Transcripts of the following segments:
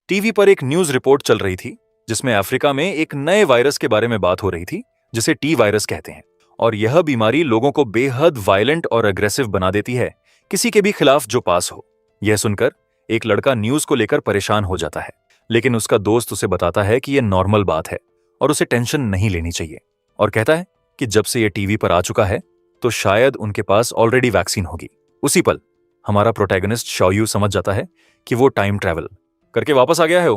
TV पर एक news report चल रही थी जिसमें अफ्रीका में एक नए वायरस के बारे में बात हो रही थी जिसे टी वायरस कहते हैं। और यह बीमारी लोगों को बेहद वायलेंट और अग्रेसिव बना देती है, किसी के भी खिलाफ जो पास हो। यह सुनकर एक लड़का न्यूज को लेकर परेशान हो जाता है, लेकिन उसका दोस्त उसे बताता है कि यह नॉर्मल बात है और उसे टेंशन नहीं लेनी चाहिए, और कहता है कि जब से यह टीवी पर आ चुका है तो शायद उनके पास ऑलरेडी वैक्सीन होगी। उसी पल हमारा प्रोटैगनिस्ट शाओयू समझ जाता है कि वो टाइम ट्रैवल करके वापस आ गया है।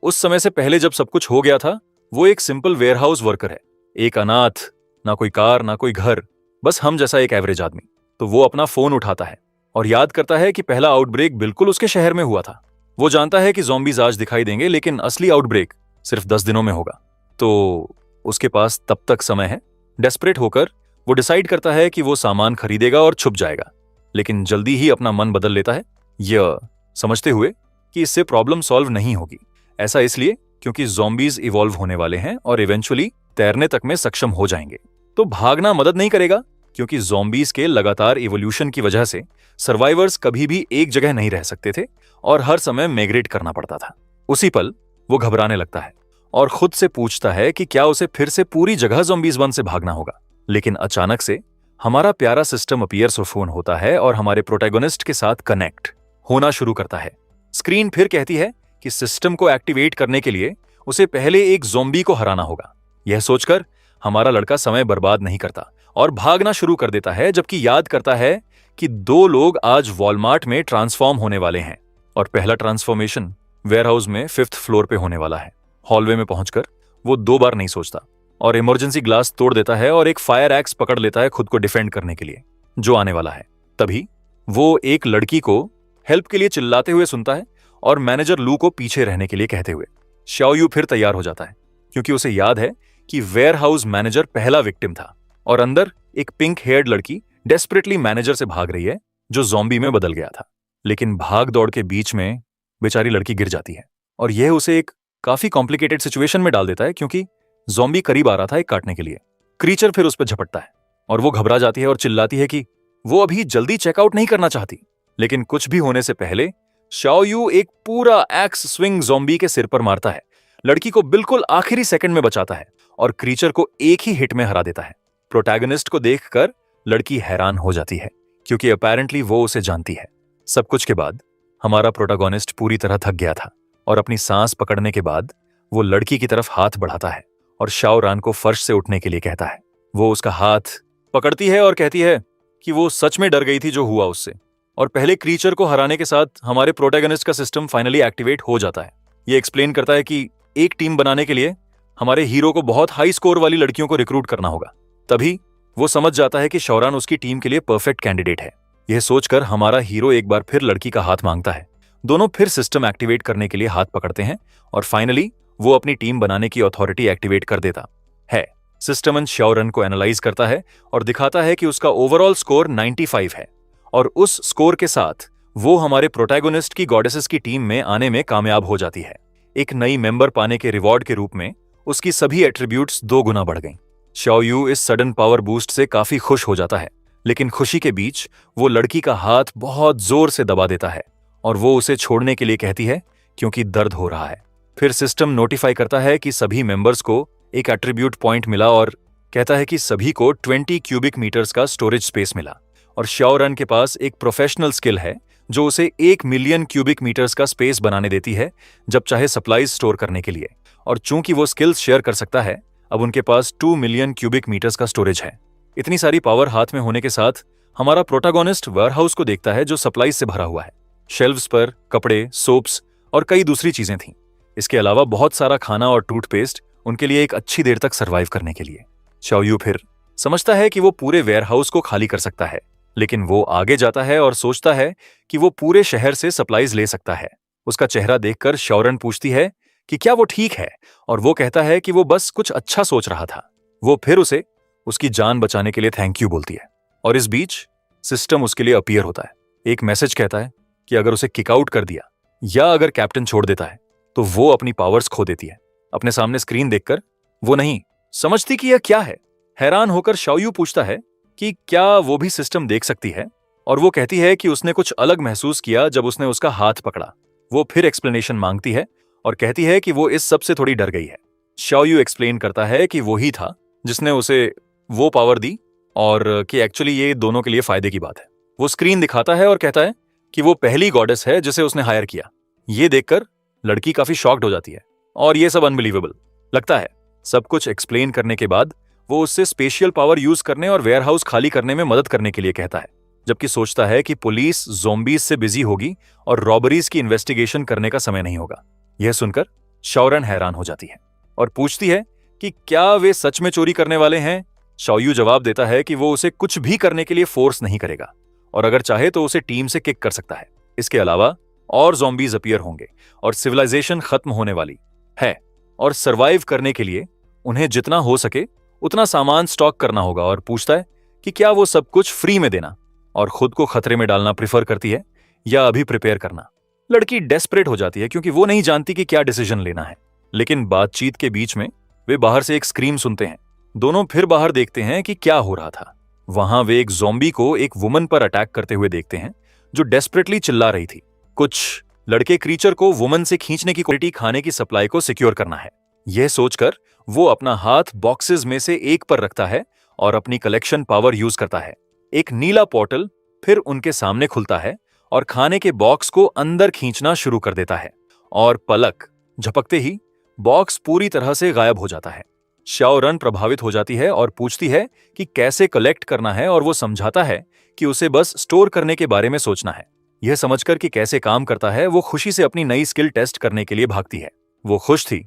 उस समय से पहले जब सब कुछ हो गया था, वो एक सिंपल वेयरहाउस वर्कर है, एक अनाथ, ना कोई कार ना कोई घर, बस हम जैसा एक एवरेज आदमी। तो वो अपना फोन उठाता है और याद करता है कि पहला आउटब्रेक बिल्कुल उसके शहर में हुआ था। वो जानता है कि ज़ॉम्बीज आज दिखाई देंगे, लेकिन असली आउटब्रेक सिर्फ 10 दिनों में होगा। तो उसके पास तब तक समय है। डेस्परेट होकर वो डिसाइड करता है कि वो सामान खरीदेगा और छुप जाएगा, लेकिन जल्दी ही अपना मन बदल लेता है, यह समझते हुए कि इससे प्रॉब्लम सॉल्व नहीं होगी। ऐसा इसलिए क्योंकि ज़ॉम्बीज इवॉल्व होने वाले हैं और इवेंचुअली तैरने तक में सक्षम हो जाएंगे। तो भागना मदद नहीं करेगा, क्योंकि ज़ॉम्बीज के लगातार इवोल्यूशन की वजह से सर्वाइवर्स कभी भी एक जगह नहीं रह सकते थे और हर समय माइग्रेट करना पड़ता था। उसी पल वो घबराने लगता है और खुद से पूछता है कि क्या उसे फिर से पूरी जगह ज़ॉम्बीज वन से भागना होगा। लेकिन अचानक से हमारा प्यारा सिस्टम अपीयर्स फोन होता है और हमारे प्रोटैगनिस्ट के साथ कनेक्ट होना शुरू करता है। स्क्रीन फिर कहती है कि सिस्टम को एक्टिवेट करने के लिए उसे पहले एक ज़ॉम्बी को हराना होगा। यह सोचकर हमारा लड़का समय बर्बाद नहीं करता और भागना शुरू कर देता है, जबकि याद करता है कि 2 लोग आज वॉलमार्ट में ट्रांसफॉर्म होने वाले हैं और पहला ट्रांसफॉर्मेशन वेयरहाउस में 5th फ्लोर पे होने वाला है। हॉलवे में पहुंचकर वो 2 बार नहीं सोचता और इमरजेंसी ग्लास तोड़ देता है और एक फायर एक्स पकड़ लेता है खुद को डिफेंड करने के लिए जो आने वाला है। तभी वो एक लड़की को हेल्प के लिए चिल्लाते हुए सुनता है और मैनेजर लू को पीछे रहने के लिए कहते हुए। शाओयू फिर तैयार हो जाता है, क्योंकि उसे याद है कि वेयरहाउस मैनेजर पहला विक्टिम था और अंदर एक पिंक हेयर्ड लड़की डेस्परेटली मैनेजर से भाग रही है जो ज़ॉम्बी में बदल गया था। लेकिन भाग दौड़ के बीच में बेचारी लड़की गिर जाती है और यह उसे एक काफी कॉम्प्लिकेटेड सिचुएशन में डाल देता है, क्योंकि ज़ॉम्बी करीब आ रहा था एक काटने के लिए। क्रीचर फिर उस पर झपटता है और वो घबरा जाती है और चिल्लाती है कि वो अभी जल्दी चेकआउट नहीं करना चाहती। लेकिन कुछ भी होने से पहले शाओयू एक पूरा एक्स स्विंग ज़ॉम्बी के सिर पर मारता है, लड़की को बिल्कुल आखिरी सेकंड में बचाता है और क्रीचर को एक ही हिट में हरा देता है। प्रोटैगनिस्ट को देखकर लड़की हैरान हो जाती है, क्योंकि अपैरेंटली वो उसे जानती है। सब कुछ के बाद हमारा प्रोटैगनिस्ट पूरी तरह थक गया था और अपनी सांस पकड़ने के बाद वो लड़की की तरफ हाथ बढ़ाता है और शाओ रान को फर्श से उठने के लिए कहता है। वो उसका हाथ पकड़ती है और कहती है कि वो सच में डर गई थी जो हुआ उससे, और पहले क्रीचर को हराने के साथ हमारे प्रोटैगनिस्ट का सिस्टम फाइनली एक्टिवेट हो जाता है। ये एक्सप्लेन करता है कि एक टीम बनाने के लिए हमारे हीरो को बहुत हाई स्कोर वाली लड़कियों को रिक्रूट करना होगा। तभी वो समझ जाता है कि शौरान उसकी टीम के लिए परफेक्ट कैंडिडेट है। यह सोचकर हमारा हीरो एक बार फिर लड़की का हाथ मांगता है। दोनों फिर सिस्टम एक्टिवेट करने के लिए हाथ पकड़ते हैं और फाइनली वो अपनी टीम बनाने की अथॉरिटी एक्टिवेट कर देता है। सिस्टम शौरन को एनालाइज करता है और दिखाता है कि उसका ओवरऑल स्कोर 95 है और उस स्कोर के साथ वो हमारे प्रोटैगनिस्ट की गॉडेसेस की टीम में आने में कामयाब हो जाती है। एक नई मेंबर पाने के रिवॉर्ड के रूप में उसकी सभी एट्रीब्यूट्स 2 गुना बढ़ गईं। शाओयू इस सडन पावर बूस्ट से काफी खुश हो जाता है, लेकिन खुशी के बीच वो लड़की का हाथ बहुत जोर से दबा देता है और वो उसे छोड़ने के लिए कहती है क्योंकि दर्द हो रहा है। फिर सिस्टम नोटिफाई करता है कि सभी मेंबर्स को एक एट्रीब्यूट पॉइंट मिला और कहता है कि सभी को 20 क्यूबिक मीटर्स का स्टोरेज स्पेस मिला और शाओरन के पास एक प्रोफेशनल स्किल है जो उसे 1 मिलियन क्यूबिक मीटर्स का स्पेस बनाने देती है जब चाहे सप्लाईज स्टोर करने के लिए। और चूंकि वो स्किल्स शेयर कर सकता है, अब उनके पास 2 मिलियन क्यूबिक मीटर्स का स्टोरेज है। इतनी सारी पावर हाथ में होने के साथ हमारा प्रोटैगनिस्ट वेयरहाउस को देखता है जो सप्लाईज से भरा हुआ है। शेल्व्स पर कपड़े, सोप्स और कई दूसरी चीजें थीं। इसके अलावा बहुत सारा खाना और टूथपेस्ट उनके लिए एक अच्छी देर तक सर्वाइव करने के लिए। शाओयू फिर समझता है कि वो पूरे वेयरहाउस को खाली कर सकता है, लेकिन वो आगे जाता है और सोचता है कि वो पूरे शहर से सप्लाईज ले सकता है। उसका चेहरा देखकर शौरन पूछती है कि क्या वो ठीक है, और वो कहता है कि वो बस कुछ अच्छा सोच रहा था। वो फिर उसे उसकी जान बचाने के लिए थैंक यू बोलती है और इस बीच सिस्टम उसके लिए अपीयर होता है। एक मैसेज कहता है कि अगर उसे किक आउट कर दिया या अगर कैप्टन छोड़ देता है तो वो अपनी पावर्स खो देती है। अपने सामने स्क्रीन देखकर वो नहीं समझती कि यह क्या है। हैरान होकर शाओयू पूछता है कि क्या वो भी सिस्टम देख सकती है, और वो कहती है कि उसने कुछ अलग महसूस किया जब उसने उसका हाथ पकड़ा। वो फिर एक्सप्लेनेशन मांगती है और कहती है कि वो इस सब से थोड़ी डर गई है। शाओयू एक्सप्लेन करता है कि वो ही था जिसने उसे वो पावर दी और कि एक्चुअली ये दोनों के लिए फायदे की बात है। वो स्क्रीन दिखाता है और कहता है कि वो पहली गॉडेस है जिसे उसने हायर किया। ये देखकर लड़की काफी शॉक्ड हो जाती है और ये सब अनबिलीवेबल लगता है। सब कुछ एक्सप्लेन करने के बाद वो उससे स्पेशियल पावर यूज करने और वेयरहाउस खाली करने में मदद करने के लिए कहता है, जबकि सोचता है कि पुलिस ज़ोंबीज से बिजी होगी और रॉबरीज की इन्वेस्टिगेशन करने का समय नहीं होगा। यह सुनकर शाओरन हैरान हो जाती है और पूछती है कि क्या वे सच में चोरी करने वाले हैं। शाओयू जवाब देता है कि वो उसे कुछ भी करने के लिए फोर्स नहीं करेगा और अगर चाहे तो उसे टीम से किक कर सकता है। इसके अलावा और ज़ोंबीज अपीयर होंगे और सिविलाइजेशन खत्म होने वाली है और सरवाइव करने के लिए उन्हें जितना हो सके उतना सामान स्टॉक करना होगा। और पूछता है कि क्या वो सब कुछ फ्री में देना और खुद को खतरे में डालना प्रिफर करती है या अभी प्रिपेयर करना। लड़की डेस्परेट हो जाती है क्योंकि वो नहीं जानती कि क्या डिसीजन लेना है। लेकिन बातचीत के बीच में वे बाहर से एक स्क्रीम सुनते हैं। दोनों फिर बाहर देखते हैं कि क्या हो रहा था। वहां वे एक ज़ॉम्बी को एक वुमन पर अटैक करते हुए देखते हैं जो डेस्परेटली चिल्ला रही थी। कुछ लड़के क्रीचर को वुमन से खींचने की क्वालिटी खाने की सप्लाई को सिक्योर करना है। यह सोचकर वो अपना हाथ बॉक्सेस में से एक पर रखता है और अपनी कलेक्शन पावर यूज करता है। एक नीला पोर्टल फिर उनके सामने खुलता है और खाने के बॉक्स को अंदर खींचना शुरू कर देता है और पलक झपकते ही बॉक्स पूरी तरह से गायब हो जाता है। शाओरन प्रभावित हो जाती है और पूछती है कि कैसे कलेक्ट करना है और वो समझाता है कि उसे बस स्टोर करने के बारे में सोचना है। यह समझकर कि कैसे काम करता है वो खुशी से अपनी नई स्किल टेस्ट करने के लिए भागती है। वो खुश थी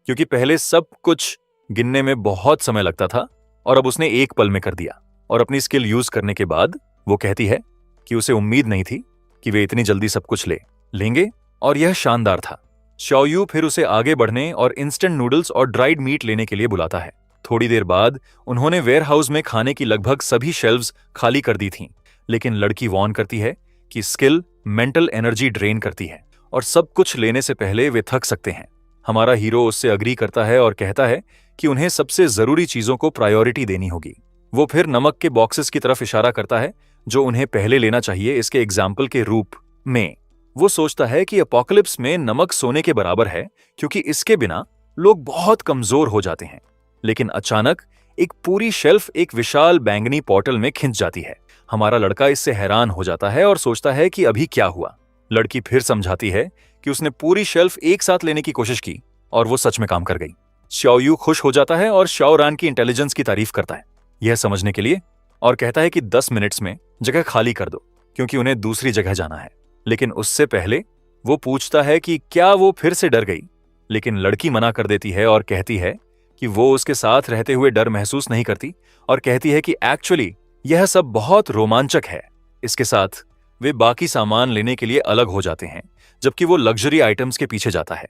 क्योंकि पहले सब कुछ गिनने में बहुत समय लगता था और अब उसने एक पल में कर दिया। और अपनी स्किल यूज करने के बाद वो कहती है कि उसे उम्मीद नहीं थी कि वे इतनी जल्दी सब कुछ लेंगे और यह शानदार था। शाओयू फिर उसे आगे बढ़ने और इंस्टेंट नूडल्स और ड्राइड मीट लेने के लिए बुलाता है। थोड़ी देर बाद उन्होंने वेयरहाउस में खाने की लगभग सभी शेल्व्स खाली कर दी थीं, लेकिन लड़की वार्न करती है कि स्किल मेंटल एनर्जी ड्रेन करती है और सब कुछ लेने से पहले वे थक सकते हैं। हमारा हीरो उससे अग्री करता है और कहता है कि उन्हें सबसे जरूरी चीजों को प्रायोरिटी देनी होगी। वो फिर नमक के बॉक्सेस की तरफ इशारा करता है जो उन्हें पहले लेना चाहिए। इसके एग्जाम्पल के रूप में वो सोचता है कि अपोकलिप्स में नमक सोने के बराबर है क्योंकि इसके बिना लोग बहुत कमजोर हो जाते हैं। लेकिन अचानक एक पूरी शेल्फ एक विशाल बैंगनी पोर्टल में खिंच जाती है। हमारा लड़का इससे हैरान हो जाता है और सोचता है कि अभी क्या हुआ। लड़की फिर समझाती है कि उसने पूरी शेल्फ एक साथ लेने की कोशिश की और वो सच में काम कर गई। शाओयू खुश हो जाता है और शाओरान की इंटेलिजेंस की तारीफ करता है यह समझने के लिए और कहता है कि 10 मिनट्स में जगह खाली कर दो क्योंकि उन्हें दूसरी जगह जाना है। लेकिन उससे पहले वो पूछता है कि क्या वो फिर से डर गई, लेकिन लड़की मना कर देती है और कहती है कि वो उसके साथ रहते हुए डर महसूस नहीं करती और कहती है कि एक्चुअली यह सब बहुत रोमांचक है। इसके साथ वे बाकी सामान लेने के लिए अलग हो जाते हैं जबकि वो लग्जरी आइटम्स के पीछे जाता है।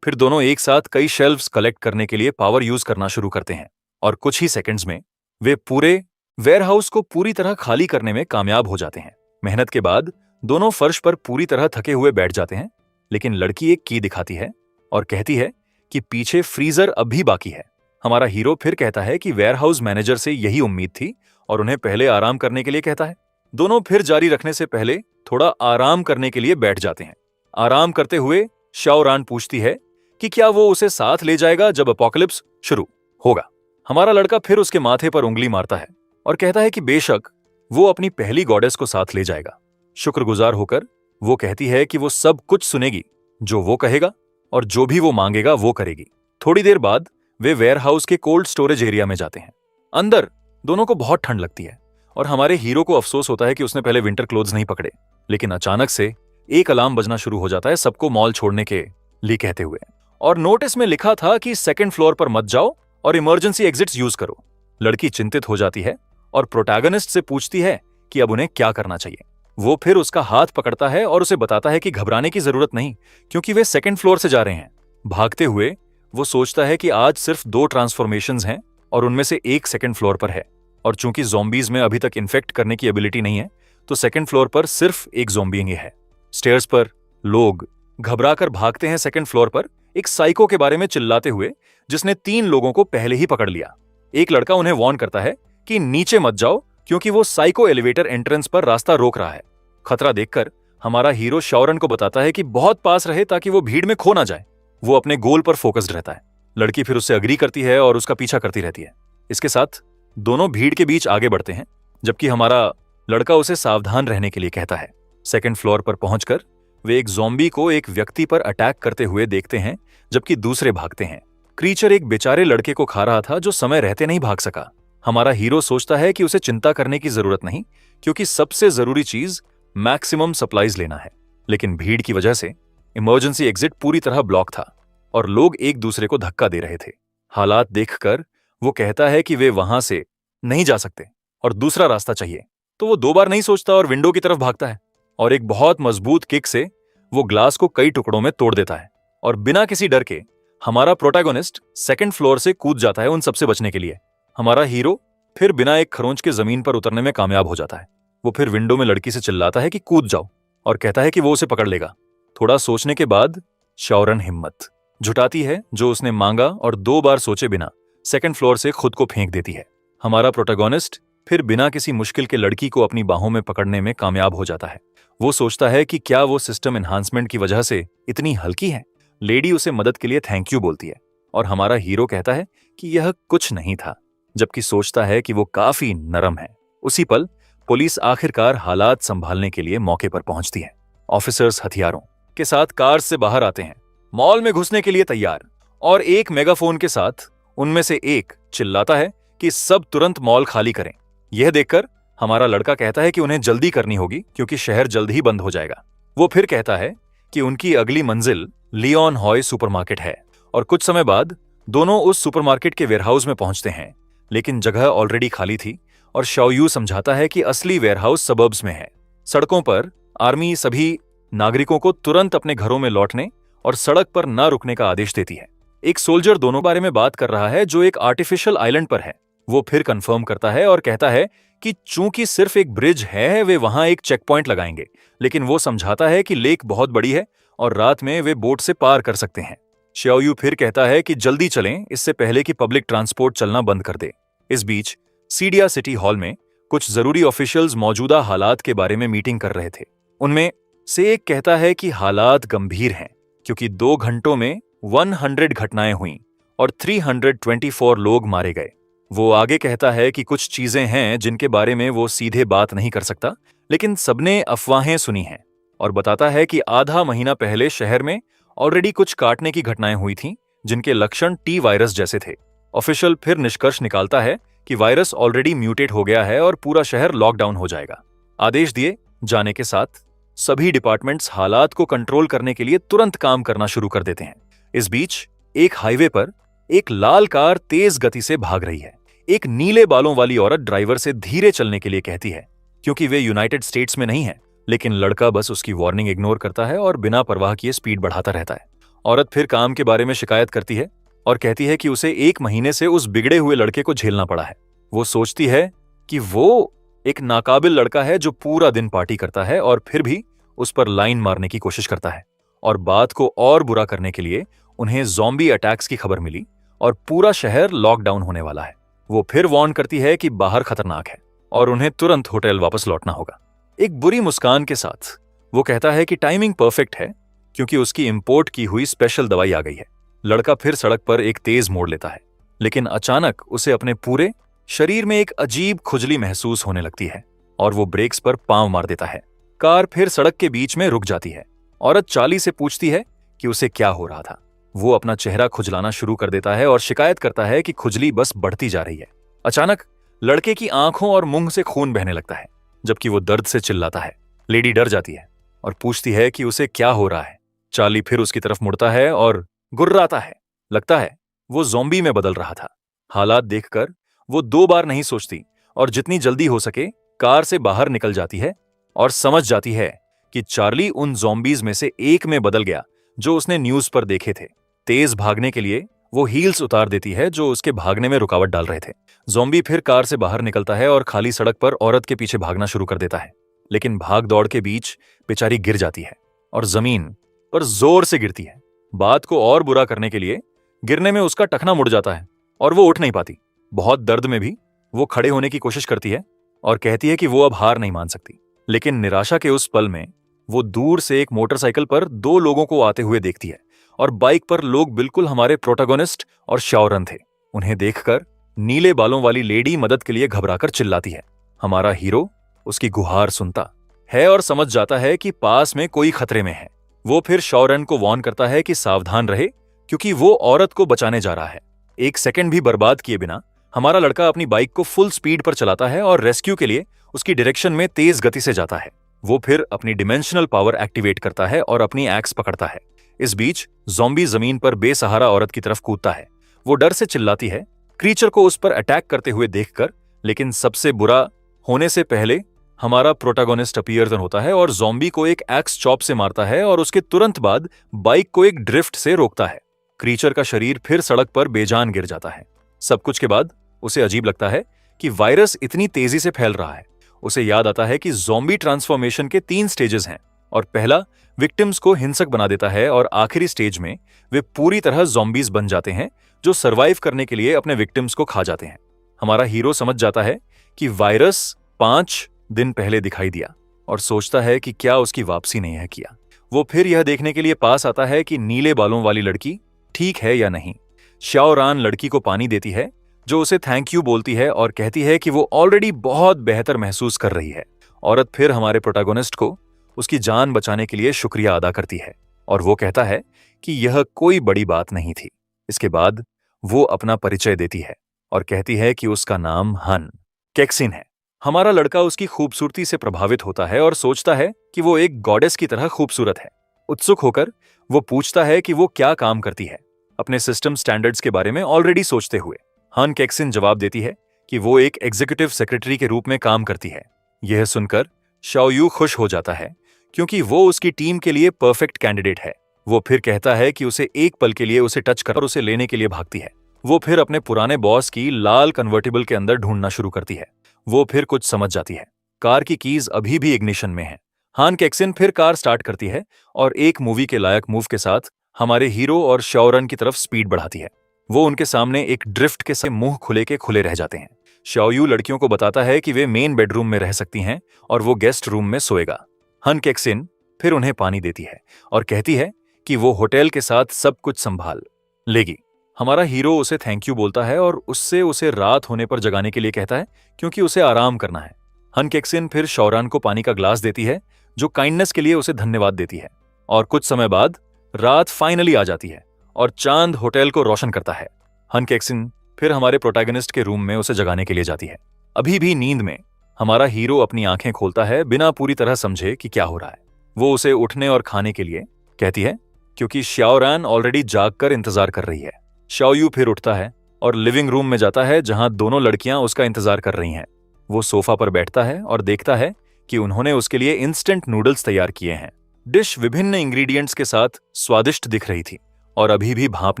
फिर दोनों एक साथ कई शेल्व्स कलेक्ट करने के लिए पावर यूज करना शुरू करते हैं और कुछ ही सेकंड्स में वे पूरे वेयरहाउस को पूरी तरह खाली करने में कामयाब हो जाते हैं। मेहनत के बाद दोनों फर्श पर पूरी तरह थके हुए बैठ जाते हैं, लेकिन लड़की एक की दिखाती है और कहती है कि पीछे फ्रीजर अब भी बाकी है। हमारा हीरो फिर कहता है कि वेयरहाउस मैनेजर से यही उम्मीद थी और उन्हें पहले आराम करने के लिए कहता है। दोनों फिर जारी रखने से पहले थोड़ा आराम करने के लिए बैठ जाते हैं। आराम करते हुए शाओरान पूछती है कि क्या वो उसे साथ ले जाएगा जब अपोकलिप्स शुरू होगा। हमारा लड़का फिर उसके माथे पर उंगली मारता है और कहता है कि बेशक वो अपनी पहली गॉडेस को साथ ले जाएगा। शुक्रगुजार होकर वो कहती है कि वो सब कुछ सुनेगी जो वो कहेगा और जो भी वो मांगेगा वो करेगी। थोड़ी देर बाद वे वेयरहाउस के कोल्ड स्टोरेज एरिया में जाते हैं। अंदर दोनों को बहुत ठंड लगती है और हमारे हीरो को अफसोस होता है कि उसने पहले विंटर क्लोथ्स नहीं पकड़े। लेकिन अचानक से एक अलार्म बजना शुरू हो जाता है सबको मॉल छोड़ने के लिए कहते हुए, और नोटिस में लिखा था कि 2nd फ्लोर पर मत जाओ और इमरजेंसी एग्जिट्स यूज करो। लड़की चिंतित हो जाती है और प्रोटैगनिस्ट से पूछती है कि अब उन्हें क्या करना चाहिए। वो फिर उसका हाथ पकड़ता है और उसे बताता है कि घबराने की जरूरत नहीं क्योंकि वे 2nd फ्लोर से जा रहे हैं। भागते हुए वो सोचता है कि आज सिर्फ 2 ट्रांसफॉर्मेशंस हैं और उनमें से एक 2nd फ्लोर पर है, और चूंकि ज़ॉम्बीज में अभी तक इन्फेक्ट करने की एबिलिटी नहीं है तो 2nd फ्लोर पर सिर्फ एक ज़ॉम्बी ही है। स्टेयर्स पर लोग घबराकर भागते हैं 2nd फ्लोर पर एक साइको के बारे में चिल्लाते हुए जिसने 3 लोगों को पहले ही पकड़ लिया। एक लड़का उन्हें वार्न करता है कि नीचे मत जाओ क्योंकि वो साइको एलिवेटर एंट्रेंस पर रास्ता रोक रहा है। खतरा देखकर हमारा हीरो शाओरन को बताता है कि बहुत पास रहे ताकि वो भीड़ में खो ना जाए। वो अपने गोल पर फोकस्ड रहता है। लड़की फिर उससे अग्री करती है और उसका पीछा करती रहती है। इसके साथ दोनों भीड़ के बीच आगे बढ़ते हैं, जबकि हमारा लड़का उसे सावधान रहने के लिए कहता है। सेकंड फ्लोर पर पहुंचकर वे एक ज़ॉम्बी को एक व्यक्ति पर अटैक करते हुए देखते हैं, जबकि दूसरे भागते हैं। क्रीचर एक बेचारे लड़के को खा रहा था जो समय रहते नहीं भाग सका। हमारा हीरो सोचता है कि उसे चिंता करने की जरूरत नहीं, क्योंकि सबसे जरूरी चीज मैक्सिमम सप्लाईज लेना है। लेकिन भीड़ की वजह से इमरजेंसी एग्जिट पूरी तरह ब्लॉक था और लोग एक दूसरे को धक्का दे रहे थे। हालात देखकर वो कहता है कि वे वहां से नहीं जा सकते और दूसरा रास्ता चाहिए। तो वो 2 बार नहीं सोचता और विंडो की तरफ भागता है और एक बहुत मजबूत किक से वो ग्लास को कई टुकड़ों में तोड़ देता है। और बिना किसी डर के हमारा प्रोटैगोनिस्ट सेकंड फ्लोर से कूद जाता है उन सबसे बचने के लिए। हमारा हीरो फिर बिना एक खरोंच के जमीन पर उतरने में कामयाब हो जाता है। वो फिर विंडो में लड़की से चिल्लाता है कि कूद जाओ और कहता है कि वो उसे पकड़ लेगा। थोड़ा सोचने के बाद शौरन हिम्मत जुटाती है जो उसने मांगा और 2 बार सोचे बिना सेकंड फ्लोर से खुद को फेंक देती है। हमारा प्रोटैगोनिस्ट फिर बिना किसी मुश्किल के लड़की को अपनी बाहों में पकड़ने में कामयाब हो जाता है। वो सोचता है कि क्या वो सिस्टम एनहांसमेंट की वजह से इतनी हल्की है। लेडी उसे मदद के लिए थैंक यू बोलती है और हमारा हीरो कहता है कि यह कुछ नहीं था, जबकि सोचता है कि वो काफी नरम है। उसी पल पुलिस आखिरकार हालात संभालने के लिए मौके पर पहुंचती है। ऑफिसर्स हथियारों के साथ कार से बाहर आते हैं, मॉल में घुसने के लिए तैयार, और एक मेगाफोन के साथ उनमें से एक चिल्लाता है कि सब तुरंत मॉल खाली करें। यह देखकर हमारा लड़का कहता है कि उन्हें जल्दी करनी होगी क्योंकि शहर जल्द ही बंद हो जाएगा। वो फिर कहता है कि उनकी अगली मंजिल लियोन हॉय सुपरमार्केट है और कुछ समय बाद दोनों उस सुपरमार्केट के वेयरहाउस में पहुंचते हैं, लेकिन जगह ऑलरेडी खाली थी और शाओयू समझाता है कि असली वेयरहाउस सबर्ब्स में है। सड़कों पर आर्मी सभी नागरिकों को तुरंत अपने घरों में लौटने और सड़क पर न रुकने का आदेश देती है। एक सोल्जर दोनों बारे में बात कर रहा है जो एक आर्टिफिशियल आइलैंड पर है। वो फिर कंफर्म करता है और कहता है कि चूंकि सिर्फ एक ब्रिज है वे वहां एक चेक पॉइंट लगाएंगे, लेकिन वो समझाता है कि लेक बहुत बड़ी है और रात में वे बोट से पार कर सकते हैं। श्याओयू फिर कहता है कि जल्दी चलें, इससे पहले कि पब्लिक ट्रांसपोर्ट चलना बंद कर दे। इस बीच सीडिया सिटी हॉल में कुछ जरूरी ऑफिशियल्स मौजूदा हालात के बारे में मीटिंग कर रहे थे। उनमें से एक कहता है कि हालात गंभीर हैं क्योंकि 2 घंटों में 100 घटनाएं हुईं और 324 लोग मारे गए। वो आगे कहता है कि कुछ चीजें हैं जिनके बारे में वो सीधे बात नहीं कर सकता, लेकिन सबने अफवाहें सुनी हैं, और बताता है कि आधा महीना पहले शहर में ऑलरेडी कुछ काटने की घटनाएं हुई थीं जिनके लक्षण टी वायरस जैसे थे। ऑफिशियल फिर निष्कर्ष निकालता है कि वायरस ऑलरेडी म्यूटेट हो गया है और पूरा शहर लॉकडाउन हो जाएगा। आदेश दिए जाने के साथ सभी डिपार्टमेंट्स हालात को कंट्रोल करने के लिए तुरंत काम करना शुरू कर देते हैं। इस बीच एक हाईवे पर एक लाल कार तेज गति से भाग रही है। एक नीले बालों वाली औरत ड्राइवर से धीरे चलने के लिए कहती है क्योंकि वे यूनाइटेड स्टेट्स में नहीं है, लेकिन लड़का बस उसकी वार्निंग इग्नोर करता है और बिना परवाह किए स्पीड बढ़ाता रहता है। औरत फिर काम के बारे में शिकायत करती है और कहती है कि उसे 1 महीने से उस बिगड़े हुए लड़के को झेलना पड़ा है। वो सोचती है कि वो एक नाकाबिल लड़का है जो पूरा दिन पार्टी करता है और फिर भी उस पर लाइन मारने की कोशिश करता है। और बात को और बुरा करने के लिए उन्हें ज़ॉम्बी अटैक्स की खबर मिली और पूरा शहर लॉकडाउन होने वाला है। वो फिर वार्न करती है कि बाहर खतरनाक है और उन्हें तुरंत होटल वापस लौटना होगा। एक बुरी मुस्कान के साथ वो कहता है कि टाइमिंग परफेक्ट है क्योंकि उसकी इंपोर्ट की हुई स्पेशल दवाई आ गई है। लड़का फिर सड़क पर एक तेज मोड़ लेता है, लेकिन अचानक उसे अपने पूरे शरीर में एक अजीब खुजली महसूस होने लगती है और वो ब्रेक्स पर पांव मार देता है। कार फिर सड़क के बीच में रुक जाती है। औरत चाली से पूछती है कि उसे क्या हो रहा था। वो अपना चेहरा खुजलाना शुरू कर देता है और शिकायत करता है कि खुजली बस बढ़ती जा रही है। अचानक लड़के की आंखों और मुंह से खून बहने लगता है, जबकि वो दर्द से चिल्लाता है। लेडी डर जाती है और पूछती है कि उसे क्या हो रहा है। चार्ली फिर उसकी तरफ मुड़ता है और गुर्राता है। लगता है वो ज़ॉम्बी में बदल रहा था। हालात देखकर वो 2 बार नहीं सोचती और जितनी जल्दी हो सके कार से बाहर निकल जाती है और समझ जाती है कि चार्ली उन ज़ॉम्बीज में से एक में बदल गया जो उसने न्यूज पर देखे थे। तेज भागने के लिए वो हील्स उतार देती है जो उसके भागने में रुकावट डाल रहे थे। ज़ॉम्बी फिर कार से बाहर निकलता है और खाली सड़क पर औरत के पीछे भागना शुरू कर देता है, लेकिन भाग दौड़ के बीच बेचारी गिर जाती है और जमीन पर जोर से गिरती है। बात को और बुरा करने के लिए गिरने में उसका टखना मुड़ जाता है और वो उठ नहीं पाती। बहुत दर्द में भी वो खड़े होने की कोशिश करती है और कहती है कि वो अब हार नहीं मान सकती, लेकिन निराशा के उस पल में वो दूर से एक मोटरसाइकिल पर 2 लोगों को आते हुए देखती है और बाइक पर लोग बिल्कुल हमारे प्रोटोगोनिस्ट और शाओरन थे। उन्हें देखकर नीले बालों वाली लेडी मदद के लिए घबराकर चिल्लाती है। हमारा हीरो उसकी गुहार सुनता है और समझ जाता है कि पास में कोई खतरे में है। वो फिर शाओरन को वार्न करता है कि सावधान रहे, क्योंकि वो औरत को बचाने जा रहा है। एक सेकंड भी बर्बाद किए बिना हमारा लड़का अपनी बाइक को फुल स्पीड पर चलाता है और रेस्क्यू के लिए उसकी डायरेक्शन में तेज गति से जाता है। वो फिर अपनी डिमेंशनल पावर एक्टिवेट करता है और अपनी एक्स पकड़ता है। इस बीच ज़ॉम्बी जमीन पर बेसहारा औरत की तरफ कूदता है। वो डर से चिल्लाती है, क्रीचर को उस पर अटैक करते हुए देखकर, लेकिन सबसे बुरा होने से पहले हमारा प्रोटोगोनिस्ट अपीयर होता है और ज़ॉम्बी को एक एक्स चॉप से मारता है और उसके तुरंत बाद बाइक को एक ड्रिफ्ट से रोकता है। क्रीचर का शरीर फिर सड़क पर बेजान गिर जाता है। सब कुछ के बाद उसे अजीब लगता है कि वायरस इतनी तेजी से फैल रहा है। उसे याद आता है कि ज़ॉम्बी ट्रांसफॉर्मेशन के 3 स्टेजेस हैं और पहला विक्टिम्स को हिंसक बना देता है और आखिरी स्टेज में वे पूरी तरह ज़ॉम्बीज बन जाते हैं जो सरवाइव करने के लिए अपने विक्टिम्स को खा जाते हैं। हमारा हीरो समझ जाता है कि वायरस 5 दिन पहले दिखाई दिया और सोचता है कि क्या उसकी वापसी नहीं है किया। वो फिर यह देखने के लिए पास आता है कि नीले बालों वाली लड़की ठीक है या नहीं। शाओरान लड़की को पानी देती है, जो उसे थैंक यू बोलती है और कहती है कि वो ऑलरेडी बहुत बेहतर महसूस कर रही है। औरत फिर हमारे प्रोटोगोनिस्ट को उसकी जान बचाने के लिए शुक्रिया अदा करती है और वो कहता है कि यह कोई बड़ी बात नहीं थी। इसके बाद वो अपना परिचय देती है और कहती है कि उसका नाम हन कैक्सिन है। हमारा लड़का उसकी खूबसूरती से प्रभावित होता है और सोचता है कि वो एक गॉडेस की तरह खूबसूरत है। उत्सुक होकर वो पूछता है कि वो क्या काम करती है, अपने सिस्टम स्टैंडर्ड्स के बारे में ऑलरेडी सोचते हुए। हन कैक्सिन जवाब देती है कि वो एक एग्जीक्यूटिव सेक्रेटरी के रूप में काम करती है। यह सुनकर शाओयू खुश हो जाता है, क्योंकि वो उसकी टीम के लिए परफेक्ट कैंडिडेट है। वो फिर कहता है कि उसे एक पल के लिए उसे टच कर और उसे लेने के लिए भागती है। वो फिर अपने पुराने बॉस की लाल कन्वर्टिबल के अंदर ढूंढना शुरू करती है। वो फिर कुछ समझ जाती है। कार की कीज अभी भी इग्निशन में है। हान कैक्सिन फिर कार स्टार्ट करती है और एक मूवी के लायक मूव के साथ हमारे हीरो और शाओरन की तरफ स्पीड बढ़ाती है। वो उनके सामने एक ड्रिफ्ट के साथ मुंह खुले के खुले रह जाते हैं। शाओयू लड़कियों को बताता है कि वे मेन बेडरूम में रह सकती हैं और वो गेस्ट रूम में सोएगा। हन कैक्सिन फिर उन्हें पानी देती है और कहती है कि वो होटल के साथ सब कुछ संभाल लेगी। हमारा हीरो उसे थैंक यू बोलता है और उससे उसे रात होने पर जगाने के लिए कहता है, क्योंकि उसे आराम करना है। हन कैक्सिन फिर शाओरन को पानी का ग्लास देती है, जो काइंडनेस के लिए उसे धन्यवाद देती है। और कुछ समय बाद रात फाइनली आ जाती है और चांद होटल को रोशन करता है। हन कैक्सिन फिर हमारे प्रोटैगनिस्ट के रूम में उसे जगाने के लिए जाती है। अभी भी नींद में हमारा हीरो अपनी आंखें खोलता है बिना पूरी तरह समझे कि क्या हो रहा है। वो उसे उठने और खाने के लिए कहती है, क्योंकि शाओरन ऑलरेडी जागकर इंतजार कर रही है। शाओयू फिर उठता है और लिविंग रूम में जाता है, जहां दोनों लड़कियां उसका इंतजार कर रही हैं। वो सोफा पर बैठता है और देखता है कि उन्होंने उसके लिए इंस्टेंट नूडल्स तैयार किए हैं। डिश विभिन्न इंग्रेडिएंट्स के साथ स्वादिष्ट दिख रही थी और अभी भी भाप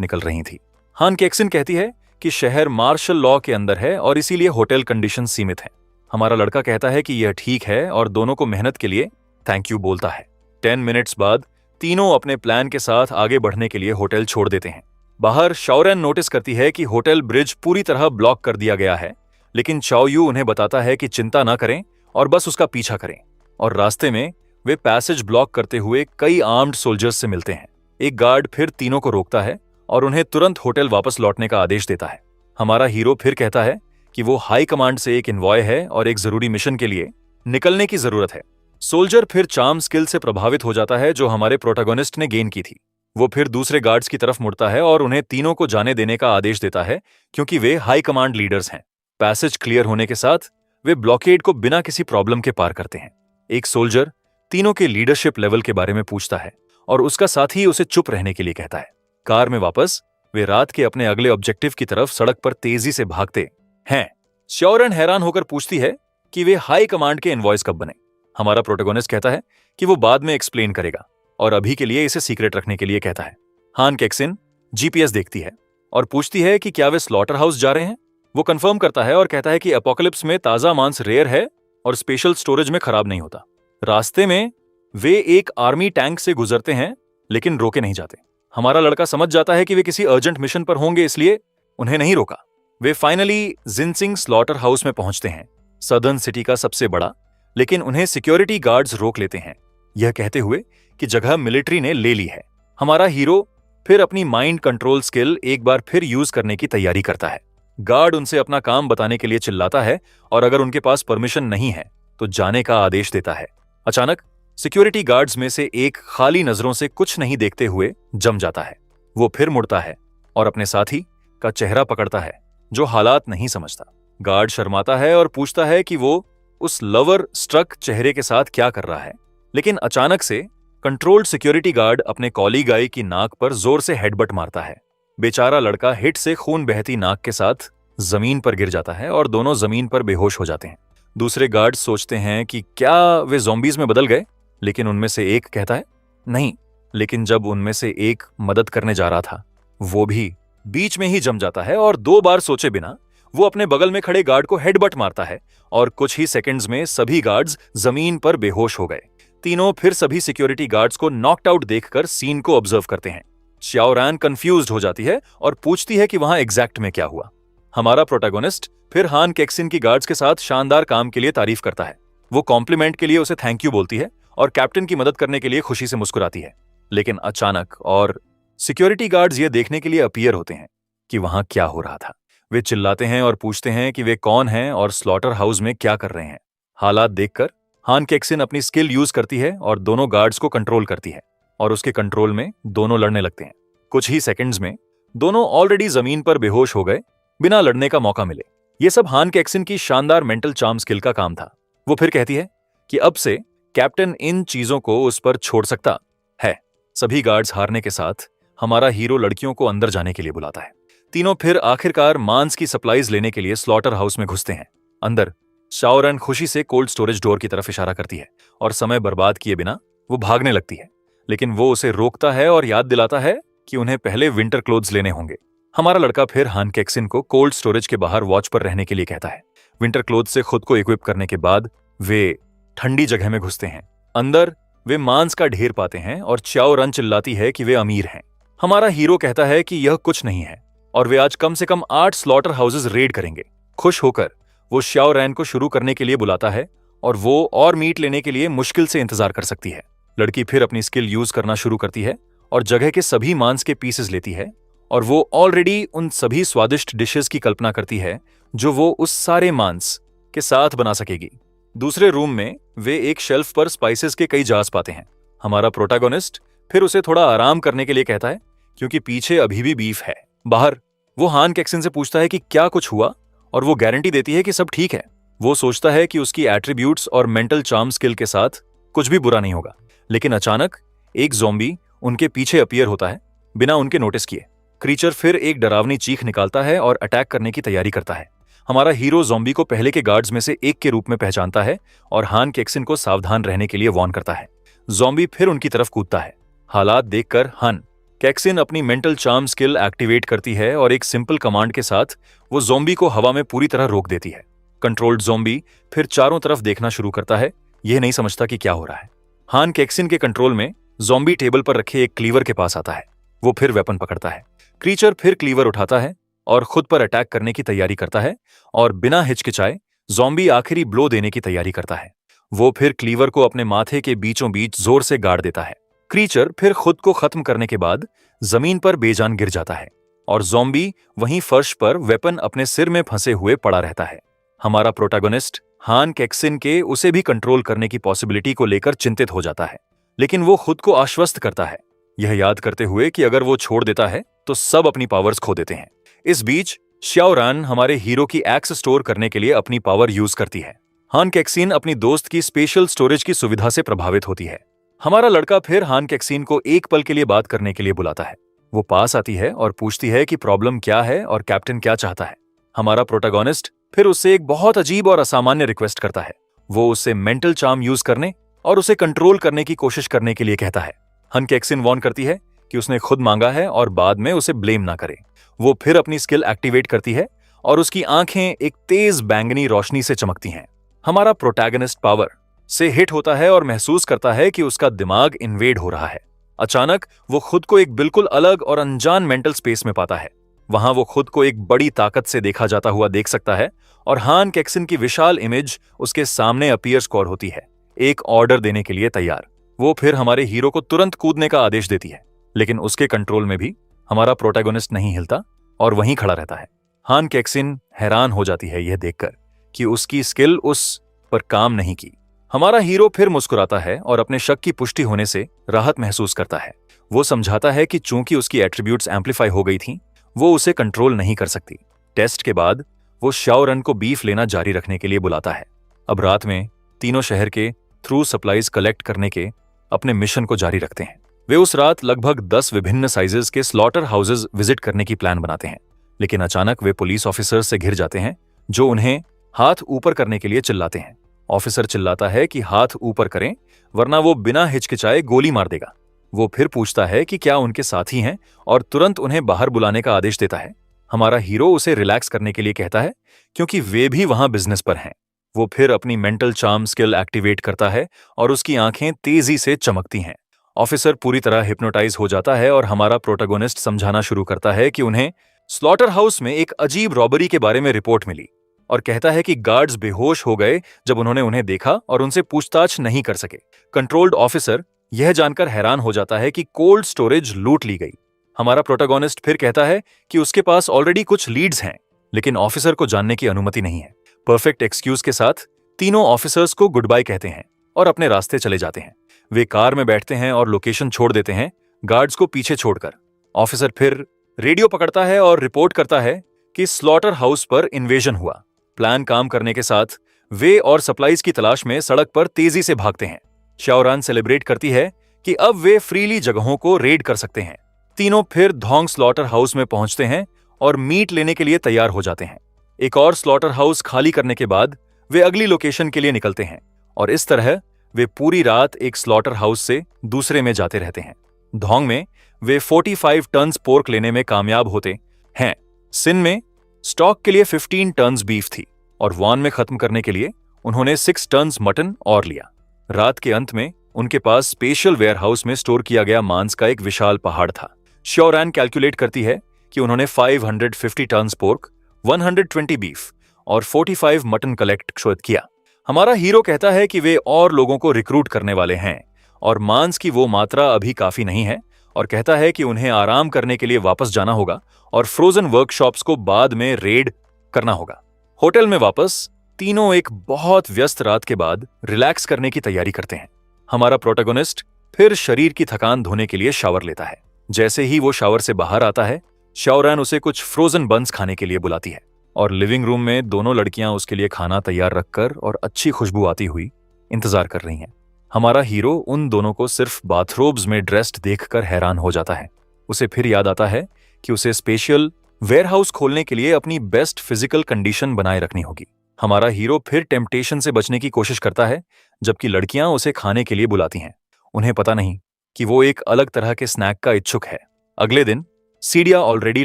निकल रही थी। हान कैक्सिन कहती है कि शहर मार्शल लॉ के अंदर है और इसीलिए होटल कंडीशन सीमित है। हमारा लड़का कहता है कि यह ठीक है और दोनों को मेहनत के लिए थैंक यू बोलता है। 10 मिनट्स बाद तीनों अपने प्लान के साथ आगे बढ़ने के लिए होटल छोड़ देते हैं। बाहर शाओरन नोटिस करती है कि होटल ब्रिज पूरी तरह ब्लॉक कर दिया गया है, लेकिन शाओयू उन्हें बताता है कि चिंता ना करें और बस उसका पीछा करें। और रास्ते में वे पैसेज ब्लॉक करते हुए कई आर्म्ड सोल्जर्स से मिलते हैं। एक गार्ड फिर तीनों को रोकता है और उन्हें तुरंत होटल वापस लौटने का आदेश देता है। हमारा हीरो फिर कहता है कि वो हाई कमांड से एक इन्वॉय है और एक जरूरी मिशन के लिए निकलने की जरूरत है। सोल्जर फिर चार्म स्किल से प्रभावित हो जाता है, जो हमारे प्रोटैगनिस्ट ने गेन की थी। वो फिर दूसरे गार्ड्स की तरफ मुड़ता है और उन्हें तीनों को जाने देने का आदेश देता है, क्योंकि वे हाई कमांड लीडर्स हैं। पैसेज क्लियर होने के साथ वे ब्लॉकेड को बिना किसी प्रॉब्लम के पार करते हैं। एक सोल्जर तीनों के लीडरशिप लेवल के बारे में पूछता है और उसका साथी उसे चुप रहने के लिए कहता है। कार में वापस वे रात के अपने अगले ऑब्जेक्टिव की तरफ सड़क पर तेजी से भागते हैं। शाओरन हैरान होकर पूछती है कि वे हाई कमांड के इनवॉइस कब बने। हमारा प्रोटैगनिस्ट कहता है कि वो बाद में एक्सप्लेन करेगा और अभी के लिए इसे सीक्रेट रखने के लिए कहता है। हान कैक्सिन जीपीएस देखती है और पूछती है कि क्या वे स्लॉटर हाउस जा रहे हैं। वो कंफर्म करता है और कहता है कि एपोकलिप्स में ताजा मांस रेयर है और स्पेशल स्टोरेज में खराब नहीं होता। रास्ते में वे एक आर्मी टैंक से गुजरते हैं, लेकिन रोके नहीं जाते। हमारा लड़का समझ जाता है कि वे किसी अर्जेंट मिशन पर होंगे, इसलिए उन्हें नहीं रोका। वे फाइनली जिनसिंग स्लॉटर हाउस में पहुंचते हैं, सदर्न सिटी का सबसे बड़ा, लेकिन उन्हें सिक्योरिटी गार्ड्स रोक लेते हैं, यह कहते हुए कि जगह मिलिट्री ने ले ली है। हमारा हीरो फिर अपनी माइंड कंट्रोल स्किल एक बार फिर यूज करने की तैयारी करता है। गार्ड उनसे अपना काम बताने के लिए चिल्लाता है और अगर उनके पास परमिशन नहीं है तो जाने का आदेश देता है। अचानक सिक्योरिटी गार्ड्स में से एक खाली नजरों से कुछ नहीं देखते हुए जम जाता है। वो फिर मुड़ता है और अपने साथी का चेहरा पकड़ता है जो हालात नहीं समझता। गार्ड शर्माता है और पूछता है कि वो उस लवर स्ट्रक चेहरे के साथ क्या कर रहा है, लेकिन अचानक से कंट्रोल्ड सिक्योरिटी गार्ड अपने कॉलीग गाय की नाक पर जोर से हेडबट मारता है। बेचारा लड़का हिट से खून बहती नाक के साथ जमीन पर गिर जाता है और दोनों जमीन पर बेहोश हो जाते हैं। दूसरे गार्ड्स सोचते हैं कि क्या वे ज़ॉम्बीज में बदल गए, लेकिन उनमें से एक कहता है नहीं। लेकिन जब उनमें से एक मदद करने जा रहा था वो भी बीच में ही जम जाता है और 2 बार सोचे बिना वो अपने बगल में खड़े गार्ड को हेडबट मारता है और कुछ ही सेकंड्स में सभी गार्ड्स जमीन पर बेहोश हो गए। तीनों फिर सभी सिक्योरिटी गार्ड्स को नॉकड आउट देखकर सीन को ऑब्जर्व करते हैं। श्याओरान कंफ्यूज्ड हो जाती है और पूछती है कि वहां एग्जैक्ट में क्या हुआ। हमारा प्रोटैगनिस्ट फिर हान कैक्सिन की गार्ड्स के साथ शानदार काम के लिए तारीफ करता है। वो कॉम्प्लीमेंट के लिए उसे थैंक यू बोलती है और कैप्टन की मदद करने के लिए खुशी से मुस्कुराती है। लेकिन अचानक और सिक्योरिटी गार्ड्स ये देखने के लिए अपीयर होते हैं कि वहां क्या हो रहा था। वे चिल्लाते हैं और पूछते हैं कि वे कौन हैं और स्लॉटर हाउस में क्या कर रहे हैं। हालात देखकर हान कैक्सिन अपनी स्किल यूज करती है और दोनों गार्ड्स को कंट्रोल करती है और उसके कंट्रोल में दोनों लड़ने लगते हैं। कुछ ही सेकंड्स में दोनों ऑलरेडी जमीन पर बेहोश हो गए बिना लड़ने का मौका मिले। ये सब हान कैक्सिन की शानदार मेंटल चार्म स्किल का काम था। वो फिर कहती है कि अब से कैप्टन इन चीजों को उस पर छोड़ सकता है। सभी गार्ड्स हारने के साथ हमारा हीरो लड़कियों को अंदर जाने के लिए बुलाता है। तीनों फिर आखिरकार मांस की सप्लाईज लेने के लिए स्लॉटर हाउस में घुसते हैं। अंदर शाओरन खुशी से कोल्ड स्टोरेज डोर की तरफ इशारा करती है और समय बर्बाद किए बिना वो भागने लगती है, लेकिन वो उसे रोकता है और याद दिलाता है कि उन्हें पहले विंटर क्लोथ्स लेने होंगे। हमारा लड़का फिर हान कैक्सिन को कोल्ड स्टोरेज के बाहर वॉच पर रहने के लिए कहता है। विंटर क्लोथ से खुद को इक्विप करने के बाद वे ठंडी जगह में घुसते हैं। अंदर वे मांस का ढेर पाते हैं और चाओरन चिल्लाती है कि वे अमीर हैं। हमारा हीरो कहता है कि यह कुछ नहीं है और वे आज कम से कम 8 स्लॉटर हाउसेस रेड करेंगे। खुश होकर वो श्याओरैन को शुरू करने के लिए बुलाता है और वो और मीट लेने के लिए मुश्किल से इंतजार कर सकती है। लड़की फिर अपनी स्किल यूज करना शुरू करती है और जगह के सभी मांस के पीसेस लेती है और वो ऑलरेडी उन सभी स्वादिष्ट डिशेस की कल्पना करती है जो वो उस सारे मांस के साथ बना सकेगी। दूसरे रूम में वे एक शेल्फ पर स्पाइसेस के कई जार्स पाते हैं। हमारा प्रोटैगनिस्ट फिर उसे थोड़ा आराम करने के लिए कहता है क्योंकि पीछे अभी भी बीफ है। बाहर वो हान कैक्सिन से पूछता है कि क्या कुछ हुआ और वो गारंटी देती है कि सब ठीक है। वो सोचता है कि उसकी एट्रीब्यूट्स और मेंटल चार्म स्किल के साथ कुछ भी बुरा नहीं होगा, लेकिन अचानक एक ज़ॉम्बी उनके पीछे अपीयर होता है बिना उनके नोटिस किए। क्रीचर फिर एक डरावनी चीख निकालता है और अटैक करने की तैयारी करता है। हमारा हीरो ज़ॉम्बी को पहले के गार्ड्स में से एक के रूप में पहचानता है और हान कैक्सिन को सावधान रहने के लिए वॉर्न करता है। ज़ॉम्बी फिर उनकी तरफ कूदता है। हालात देखकर हान कैक्सिन अपनी मेंटल चार्म स्किल एक्टिवेट करती है और एक सिंपल कमांड के साथ वो ज़ॉम्बी को हवा में पूरी तरह रोक देती है। कंट्रोल्ड ज़ॉम्बी फिर चारों तरफ देखना शुरू करता है, यह नहीं समझता कि क्या हो रहा है। हान कैक्सिन के कंट्रोल में ज़ॉम्बी टेबल पर रखे एक क्लीवर के पास आता है। वो फिर वेपन पकड़ता है। क्रीचर फिर क्लीवर उठाता है और खुद पर अटैक करने की तैयारी करता है और बिना हिचकिचाए ज़ॉम्बी आखिरी ब्लो देने की तैयारी करता है। वो फिर क्लीवर को अपने माथे के बीचों बीच जोर से गाड़ देता है। क्रीचर फिर खुद को खत्म करने के बाद जमीन पर बेजान गिर जाता है और ज़ॉम्बी वहीं फर्श पर वेपन अपने सिर में फंसे हुए पड़ा रहता है। हमारा प्रोटैगनिस्ट हान कैक्सिन के उसे भी कंट्रोल करने की पॉसिबिलिटी को लेकर चिंतित हो जाता है, लेकिन वो खुद को आश्वस्त करता है, यह याद करते हुए कि अगर वो छोड़ देता है तो सब अपनी पावर्स खो देते हैं। इस बीच श्याओरान हमारे हीरो की एक्स स्टोर करने के लिए अपनी पावर यूज करती है। हान कैक्सिन अपनी दोस्त की स्पेशल स्टोरेज की सुविधा से प्रभावित होती है। हमारा लड़का फिर हान कैक्सिन को एक पल के लिए बात करने के लिए बुलाता है। वो पास आती है और पूछती है कि प्रॉब्लम क्या है और कैप्टन क्या चाहता है। हमारा प्रोटैगनिस्ट फिर उससे एक बहुत अजीब और असामान्य रिक्वेस्ट करता है। वो उससे मेंटल चार्म यूज करने और उसे कंट्रोल करने की कोशिश करने के लिए कहता है। हान कैक्सिन वॉर्न करती है कि उसने खुद मांगा है और बाद में उसे ब्लेम ना करे। वो फिर अपनी स्किल एक्टिवेट करती है और उसकी आंखें एक तेज बैंगनी रोशनी से चमकती हैं। हमारा प्रोटैगनिस्ट पावर से हिट होता है और महसूस करता है कि उसका दिमाग इन्वेड हो रहा है। अचानक वो खुद को एक बिल्कुल अलग और अनजान मेंटल स्पेस में पाता है। वहां वो खुद को एक बड़ी ताकत से देखा जाता हुआ देख सकता है और हान कैक्सिन की विशाल इमेज उसके सामने अपीयर स्क्वायर होती है, एक ऑर्डर देने के लिए तैयार। वो फिर हमारे हीरो को तुरंत कूदने का आदेश देती है, लेकिन उसके कंट्रोल में भी हमारा प्रोटैगोनिस्ट नहीं हिलता और वहीं खड़ा रहता है। हान कैक्सिन हैरान हो जाती है यह देखकर कि उसकी स्किल उस पर काम नहीं की। हमारा हीरो फिर मुस्कुराता है और अपने शक की पुष्टि होने से राहत महसूस करता है। वो समझाता है कि चूंकि उसकी एट्रीब्यूट्स एम्पलीफाई हो गई थीं, वो उसे कंट्रोल नहीं कर सकती। टेस्ट के बाद वो शाओ रन को बीफ लेना जारी रखने के लिए बुलाता है। अब रात में तीनों शहर के थ्रू सप्लाईज कलेक्ट करने के अपने मिशन को जारी रखते हैं। वे उस रात लगभग 10 विभिन्न साइजेस के स्लॉटर हाउसेज विजिट करने की प्लान बनाते हैं, लेकिन अचानक वे पुलिस ऑफिसर्स से घिर जाते हैं जो उन्हें हाथ ऊपर करने के लिए चिल्लाते हैं। ऑफिसर चिल्लाता है कि हाथ ऊपर करें वरना वो बिना हिचकिचाए गोली मार देगा। वो फिर पूछता है कि क्या उनके साथी हैं और तुरंत उन्हें बाहर बुलाने का आदेश देता है। हमारा हीरो उसे रिलैक्स करने के लिए कहता है क्योंकि वे भी वहां बिजनेस पर हैं। वो फिर अपनी मेंटल चार्म स्किल एक्टिवेट करता है और उसकी आंखें तेजी से चमकती हैं। ऑफिसर पूरी तरह हिप्नोटाइज हो जाता है और हमारा प्रोटैगोनिस्ट समझाना शुरू करता है कि उन्हें स्लॉटर हाउस में एक अजीब रॉबरी के बारे में रिपोर्ट मिली और कहता है कि गार्ड्स बेहोश हो गए जब उन्होंने उन्हें देखा और उनसे पूछताछ नहीं कर सके। कंट्रोल्ड ऑफिसर यह जानकर हैरान हो जाता है कि कोल्ड स्टोरेज लूट ली गई। हमारा प्रोटैगोनिस्ट फिर कहता है कि उसके पास ऑलरेडी कुछ लीड्स हैं, लेकिन ऑफिसर को जानने की अनुमति नहीं है। परफेक्ट एक्सक्यूज के साथ तीनों ऑफिसर्स को गुड बाय कहते हैं और अपने रास्ते चले जाते हैं। वे कार में बैठते हैं और लोकेशन छोड़ देते हैं, गार्ड्स को पीछे छोड़कर। ऑफिसर फिर रेडियो पकड़ता है और रिपोर्ट करता है कि स्लॉटर हाउस पर इन्वेजन हुआ। प्लान काम करने के साथ वे और सप्लाईज की तलाश में सड़क पर तेजी से भागते हैं। शाओरान सेलिब्रेट करती है कि अब वे फ्रीली जगहों को रेड कर सकते हैं। तीनों फिर धोंग स्लॉटर हाउस में पहुंचते हैं और मीट लेने के लिए तैयार हो जाते हैं। एक और स्लॉटर हाउस खाली करने के बाद वे अगली लोकेशन के लिए निकलते हैं और इस तरह वे पूरी रात एक स्लॉटर हाउस से दूसरे में जाते रहते हैं। धोंग में वे 45 टन्स पोर्क लेने में कामयाब होते हैं। सिन में स्टॉक के लिए 15 टन्स बीफ थी और वॉन में खत्म करने के लिए उन्होंने 6 टन्स मटन और लिया। रात के अंत में उनके पास स्पेशल वेयरहाउस में स्टोर किया गया मांस का एक विशाल पहाड़ था। श्योरैन कैलकुलेट करती है कि उन्होंने 550 टन्स पोर्क, 120 बीफ और 45 मटन कलेक्ट किया। हमारा हीरो कहता है कि वे और लोगों को रिक्रूट करने वाले हैं और मांस की वो मात्रा अभी काफी नहीं है और कहता है कि उन्हें आराम करने के लिए वापस जाना होगा और फ्रोजन वर्कशॉप्स को बाद में रेड करना होगा। होटल में वापस तीनों एक बहुत व्यस्त रात के बाद रिलैक्स करने की तैयारी करते हैं। हमारा प्रोटैगोनिस्ट फिर शरीर की थकान धोने के लिए शावर लेता है। जैसे ही वो शावर से बाहर आता है, शाओरान उसे कुछ फ्रोजन बन्स खाने के लिए बुलाती है और लिविंग रूम में दोनों लड़कियां उसके लिए खाना तैयार रखकर और अच्छी खुशबू आती हुई इंतजार कर रही हैं। हमारा हीरो उन दोनों को सिर्फ बाथरोब्स में ड्रेस्ड देखकर हैरान हो जाता है। उसे फिर याद आता है कि उसे स्पेशल वेयरहाउस खोलने के लिए अपनी बेस्ट फिजिकल कंडीशन बनाए रखनी होगी। हमारा हीरो फिर टेम्पटेशन से बचने की कोशिश करता है, जबकि लड़कियां उसे खाने के लिए बुलाती हैं। उन्हें पता नहीं कि वो एक अलग तरह के स्नैक का इच्छुक है। अगले दिन सीडिया ऑलरेडी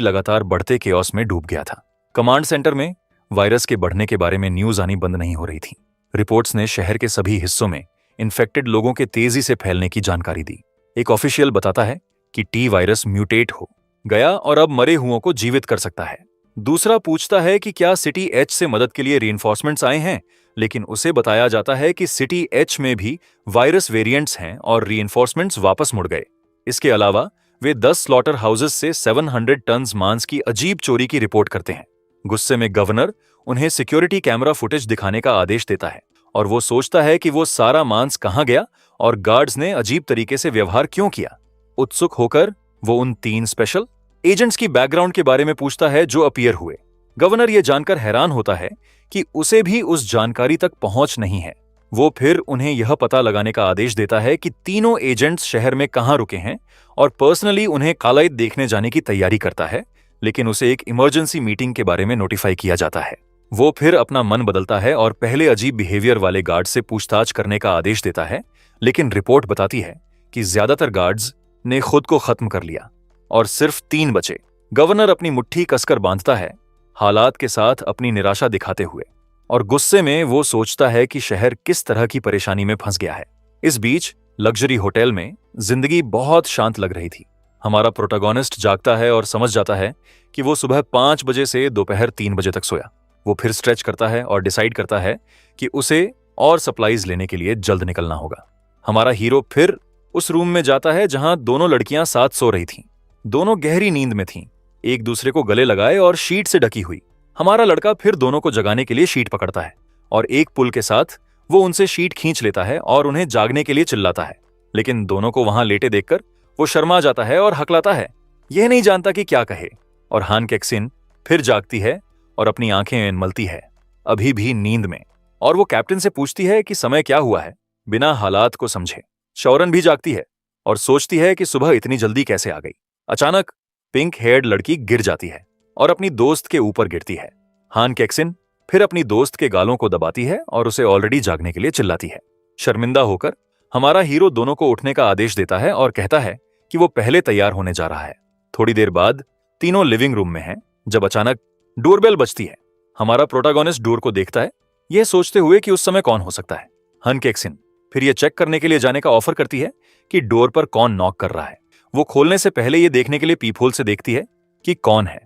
लगातार बढ़ते केओस में डूब गया था। कमांड सेंटर में वायरस के बढ़ने के बारे में न्यूज आनी बंद नहीं हो रही थी। रिपोर्ट्स ने शहर के सभी हिस्सों में इन्फेक्टेड लोगों के तेजी से फैलने की जानकारी दी। एक ऑफिशियल बताता है कि टी वायरस म्यूटेट हो गया और अब मरे हुओं को जीवित कर सकता है। दूसरा पूछता है कि क्या सिटी एच से मदद के लिए रीइंफोर्समेंट्स आए हैं, लेकिन उसे बताया जाता है कि सिटी एच में भी वायरस वेरिएंट्स हैं और रीइंफोर्समेंट्स वापस मुड़ गए। इसके अलावा वे 10 स्लॉटर हाउसेस से 700 टन्स मांस की अजीब चोरी की रिपोर्ट करते हैं। गुस्से में गवर्नर उन्हें सिक्योरिटी कैमरा फुटेज दिखाने का आदेश देता है और वो सोचता है कि वो सारा मांस कहां गया और गार्ड्स ने अजीब तरीके से व्यवहार क्यों किया। उत्सुक होकर वो उन 3 स्पेशल एजेंट्स की बैकग्राउंड के बारे में पूछता है जो अपीयर हुए। गवर्नर ये जानकर हैरान होता है कि उसे भी उस जानकारी तक पहुंच नहीं है। वो फिर उन्हें यह पता लगाने का आदेश देता है कि तीनों एजेंट्स शहर में कहां रुके हैं और पर्सनली उन्हें कालाइद देखने जाने की तैयारी करता है, लेकिन उसे एक इमरजेंसी मीटिंग के बारे में नोटिफाई किया जाता है। वो फिर अपना मन बदलता है और पहले अजीब बिहेवियर वाले गार्ड से पूछताछ करने का आदेश देता है, लेकिन रिपोर्ट बताती है कि ज्यादातर गार्ड्स ने खुद को खत्म कर लिया और सिर्फ 3 बचे। गवर्नर अपनी मुट्ठी कसकर बांधता है, हालात के साथ अपनी निराशा दिखाते हुए, और गुस्से में वो सोचता है कि शहर किस तरह की परेशानी में फंस गया है। इस बीच लग्जरी होटल में जिंदगी बहुत शांत लग रही थी। हमारा प्रोटैगोनिस्ट जागता है और समझ जाता है कि वो सुबह 5 बजे से दोपहर 3 बजे तक सोया। वो फिर स्ट्रेच करता है और डिसाइड करता है कि उसे और सप्लाईज लेने के लिए जल्द निकलना होगा। हमारा हीरो फिर उस रूम में जाता है जहां दोनों लड़कियां साथ सो रही थीं। दोनों गहरी नींद में थीं, एक दूसरे को गले लगाए और शीट से ढकी हुई। हमारा लड़का फिर दोनों को जगाने के लिए शीट पकड़ता है और एक पुल के साथ वो उनसे शीट खींच लेता है और उन्हें जागने के लिए चिल्लाता है। लेकिन दोनों को वहां लेटे देखकर वो शर्मा जाता है और हकलाता है, यह नहीं जानता कि क्या कहे। और हान केक्सिन फिर जागती है और अपनी आंखें मलती है, अभी भी नींद में, और वो कैप्टन से पूछती है कि समय क्या हुआ है, बिना हालात को समझे। शौरन भी जागती है और सोचती है कि सुबह इतनी जल्दी कैसे आ गई। अचानक पिंक हेयर्ड लड़की गिर जाती है और अपनी दोस्त के ऊपर गिरती है। हान केक्सिन फिर अपनी दोस्त के गालों को दबाती है और उसे ऑलरेडी जागने के लिए चिल्लाती है। शर्मिंदा होकर हमारा हीरो दोनों को उठने का आदेश देता है और कहता है कि वो पहले तैयार होने जा रहा है। थोड़ी देर बाद तीनों लिविंग रूम में हैं जब अचानक डोरबेल बजती है। हमारा प्रोटैगनिस्ट डोर को देखता है, यह सोचते हुए कि उस समय कौन हो सकता है। हान केक्सिन फिर यह चेक करने के लिए जाने का ऑफर करती है कि डोर पर कौन नॉक कर रहा है। वो खोलने से पहले यह देखने के लिए पीपहोल से देखती है कि कौन है,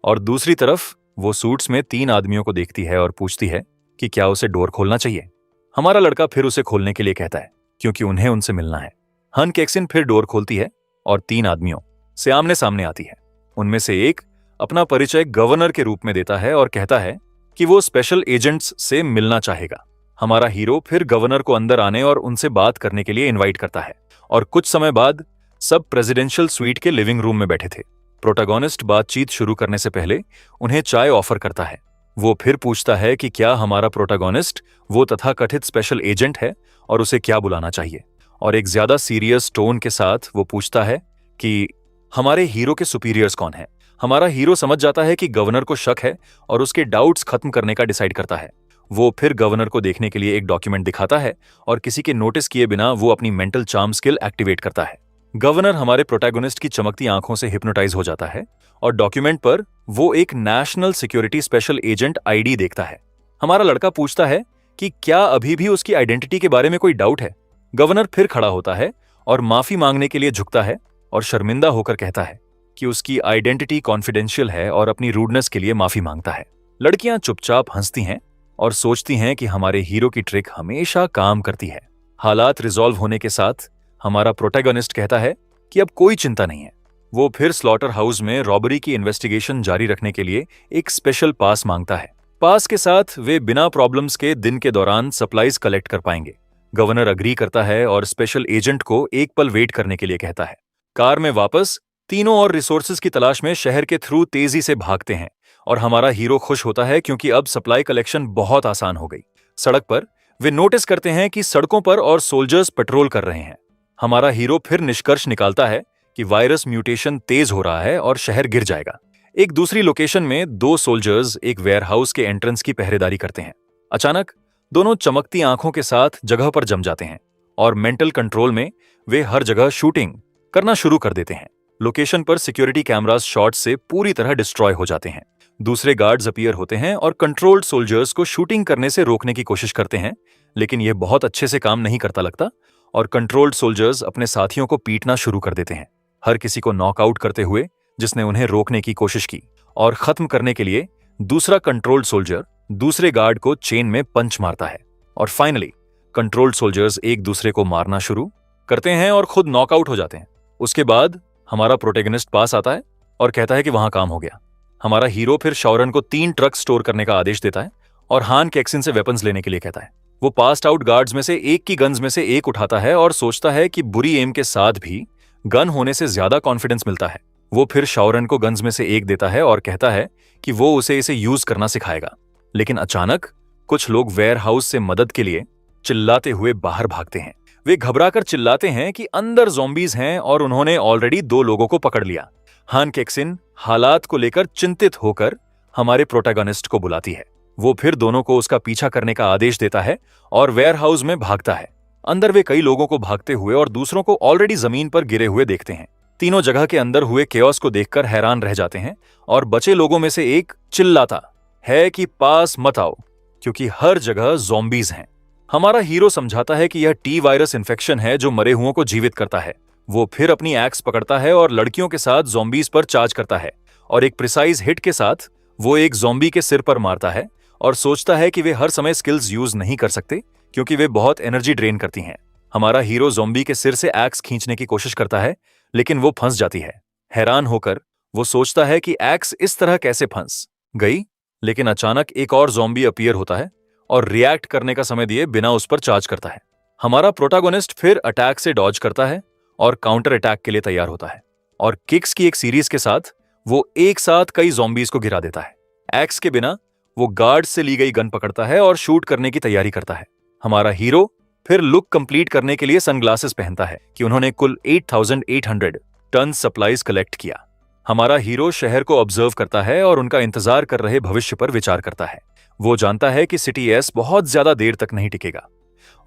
और दूसरी तरफ वो सूट्स में 3 आदमियों को देखती है और पूछती है कि क्या उसे डोर खोलना चाहिए। हमारा लड़का फिर उसे खोलने के लिए कहता है क्योंकि उन्हें उनसे मिलना है। हान केक्सिन फिर डोर खोलती है और 3 आदमियों से आमने सामने आती है। उनमें से एक अपना परिचय गवर्नर के रूप में देता है और कहता है कि वो स्पेशल एजेंट्स से मिलना चाहेगा। हमारा हीरो फिर गवर्नर को अंदर आने और उनसे बात करने के लिए इनवाइट करता है, और कुछ समय बाद सब प्रेसिडेंशियल स्वीट के लिविंग रूम में बैठे थे। प्रोटैगनिस्ट बातचीत शुरू करने से पहले उन्हें चाय ऑफर करता है। वो फिर पूछता है कि क्या हमारा प्रोटैगनिस्ट वो तथाकथित स्पेशल एजेंट है और उसे क्या बुलाना चाहिए, और एक ज्यादा सीरियस टोन के साथ वो पूछता है कि हमारे हीरो के सुपीरियर्स कौन है। हमारा हीरो समझ जाता है कि गवर्नर को शक है और उसके डाउट्स खत्म करने का डिसाइड करता है। वो फिर गवर्नर को देखने के लिए एक डॉक्यूमेंट दिखाता है और किसी के नोटिस किए बिना वो अपनी मेंटल चार्म स्किल एक्टिवेट करता है। गवर्नर हमारे प्रोटैगनिस्ट की चमकती आंखों से हिप्नोटाइज हो जाता है और डॉक्यूमेंट पर वो एक national security special agent ID देखता है। हमारा लड़का पूछता है कि क्या अभी भी उसकी आइडेंटिटी के बारे में कोई डाउट है। गवर्नर फिर खड़ा होता है और माफी मांगने के लिए झुकता है और शर्मिंदा होकर कहता है कि उसकी आइडेंटिटी कॉन्फिडेंशियल है और अपनी रूडनेस के लिए माफी मांगता है। लड़कियां चुपचाप हंसती हैं और सोचती हैं कि हमारे हीरो की ट्रिक हमेशा काम करती है। हालात रिजॉल्व होने के साथ हमारा प्रोटैगनिस्ट कहता है कि अब कोई चिंता नहीं है। वो फिर स्लॉटर हाउस में रॉबरी की इन्वेस्टिगेशन जारी रखने के लिए एक स्पेशल पास मांगता है। पास के साथ वे बिना प्रॉब्लम्स के दिन के दौरान सप्लाईज कलेक्ट कर पाएंगे। गवर्नर अग्री करता है और स्पेशल एजेंट को एक पल वेट करने के लिए कहता है। कार में वापस तीनों और रिसोर्सेज की तलाश में शहर के थ्रू तेजी से भागते हैं और हमारा हीरो खुश होता है क्योंकि अब सप्लाई कलेक्शन बहुत आसान हो गई। सड़क पर वे नोटिस करते हैं कि सड़कों पर और सोल्जर्स पेट्रोल कर रहे हैं। हमारा हीरो फिर निष्कर्ष निकालता है कि वायरस म्यूटेशन तेज हो रहा है और शहर गिर जाएगा। एक दूसरी लोकेशन में 2 सोल्जर्स एक वेयरहाउस के एंट्रेंस की पहरेदारी करते हैं। अचानक दोनों चमकती आंखों के साथ जगह पर जम जाते हैं और मेंटल कंट्रोल में वे हर जगह शूटिंग करना शुरू कर देते हैं। लोकेशन पर सिक्योरिटी कैमरास शॉट से पूरी तरह डिस्ट्रॉय हो जाते हैं। दूसरे गार्ड्स अपीयर होते हैं और कंट्रोल्ड सोल्जर्स को शूटिंग करने से रोकने की कोशिश करते हैं, लेकिन यह बहुत अच्छे से काम नहीं करता लगता और कंट्रोल्ड सोल्जर्स अपने साथियों को पीटना शुरू कर देते हैं, हर किसी को नॉकआउट करते हुए जिसने उन्हें रोकने की कोशिश की। और खत्म करने के लिए दूसरा कंट्रोल्ड सोल्जर दूसरे गार्ड को चेन में पंच मारता है और फाइनली कंट्रोल्ड सोल्जर्स एक दूसरे को मारना शुरू करते हैं और खुद नॉकआउट हो जाते हैं। उसके बाद हमारा प्रोटैगनिस्ट पास आता है और कहता है कि वहां काम हो गया। हमारा हीरो फिर शौरन को 3 ट्रक स्टोर करने का आदेश देता है और हान केक्सिन से वेपन्स लेने के लिए कहता है। वो पास्ड आउट गार्ड्स में से एक की गन्स में से एक उठाता है और सोचता है कि बुरी एम के साथ भी गन होने से ज्यादा कॉन्फिडेंस मिलता है। वो फिर शौरन को गन्स में से एक देता है और कहता है कि वो उसे इसे यूज करना सिखाएगा। लेकिन अचानक कुछ लोग वेयर हाउस से मदद के लिए चिल्लाते हुए बाहर भागते हैं। वे घबराकर चिल्लाते हैं कि अंदर ज़ॉम्बीज हैं और उन्होंने ऑलरेडी 2 लोगों को पकड़ लिया। हान केक्सिन हालात को लेकर चिंतित होकर हमारे प्रोटैगनिस्ट को बुलाती है। वो फिर दोनों को उसका पीछा करने का आदेश देता है और वेयर हाउस में भागता है। अंदर वे कई लोगों को भागते हुए और दूसरों को ऑलरेडी जमीन पर गिरे हुए देखते हैं। तीनों जगह के अंदर हुए केओस को देखकर हैरान रह जाते हैं और बचे लोगों में से एक चिल्लाता है कि पास मत आओ क्योंकि हर जगह ज़ॉम्बीज हैं। हमारा हीरो समझाता है कि यह टी वायरस इन्फेक्शन है जो मरे हुओं को जीवित करता है। वो फिर अपनी एक्स पकड़ता है और लड़कियों के साथ ज़ॉम्बीज पर चार्ज करता है और एक प्रिसाइज हिट के साथ वो एक ज़ॉम्बी के सिर पर मारता है और सोचता है कि वे हर समय स्किल्स यूज नहीं कर सकते क्योंकि वे बहुत एनर्जी ड्रेन करती हैं। हमारा हीरो ज़ॉम्बी के सिर से एक्स खींचने की कोशिश करता है, लेकिन वो फंस जाती है। हैरान होकर वो सोचता है कि एक्स इस तरह कैसे फंस गई, लेकिन अचानक एक और ज़ॉम्बी अपीयर होता है और रिएक्ट करने का समय दिए बिना उस पर चार्ज करता है। हमारा प्रोटैगनिस्ट फिर अटैक से डॉज करता है और काउंटर अटैक के लिए तैयार होता है, और किक्स की एक सीरीज के साथ वो एक साथ कई ज़ॉम्बीज को गिरा देता है। एक्स के बिना वो गार्ड से ली गई गन पकड़ता है और शूट करने की तैयारी करता है। हमारा हीरो फिर लुक कंप्लीट करने के लिए सनग्लासेस पहनता है कि उन्होंने कुल 8,800 टन सप्लाईज कलेक्ट किया। हमारा हीरो शहर को ऑब्जर्व करता है और उनका इंतजार कर रहे भविष्य पर विचार करता है। वो जानता है कि सिटी एस बहुत ज्यादा देर तक नहीं टिकेगा,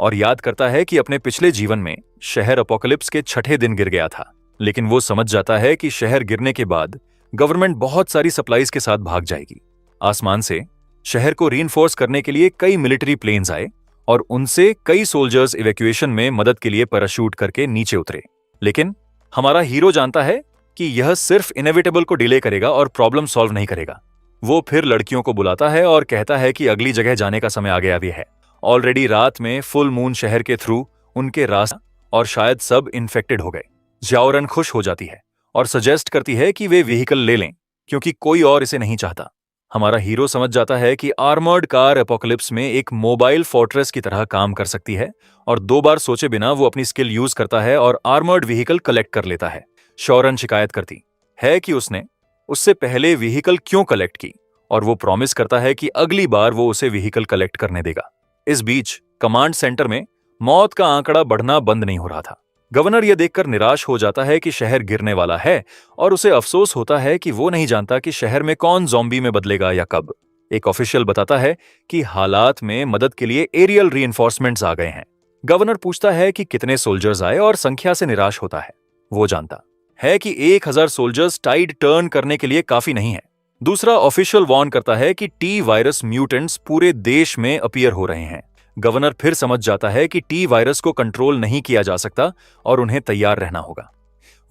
और याद करता है कि अपने पिछले जीवन में शहर अपोकलिप्स के छठे दिन गिर गया था। लेकिन वो समझ जाता है कि शहर गिरने के बाद गवर्नमेंट बहुत सारी सप्लाईज के साथ भाग जाएगी। आसमान से शहर को रीइंफोर्स करने के लिए कई मिलिट्री प्लेन्स आए और उनसे कई सोल्जर्स इवैक्यूएशन में मदद के लिए पैराशूट करके नीचे उतरे। लेकिन हमारा हीरो जानता है कि यह सिर्फ इनएविटेबल को डिले करेगा और प्रॉब्लम सॉल्व नहीं करेगा। वो फिर लड़कियों को बुलाता है और कहता है कि अगली जगह जाने का समय आ गया भी है। ऑलरेडी रात में फुल मून शहर के थ्रू उनके रास्ता और शायद सब इन्फेक्टेड हो गए। ज्याओरन खुश हो जाती है और सजेस्ट करती है कि वे व्हीकल ले लें क्योंकि कोई और इसे नहीं चाहता। हमारा हीरो समझ जाता है कि आर्मर्ड कार एपोकलिप्स में एक मोबाइल फोर्ट्रेस की तरह काम कर सकती है, और 2 बार सोचे बिना वो अपनी स्किल यूज करता है और आर्मर्ड व्हीकल कलेक्ट कर लेता है। शौरन शिकायत करती है कि उसने उससे पहले व्हीकल क्यों कलेक्ट की, और वो प्रॉमिस करता है कि अगली बार वो उसे व्हीकल कलेक्ट करने देगा। इस बीच कमांड सेंटर में मौत का आंकड़ा बढ़ना बंद नहीं हो रहा था। गवर्नर यह देखकर निराश हो जाता है कि शहर गिरने वाला है, और उसे अफसोस होता है कि वो नहीं जानता कि शहर में कौन ज़ॉम्बी में बदलेगा या कब। एक ऑफिशियल बताता है कि हालात में मदद के लिए एरियल रीइंफोर्समेंट्स आ गए हैं। गवर्नर पूछता है कि कितने सोल्जर्स आए और संख्या से निराश होता है। वो जानता है कि 1,000 सोल्जर्स टाइड टर्न करने के लिए काफी नहीं है। दूसरा ऑफिशियल वार्न करता है कि टी वायरस म्यूटेंट्स पूरे देश में अपीयर हो रहे हैं। गवर्नर फिर समझ जाता है कि टी वायरस को कंट्रोल नहीं किया जा सकता और उन्हें तैयार रहना होगा।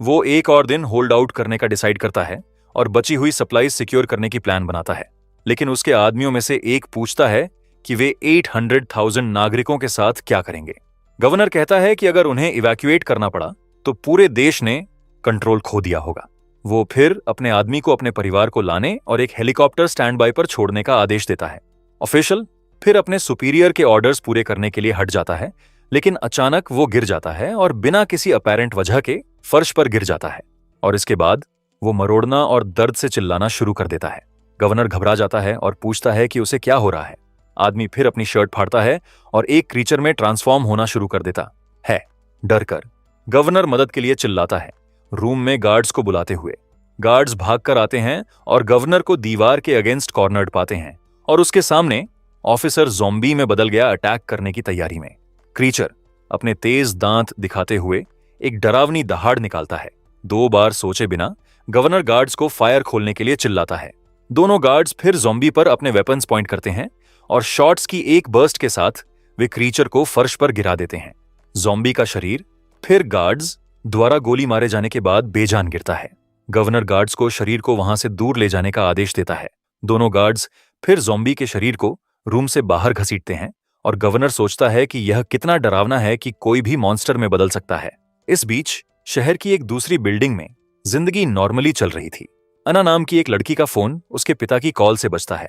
वो एक और दिन होल्ड आउट करने का डिसाइड करता है और बची हुई सप्लाई सिक्योर करने की प्लान बनाता है। लेकिन उसके आदमियों में से एक पूछता है कि वे 800,000 नागरिकों के साथ क्या करेंगे। गवर्नर कहता है कि अगर उन्हें इवैक्यूएट करना पड़ा तो पूरे देश ने कंट्रोल खो दिया होगा। वो फिर अपने आदमी को अपने परिवार को लाने और एक हेलीकॉप्टर स्टैंड बाय पर छोड़ने का आदेश देता है। ऑफिशियल फिर अपने सुपीरियर के ऑर्डर्स पूरे करने के लिए हट जाता है, लेकिन अचानक वो गिर जाता है और बिना किसी अपेरेंट वजह के फर्श पर गिर जाता है, और इसके बाद वो मरोड़ना और दर्द से चिल्लाना शुरू कर देता है। गवर्नर घबरा जाता है और पूछता है कि उसे क्या हो रहा है। आदमी फिर अपनी शर्ट फाड़ता है और एक क्रीचर में ट्रांसफॉर्म होना शुरू कर देता है। डर कर गवर्नर मदद के लिए चिल्लाता है, रूम में गार्ड्स को बुलाते हुए। गार्ड्स भागकर आते हैं और गवर्नर को दीवार के अगेंस्ट कॉर्नर्ड पाते हैं, और उसके सामने ऑफिसर ज़ॉम्बी में बदल गया अटैक करने की तैयारी में। क्रीचर अपने तेज दांत दिखाते हुए एक डरावनी दहाड़ निकालता है। 2 बार सोचे बिना गवर्नर गार्ड्स को फायर खोलने के लिए चिल्लाता है। दोनों गार्ड्स फिर ज़ॉम्बी पर अपने वेपन्स पॉइंट करते हैं और शॉट्स की एक बर्स्ट के साथ वे क्रीचर को फर्श पर गिरा देते हैं। ज़ॉम्बी का शरीर फिर गार्ड्स द्वारा गोली मारे जाने के बाद बेजान गिरता है। गवर्नर गार्ड्स को शरीर को वहां से दूर ले जाने का आदेश देता है। दोनों गार्ड्स फिर ज़ॉम्बी के शरीर को रूम से बाहर घसीटते हैं, और गवर्नर सोचता है कि यह कितना डरावना है कि कोई भी मॉन्स्टर में बदल सकता है। इस बीच शहर की एक दूसरी बिल्डिंग में जिंदगी नॉर्मली चल रही थी। अना नाम की एक लड़की का फोन उसके पिता की कॉल से बजता है।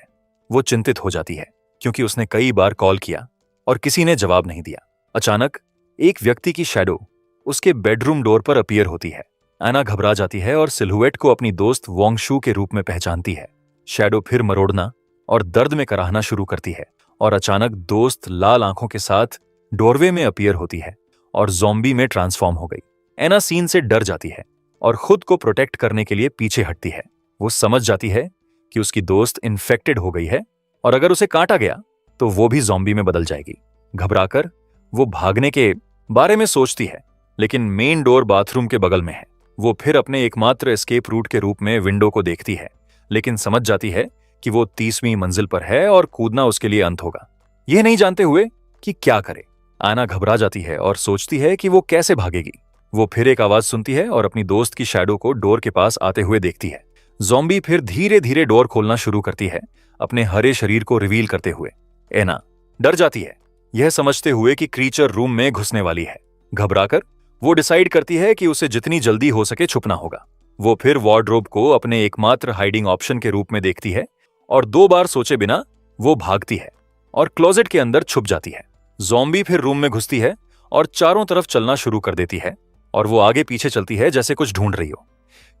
वो चिंतित हो जाती है क्योंकि उसने कई बार कॉल किया और किसी ने जवाब नहीं दिया। अचानक एक व्यक्ति की शैडो उसके बेडरूम डोर पर अपीयर होती है। एना घबरा जाती है और सिलुएट को अपनी दोस्त वोंगशू के रूप में पहचानती है। शैडो फिर मरोड़ना और दर्द में कराहना शुरू करती है, और अचानक दोस्त लाल आंखों के साथ डोरवे में अपीयर होती है और ज़ॉम्बी में ट्रांसफॉर्म हो गई। एना सीन से डर जाती है और खुद को प्रोटेक्ट करने के लिए पीछे हटती है। वो समझ जाती है कि उसकी दोस्त इन्फेक्टेड हो गई है और अगर उसे काटा गया तो वो भी ज़ॉम्बी में बदल जाएगी। घबराकर वो भागने के बारे में सोचती है, लेकिन मेन डोर बाथरूम के बगल में है। वो फिर अपने एकमात्र एस्केप रूट के रूप में विंडो को देखती है, लेकिन समझ जाती है कि वो 30वीं मंजिल पर है और कूदना उसके लिए अंत होगा। यह नहीं जानते हुए कि क्या करे, आना घबरा जाती है और सोचती है कि वो कैसे भागेगी। वो फिर एक आवाज सुनती है और अपनी दोस्त की शैडो को डोर के पास आते हुए देखती है। ज़ॉम्बी फिर धीरे धीरे डोर खोलना शुरू करती है, अपने हरे शरीर को रिवील करते हुए। एना डर जाती है, यह समझते हुए कि क्रीचर रूम में घुसने वाली है। घबराकर वो डिसाइड करती है कि उसे जितनी जल्दी हो सके छुपना होगा। वो फिर वार्डरोब को अपने एकमात्र हाइडिंग ऑप्शन के रूप में देखती है और 2 बार सोचे बिना वो भागती है और क्लोजेट के अंदर छुप जाती है। ज़ॉम्बी फिर रूम में घुसती है और चारों तरफ चलना शुरू कर देती है और वो आगे पीछे चलती है जैसे कुछ ढूंढ रही हो।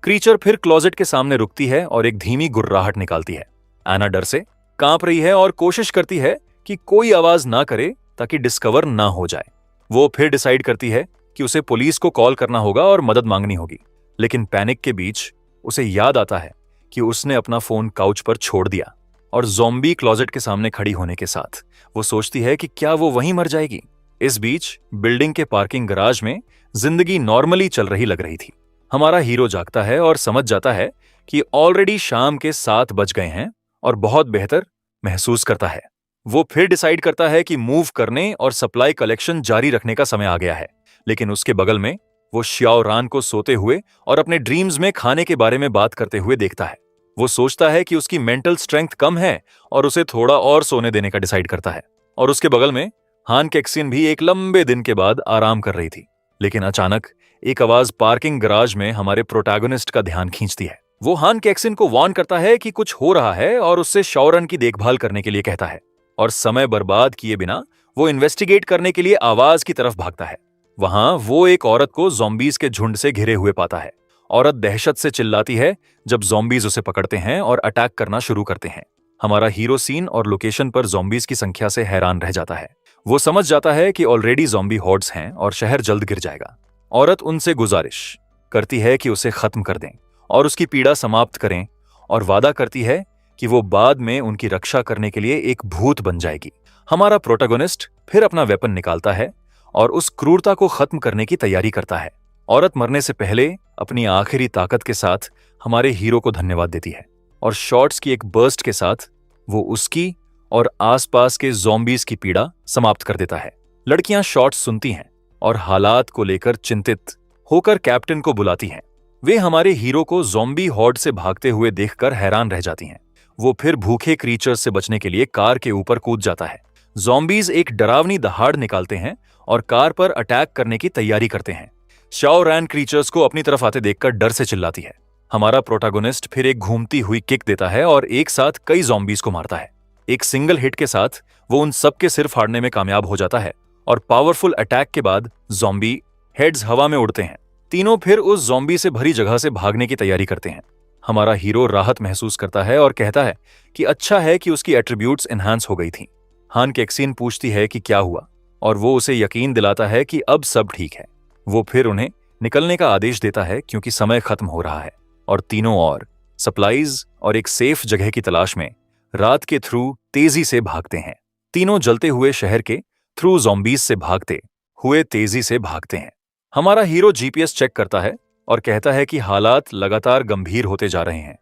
क्रीचर फिर क्लोजेट के सामने रुकती है और एक धीमी गुर्राहट निकालती है। एना डर से कांप रही है और कोशिश करती है कि कोई आवाज ना करे ताकि डिस्कवर ना हो जाए। वो फिर डिसाइड करती है कि उसे पुलिस को कॉल करना होगा और मदद मांगनी होगी, लेकिन पैनिक के बीच उसे याद आता है कि उसने अपना फोन काउच पर छोड़ दिया और ज़ॉम्बी क्लोजेट के सामने खड़ी होने के साथ वो सोचती है कि क्या वो वहीं मर जाएगी। इस बीच बिल्डिंग के पार्किंग गराज में जिंदगी नॉर्मली चल रही लग रही थी। हमारा हीरो जागता है और समझ जाता है कि ऑलरेडी शाम के 7 बज गए हैं और बहुत बेहतर महसूस करता है। वो फिर डिसाइड करता है कि मूव करने और सप्लाई कलेक्शन जारी रखने का समय आ गया है, लेकिन उसके बगल में वो श्याओ रान को सोते हुए और अपने ड्रीम्स में खाने के बारे में बात करते हुए देखता है। वो सोचता है कि उसकी मेंटल स्ट्रेंथ कम है और उसे थोड़ा और सोने देने का डिसाइड करता है। और उसके बगल में हान कैक्सिन भी एक लंबे दिन के बाद आराम कर रही थी, लेकिन अचानक एक आवाज पार्किंग गराज में हमारे प्रोटैगनिस्ट का ध्यान खींचती है। वो हान कैक्सिन को वार्न करता है कि कुछ हो रहा है और उससे शौरन की देखभाल करने के लिए कहता है, और समय बर्बाद किए बिना वो इन्वेस्टिगेट करने के लिए आवाज की तरफ भागता है। वहां वो एक औरत को ज़ॉम्बीज के झुंड से घिरे हुए पाता है। औरत दहशत से चिल्लाती है जब ज़ॉम्बीज उसे पकड़ते हैं और अटैक करना शुरू करते हैं। हमारा हीरो सीन और लोकेशन पर ज़ॉम्बीज की संख्या से हैरान रह जाता है। वो समझ जाता है कि ऑलरेडी ज़ॉम्बी हॉर्ड्स हैं और शहर जल्द गिर जाएगा। औरत उनसे गुजारिश करती है कि उसे खत्म कर दें और उसकी पीड़ा समाप्त करें, और वादा करती है कि वो बाद में उनकी रक्षा करने के लिए एक भूत बन जाएगी। हमारा प्रोटैगनिस्ट फिर अपना वेपन निकालता है और उस क्रूरता को खत्म करने की तैयारी करता है। औरत मरने से पहले अपनी आखिरी ताकत के साथ हमारे हीरो को धन्यवाद देती है और शॉट्स की एक बर्स्ट के साथ वो उसकी और आसपास के ज़ॉम्बीज की पीड़ा समाप्त कर देता है। लड़कियां शॉट्स सुनती हैं और हालात को लेकर चिंतित होकर कैप्टन को बुलाती हैं। वे हमारे हीरो को ज़ॉम्बी हॉर्ड से भागते हुए देखकर हैरान रह जाती हैं। वो फिर भूखे क्रीचर्स से बचने के लिए कार के ऊपर कूद जाता है। ज़ॉम्बीज एक डरावनी दहाड़ निकालते हैं और कार पर अटैक करने की तैयारी करते हैं। श्याओ रैन क्रीचर्स को अपनी तरफ आते देखकर डर से चिल्लाती है। हमारा प्रोटैगनिस्ट फिर एक घूमती हुई किक देता है और एक साथ कई ज़ॉम्बीज को मारता है। एक सिंगल हिट के साथ वो उन सब के सिर फाड़ने में कामयाब हो जाता है और पावरफुल अटैक के बाद ज़ॉम्बी हेड्स हवा में उड़ते हैं। तीनों फिर उस ज़ॉम्बी से भरी जगह से भागने की तैयारी करते हैं। हमारा हीरो राहत महसूस करता है और कहता है कि अच्छा है कि उसकी एट्रीब्यूट्स एनहांस हो गई थी। हान कैक्सिन पूछती है कि क्या हुआ, और वो उसे यकीन दिलाता है कि अब सब ठीक है। वो फिर उन्हें निकलने का आदेश देता है क्योंकि समय खत्म हो रहा है, और तीनों और सप्लाईज और एक सेफ जगह की तलाश में रात के थ्रू तेजी से भागते हैं। तीनों जलते हुए शहर के थ्रू ज़ॉम्बीज से भागते हुए तेजी से भागते हैं। हमारा हीरो जीपीएस चेक करता है और कहता है कि हालात लगातार गंभीर होते जा रहे हैं।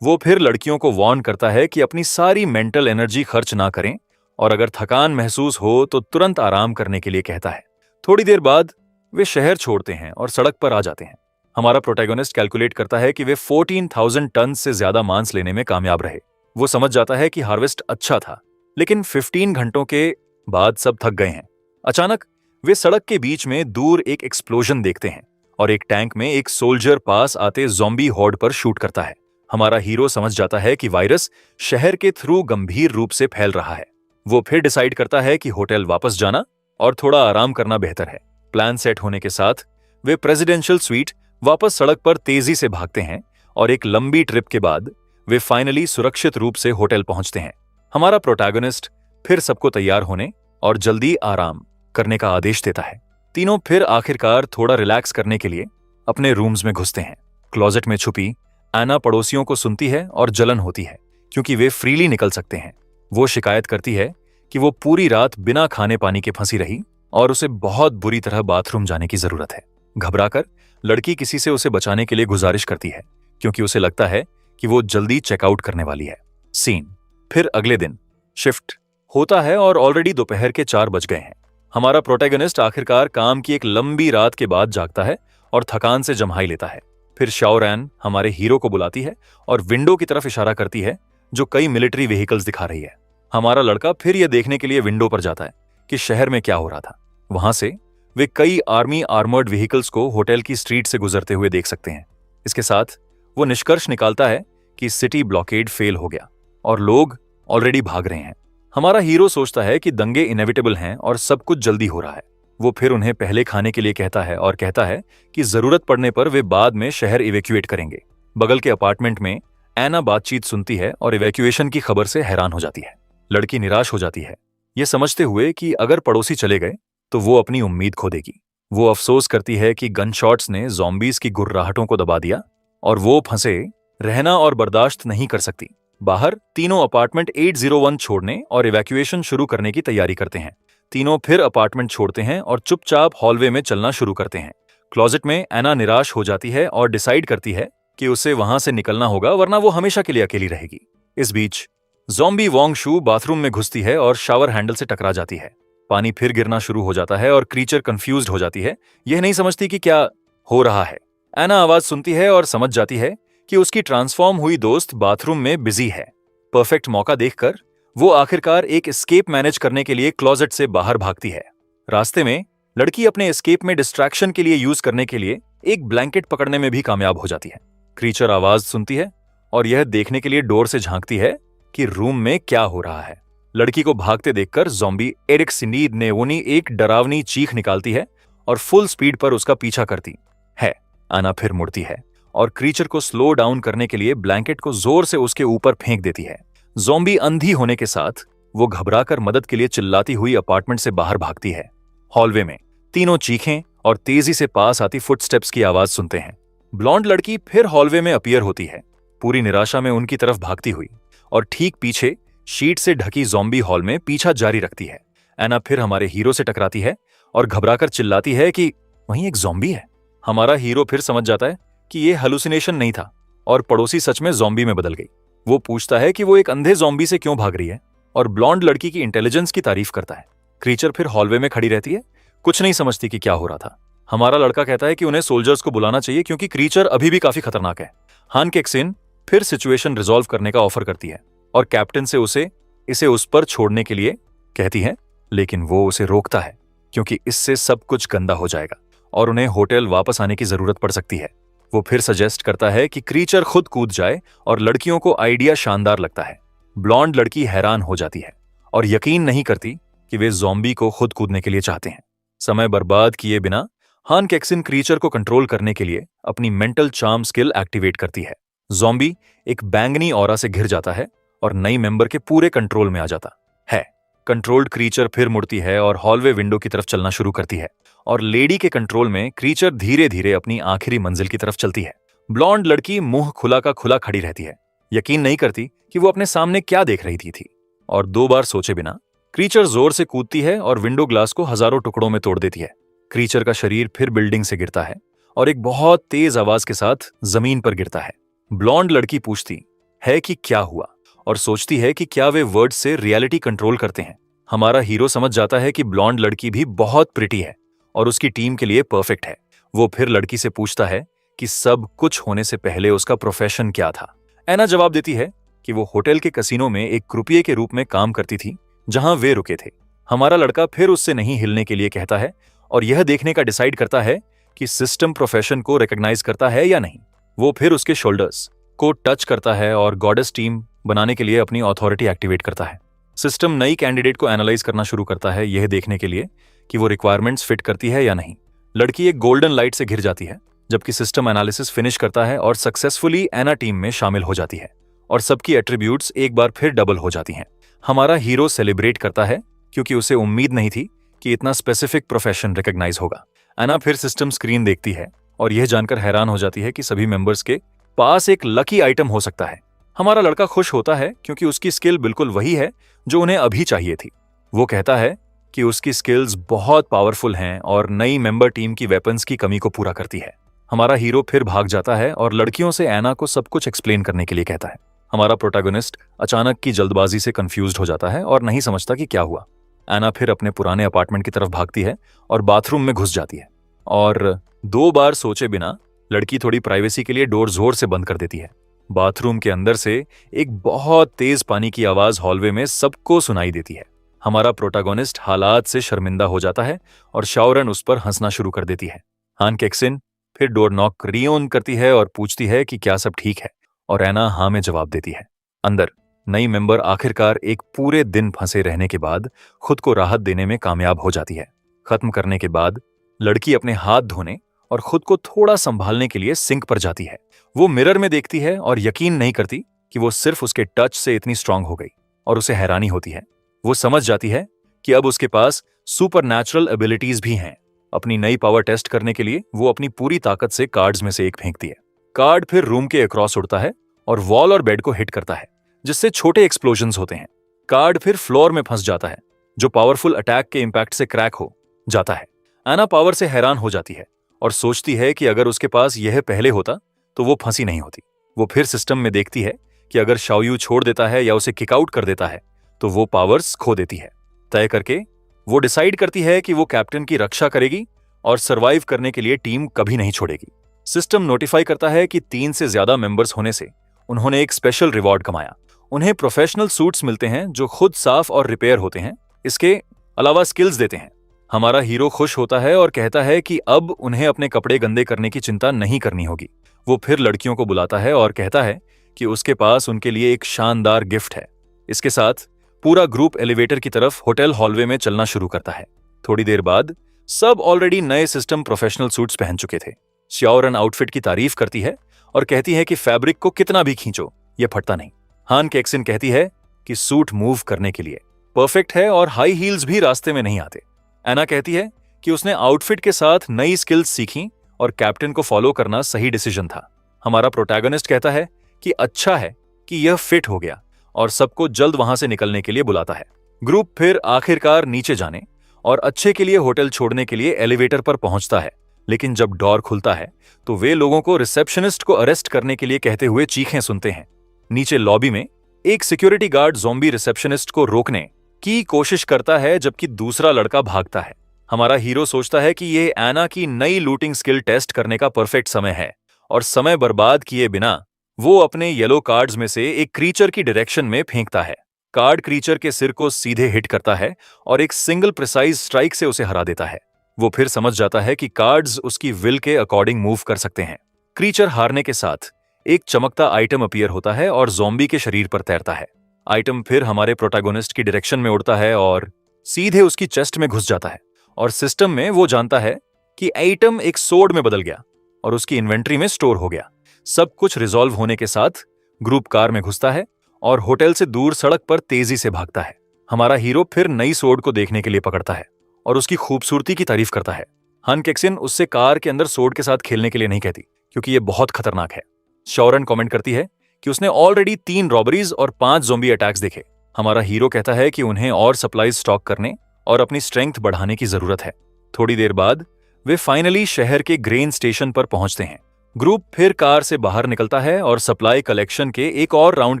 वो फिर लड़कियों को वार्न करता है कि अपनी सारी मेंटल एनर्जी खर्च ना करें और अगर थकान महसूस हो तो तुरंत आराम करने के लिए कहता है। थोड़ी देर बाद वे शहर छोड़ते हैं और सड़क पर आ जाते हैं। हमारा प्रोटैगनिस्ट कैलकुलेट करता है कि वे 14,000 टन से ज्यादा मांस लेने में कामयाब रहे। वो समझ जाता है कि हार्वेस्ट अच्छा था, लेकिन 15 घंटों के बाद सब थक गए हैं। अचानक वे सड़क के बीच में दूर एक एक्सप्लोजन देखते हैं और एक टैंक में एक सोल्जर पास आते ज़ॉम्बी हॉर्ड पर शूट करता है। हमारा हीरो समझ जाता है कि वायरस शहर के थ्रू गंभीर रूप से फैल रहा है। वो फिर डिसाइड करता है कि होटल वापस जाना और थोड़ा आराम करना बेहतर है। प्लान सेट होने के साथ वे प्रेसिडेंशियल स्वीट वापस सड़क पर तेजी से भागते हैं और एक लंबी ट्रिप के बाद वे फाइनली सुरक्षित रूप से होटल पहुंचते हैं। हमारा प्रोटैगनिस्ट फिर सबको तैयार होने और जल्दी आराम करने का आदेश देता है। तीनों फिर आखिरकार थोड़ा रिलैक्स करने के लिए अपने रूम्स में घुसते हैं। क्लोजेट में छुपी एना पड़ोसियों को सुनती है और जलन होती है क्योंकि वे फ्रीली निकल सकते हैं। वो शिकायत करती है कि वो पूरी रात बिना खाने पानी के फंसी रही और उसे बहुत बुरी तरह बाथरूम जाने की जरूरत है। घबराकर लड़की किसी से उसे बचाने के लिए गुजारिश करती है क्योंकि उसे लगता है कि वो जल्दी चेकआउट करने वाली है। सीन फिर अगले दिन शिफ्ट होता है और ऑलरेडी दोपहर के 4 बज गए हैं। हमारा प्रोटैगनिस्ट आखिरकार काम की एक लंबी रात के बाद जागता है और थकान से जम्हाई लेता है। फिर श्याओ रैन हमारे हीरो को बुलाती है और विंडो की तरफ इशारा करती है जो कई मिलिट्री व्हीकल्स दिखा रही है। हमारा लड़का फिर यह देखने के लिए विंडो पर जाता है कि शहर में क्या हो रहा था। वहां से वे कई आर्मी आर्मर्ड व्हीकल्स को होटल की स्ट्रीट से गुजरते हुए देख सकते हैं। इसके साथ वो निष्कर्ष निकालता है कि सिटी ब्लॉकेड फेल हो गया और लोग ऑलरेडी भाग रहे हैं। हमारा हीरो सोचता है कि दंगे इनेविटेबल हैं और सब कुछ जल्दी हो रहा है। वो फिर उन्हें पहले खाने के लिए कहता है और कहता है कि जरूरत पड़ने पर वे बाद में शहर इवैक्यूएट करेंगे। बगल के अपार्टमेंट में एना बातचीत सुनती है और इवैक्यूएशन की खबर से हैरान हो जाती है। लड़की निराश हो जाती है, ये समझते हुए कि अगर पड़ोसी चले गए तो वो अपनी उम्मीद खो देगी। वो अफसोस करती है कि गन शॉट्स ने ज़ॉम्बीज की गुर्राहटों को दबा दिया और वो फंसे रहना और बर्दाश्त नहीं कर सकती। बाहर तीनों अपार्टमेंट 801 छोड़ने और इवैक्यूएशन शुरू करने की तैयारी करते हैं। तीनों फिर अपार्टमेंट छोड़ते हैं और चुपचाप हॉलवे में चलना शुरू करते हैं। क्लोजेट में एना निराश हो जाती है और डिसाइड करती है कि उसे वहां से निकलना होगा, वरना वो हमेशा के लिए अकेली रहेगी। इस बीच ज़ॉम्बी वोंग शू बाथरूम में घुसती है और शावर हैंडल से टकरा जाती है। पानी फिर गिरना शुरू हो जाता है और क्रीचर कंफ्यूज्ड हो जाती है, यह नहीं समझती कि क्या हो रहा है। एना आवाज सुनती है और समझ जाती है कि उसकी ट्रांसफॉर्म हुई दोस्त बाथरूम में बिजी है। परफेक्ट मौका देखकर वो आखिरकार एक एस्केप मैनेज करने के लिए क्लोजेट से बाहर भागती है। रास्ते में लड़की अपने एस्केप में डिस्ट्रैक्शन के लिए यूज करने के लिए एक ब्लैंकेट पकड़ने में भी कामयाब हो जाती है। क्रीचर आवाज सुनती है और यह देखने के लिए डोर से झांकती है कि रूम में क्या हो रहा है। लड़की को भागते देखकर ज़ॉम्बी एरिक सिनीद नेवोनी एक डरावनी चीख निकालती है और फुल स्पीड पर उसका पीछा करती है। आना फिर मुड़ती है और क्रीचर को स्लो डाउन करने के लिए ब्लैंकेट को जोर से उसके ऊपर फेंक देती है। ज़ॉम्बी अंधी होने के साथ वो घबराकर मदद के लिए चिल्लाती हुई अपार्टमेंट से बाहर भागती है। हॉलवे में तीनों चीखें और तेजी से पास आती फुटस्टेप्स की आवाज सुनते हैं। ब्लॉन्ड लड़की फिर हॉलवे में अपीयर होती है, पूरी निराशा में उनकी तरफ भागती हुई, और ठीक पीछे शीट से ढकी ज़ॉम्बी हॉल में पीछा जारी रखती है। एना फिर हमारे हीरो से टकराती है और घबराकर चिल्लाती है कि वहीं एक ज़ॉम्बी है। हमारा हीरो फिर समझ जाता है कि ये हेलुसिनेशन नहीं था और पड़ोसी सच में ज़ॉम्बी में बदल गई। वो पूछता है कि वो एक अंधे ज़ॉम्बी से क्यों भाग रही है और ब्लॉन्ड लड़की की इंटेलिजेंस की तारीफ करता है। क्रीचर फिर हॉलवे में खड़ी रहती है, कुछ नहीं समझती कि क्या हो रहा था। हमारा लड़का कहता है कि उन्हें सोल्जर्स को बुलाना चाहिए क्योंकि क्रीचर अभी भी काफी खतरनाक है। हान केक्सिन फिर सिचुएशन रिजॉल्व करने का ऑफर करती है और कैप्टन से इसे उस पर छोड़ने के लिए कहती है, लेकिन वो उसे रोकता है क्योंकि इससे सब कुछ गंदा हो जाएगा और उन्हें होटल वापस आने की जरूरत पड़ सकती है। वो फिर सजेस्ट करता है कि क्रीचर खुद कूद जाए और लड़कियों को आइडिया शानदार लगता है। ब्लॉन्ड लड़की हैरान हो जाती है और यकीन नहीं करती कि वे ज़ॉम्बी को खुद कूदने के लिए चाहते हैं। समय बर्बाद किए बिना हान केक्सिन क्रीचर को कंट्रोल करने के लिए अपनी मेंटल चार्म स्किल एक्टिवेट करती है। ज़ॉम्बी एक बैंगनी ऑरा से घिर जाता है और नई मेंबर के पूरे कंट्रोल में आ जाता है। कंट्रोल्ड क्रीचर फिर मुड़ती है और हॉलवे विंडो की तरफ चलना शुरू करती है और लेडी के कंट्रोल में क्रीचर धीरे धीरे अपनी आखिरी मंजिल की तरफ चलती है। ब्लॉन्ड लड़की मुंह खुला का खुला खड़ी रहती है, यकीन नहीं करती कि वो अपने सामने क्या देख रही थी और 2 बार सोचे बिना क्रीचर जोर से कूदती है और विंडो ग्लास को हजारों टुकड़ों में तोड़ देती है। क्रीचर का शरीर फिर बिल्डिंग से गिरता है और एक बहुत तेज आवाज के साथ जमीन पर गिरता है। ब्लॉन्ड लड़की पूछती है कि क्या हुआ और सोचती है कि क्या वे वर्ड से रियलिटी कंट्रोल करते हैं। हमारा हीरो समझ जाता है कि ब्लॉन्ड लड़की भी बहुत प्रिटी है और उसकी टीम के लिए परफेक्ट है। वो फिर लड़की से पूछता है कि सब कुछ होने से पहले उसका प्रोफेशन क्या था। एना जवाब देती है कि वो होटल के कसिनो में एक क्रूपिये के रूप में काम करती थी जहां वे रुके थे। हमारा लड़का फिर उससे नहीं हिलने के लिए कहता है और यह देखने का डिसाइड करता है कि सिस्टम प्रोफेशन को रिकॉग्नाइज करता है या नहीं। वो फिर उसके शोल्डर्स को टच करता है और गॉडेस टीम बनाने के लिए अपनी अथॉरिटी एक्टिवेट करता है। सिस्टम नई कैंडिडेट को एनालाइज करना शुरू करता है, यह देखने के लिए कि वो रिक्वायरमेंट्स फिट करती है या नहीं। लड़की एक गोल्डन लाइट से घिर जाती है जबकि सिस्टम एनालिसिस फिनिश करता है और सक्सेसफुली एना टीम में शामिल हो जाती है और सबकी एट्रीब्यूट्स एक बार फिर डबल हो जाती हैं। हमारा हीरो सेलिब्रेट करता है क्योंकि उसे उम्मीद नहीं थी कि इतना स्पेसिफिक प्रोफेशन रिकॉग्नाइज होगा। एना फिर सिस्टम स्क्रीन देखती है और यह जानकर हैरान हो जाती है कि सभी मेंबर्स के पास एक लकी आइटम हो सकता है। हमारा लड़का खुश होता है क्योंकि उसकी स्किल बिल्कुल वही है जो उन्हें अभी चाहिए थी। वो कहता है कि उसकी स्किल्स बहुत पावरफुल हैं और नई मेंबर टीम की वेपन्स की कमी को पूरा करती है। हमारा हीरो फिर भाग जाता है और लड़कियों से एना को सब कुछ एक्सप्लेन करने के लिए कहता है। हमारा प्रोटैगनिस्ट अचानक की जल्दबाजी से कंफ्यूज्ड हो जाता है और नहीं समझता कि क्या हुआ। एना फिर अपने पुराने अपार्टमेंट की तरफ भागती है और बाथरूम में घुस जाती है और 2 बार सोचे बिना लड़की थोड़ी प्राइवेसी के लिए डोर जोर से बंद कर देती है। बाथरूम के अंदर से एक बहुत तेज पानी की आवाज हॉलवे में सबको सुनाई देती है। हमारा प्रोटैगनिस्ट हालात से शर्मिंदा हो जाता है और शाओरन उस पर हंसना शुरू कर देती है। हान केक्सिन फिर डोर नॉक रिओन करती है और पूछती है कि क्या सब ठीक है, और एना हाँ में जवाब देती है। अंदर नई मेंबर आखिरकार एक पूरे दिन फंसे रहने के बाद खुद को राहत देने में कामयाब हो जाती है। खत्म करने के बाद लड़की अपने हाथ धोने और खुद को थोड़ा संभालने के लिए सिंक पर जाती है। वो मिरर में देखती है और यकीन नहीं करती कि वो सिर्फ उसके टच से इतनी स्ट्रांग हो गई, और उसे हैरानी होती है। वो समझ जाती है कि अब उसके पास सुपरनैचुरल एबिलिटीज भी हैं। अपनी नई पावर टेस्ट करने के लिए वो अपनी पूरी ताकत से कार्ड्स में से एक फेंकती है। कार्ड फिर रूम के अक्रॉस उड़ता है और वॉल और बेड को हिट करता है, जिससे छोटे एक्सप्लोजन्स होते हैं। कार्ड फिर फ्लोर में फंस जाता है, जो पावरफुल अटैक के इंपैक्ट से क्रैक हो जाता है। एना पावर से हैरान हो जाती है और सोचती है कि अगर उसके पास यह पहले होता तो वो फंसी नहीं होती। वो फिर सिस्टम में देखती है कि अगर शाओयू छोड़ देता है या उसे किकआउट कर देता है तो वो पावर्स खो देती है। तय करके वो डिसाइड करती है कि वो कैप्टन की रक्षा करेगी और सरवाइव करने के लिए टीम कभी नहीं छोड़ेगी। सिस्टम नोटिफाई करता है कि 3 से ज्यादा मेंबर्स होने से उन्होंने एक स्पेशल रिवॉर्ड कमाया। उन्हें प्रोफेशनल सूट्स मिलते हैं जो खुद साफ और रिपेयर होते हैं। इसके अलावा स्किल्स देते हैं। हमारा हीरो खुश होता है और कहता है कि अब उन्हें अपने कपड़े गंदे करने की चिंता नहीं करनी होगी। वो फिर लड़कियों को बुलाता है और कहता है कि उसके पास उनके लिए एक शानदार गिफ्ट है। इसके साथ पूरा ग्रुप एलिवेटर की तरफ होटल हॉलवे में चलना शुरू करता है। थोड़ी देर बाद सब ऑलरेडी नए सिस्टम प्रोफेशनल सूट्स पहन चुके थे। शाओरन आउटफिट की तारीफ करती है और कहती है कि फैब्रिक को कितना भी खींचो ये फटता नहीं। हान केक्सिन कहती है कि सूट मूव करने के लिए परफेक्ट है और हाई हील्स भी रास्ते में नहीं आते। एना कहती है कि उसने आउटफिट के साथ नई स्किल्स सीखी और कैप्टन को फॉलो करना सही डिसीजन था। हमारा प्रोटैगनिस्ट कहता है कि अच्छा है कि यह फिट हो गया और सबको जल्द वहां से निकलने के लिए बुलाता है। ग्रुप फिर आखिरकार नीचे जाने और अच्छे के लिए होटल छोड़ने के लिए एलिवेटर पर पहुंचता है, लेकिन जब डोर खुलता है तो वे लोगों को रिसेप्शनिस्ट को अरेस्ट करने के लिए कहते हुए चीखें सुनते हैं। नीचे लॉबी में एक सिक्योरिटी गार्ड ज़ॉम्बी रिसेप्शनिस्ट को रोकने की कोशिश करता है, जबकि दूसरा लड़का भागता है। हमारा हीरो सोचता है कि यह एना की नई लूटिंग स्किल टेस्ट करने का परफेक्ट समय है, और समय बर्बाद किए बिना वो अपने येलो कार्ड्स में से एक क्रीचर की डायरेक्शन में फेंकता है। कार्ड क्रीचर के सिर को सीधे हिट करता है और एक सिंगल प्रिसाइज स्ट्राइक से उसे हरा देता है। वो फिर समझ जाता है कि कार्ड्स उसकी विल के अकॉर्डिंग मूव कर सकते हैं। क्रीचर हारने के साथ एक चमकता आइटम अपीयर होता है और ज़ॉम्बी के शरीर पर तैरता है। आइटम फिर हमारे प्रोटैगनिस्ट की डायरेक्शन में उड़ता है और सीधे उसकी चेस्ट में घुस जाता है, और सिस्टम में वो जानता है कि आइटम एक सोर्ड में बदल गया और उसकी इन्वेंट्री में स्टोर हो गया। सब कुछ रिजॉल्व होने के साथ ग्रुप कार में घुसता है और होटल से दूर सड़क पर तेजी से भागता है। हमारा हीरो फिर नई सोर्ड को देखने के लिए पकड़ता है और उसकी खूबसूरती की तारीफ करता है। हान केक्सिन उससे कार के अंदर सोर्ड के साथ खेलने के लिए नहीं कहती, क्योंकि यह बहुत खतरनाक है। शाओरन कमेंट करती है कि उसने ऑलरेडी 3 रॉबरीज और 5 ज़ॉम्बी अटैक्स देखे। हमारा हीरो कहता है कि उन्हें और सप्लाईज स्टॉक करने और अपनी स्ट्रेंथ बढ़ाने की जरूरत है। थोड़ी देर बाद वे फाइनली शहर के ग्रेन स्टेशन पर पहुंचते हैं। ग्रुप फिर कार से बाहर निकलता है और सप्लाई कलेक्शन के एक और राउंड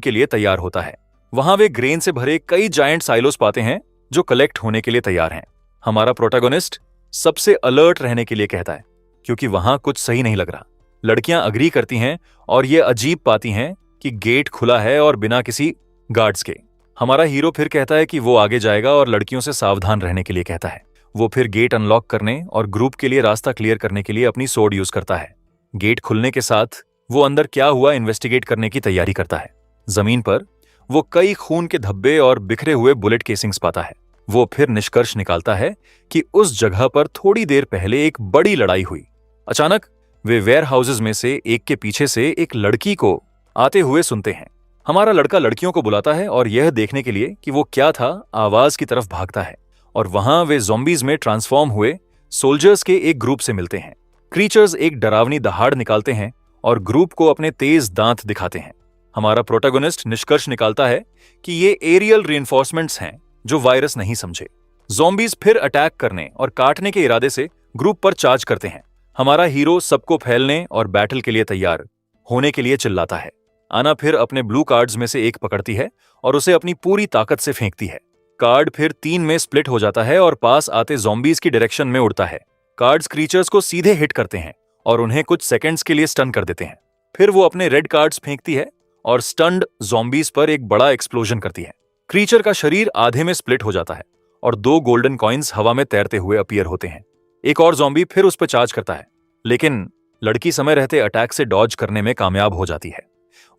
के लिए तैयार होता है। वहां वे ग्रेन से भरे कई जायंट साइलोस पाते हैं जो कलेक्ट होने के लिए तैयार हैं। हमारा प्रोटैगनिस्ट सबसे अलर्ट रहने के लिए कहता है, क्योंकि वहां कुछ सही नहीं लग रहा। लड़कियां अग्री करती हैं और ये अजीब पाती हैं कि गेट खुला है और बिना किसी गार्ड्स के। हमारा हीरो फिर कहता है कि वो आगे जाएगा और लड़कियों से सावधान रहने के लिए कहता है। वो फिर गेट अनलॉक करने और ग्रुप के लिए रास्ता क्लियर करने के लिए अपनी सोर्ड यूज करता है। गेट खुलने के साथ वो अंदर क्या हुआ इन्वेस्टिगेट करने की तैयारी करता है। जमीन पर वो कई खून के धब्बे और बिखरे हुए बुलेट केसिंग्स पाता है। वो फिर निष्कर्ष निकालता है कि उस जगह पर थोड़ी देर पहले एक बड़ी लड़ाई हुई। अचानक वे वेयर हाउसेज में से एक के पीछे से एक लड़की को आते हुए सुनते हैं। हमारा लड़का लड़कियों को बुलाता है और यह देखने के लिए कि वो क्या था, आवाज की तरफ भागता है, और वहां वे ज़ॉम्बीज में ट्रांसफॉर्म हुए सोल्जर्स के एक ग्रुप से मिलते हैं। क्रीचर्स एक डरावनी दहाड़ निकालते हैं और ग्रुप को अपने तेज दांत दिखाते हैं। हमारा प्रोटैगनिस्ट निष्कर्ष निकालता है कि ये एरियल रीइंफोर्समेंट्स हैं जो वायरस नहीं समझे। ज़ॉम्बीज फिर अटैक करने और काटने के इरादे से ग्रुप पर चार्ज करते हैं। हमारा हीरो सबको फैलने और बैटल के लिए तैयार होने के लिए चिल्लाता है। आना फिर अपने ब्लू कार्ड्स में से एक पकड़ती है और उसे अपनी पूरी ताकत से फेंकती है। कार्ड फिर 3 में स्प्लिट हो जाता है और पास आते ज़ॉम्बीज की डायरेक्शन में उड़ता है। कार्ड्स क्रीचर्स को सीधे हिट करते हैं और उन्हें कुछ सेकंड्स के लिए स्टन कर देते हैं। फिर वो अपने रेड कार्ड्स फेंकती है और स्टन्ड ज़ॉम्बीज पर एक बड़ा एक्सप्लोजन करती है। क्रीचर का शरीर आधे में स्प्लिट हो जाता है और 2 गोल्डन कॉइन्स हवा में तैरते हुए अपीयर होते हैं। एक और ज़ॉम्बी फिर उस पर चार्ज करता है, लेकिन लड़की समय रहते अटैक से डॉज करने में कामयाब हो जाती है।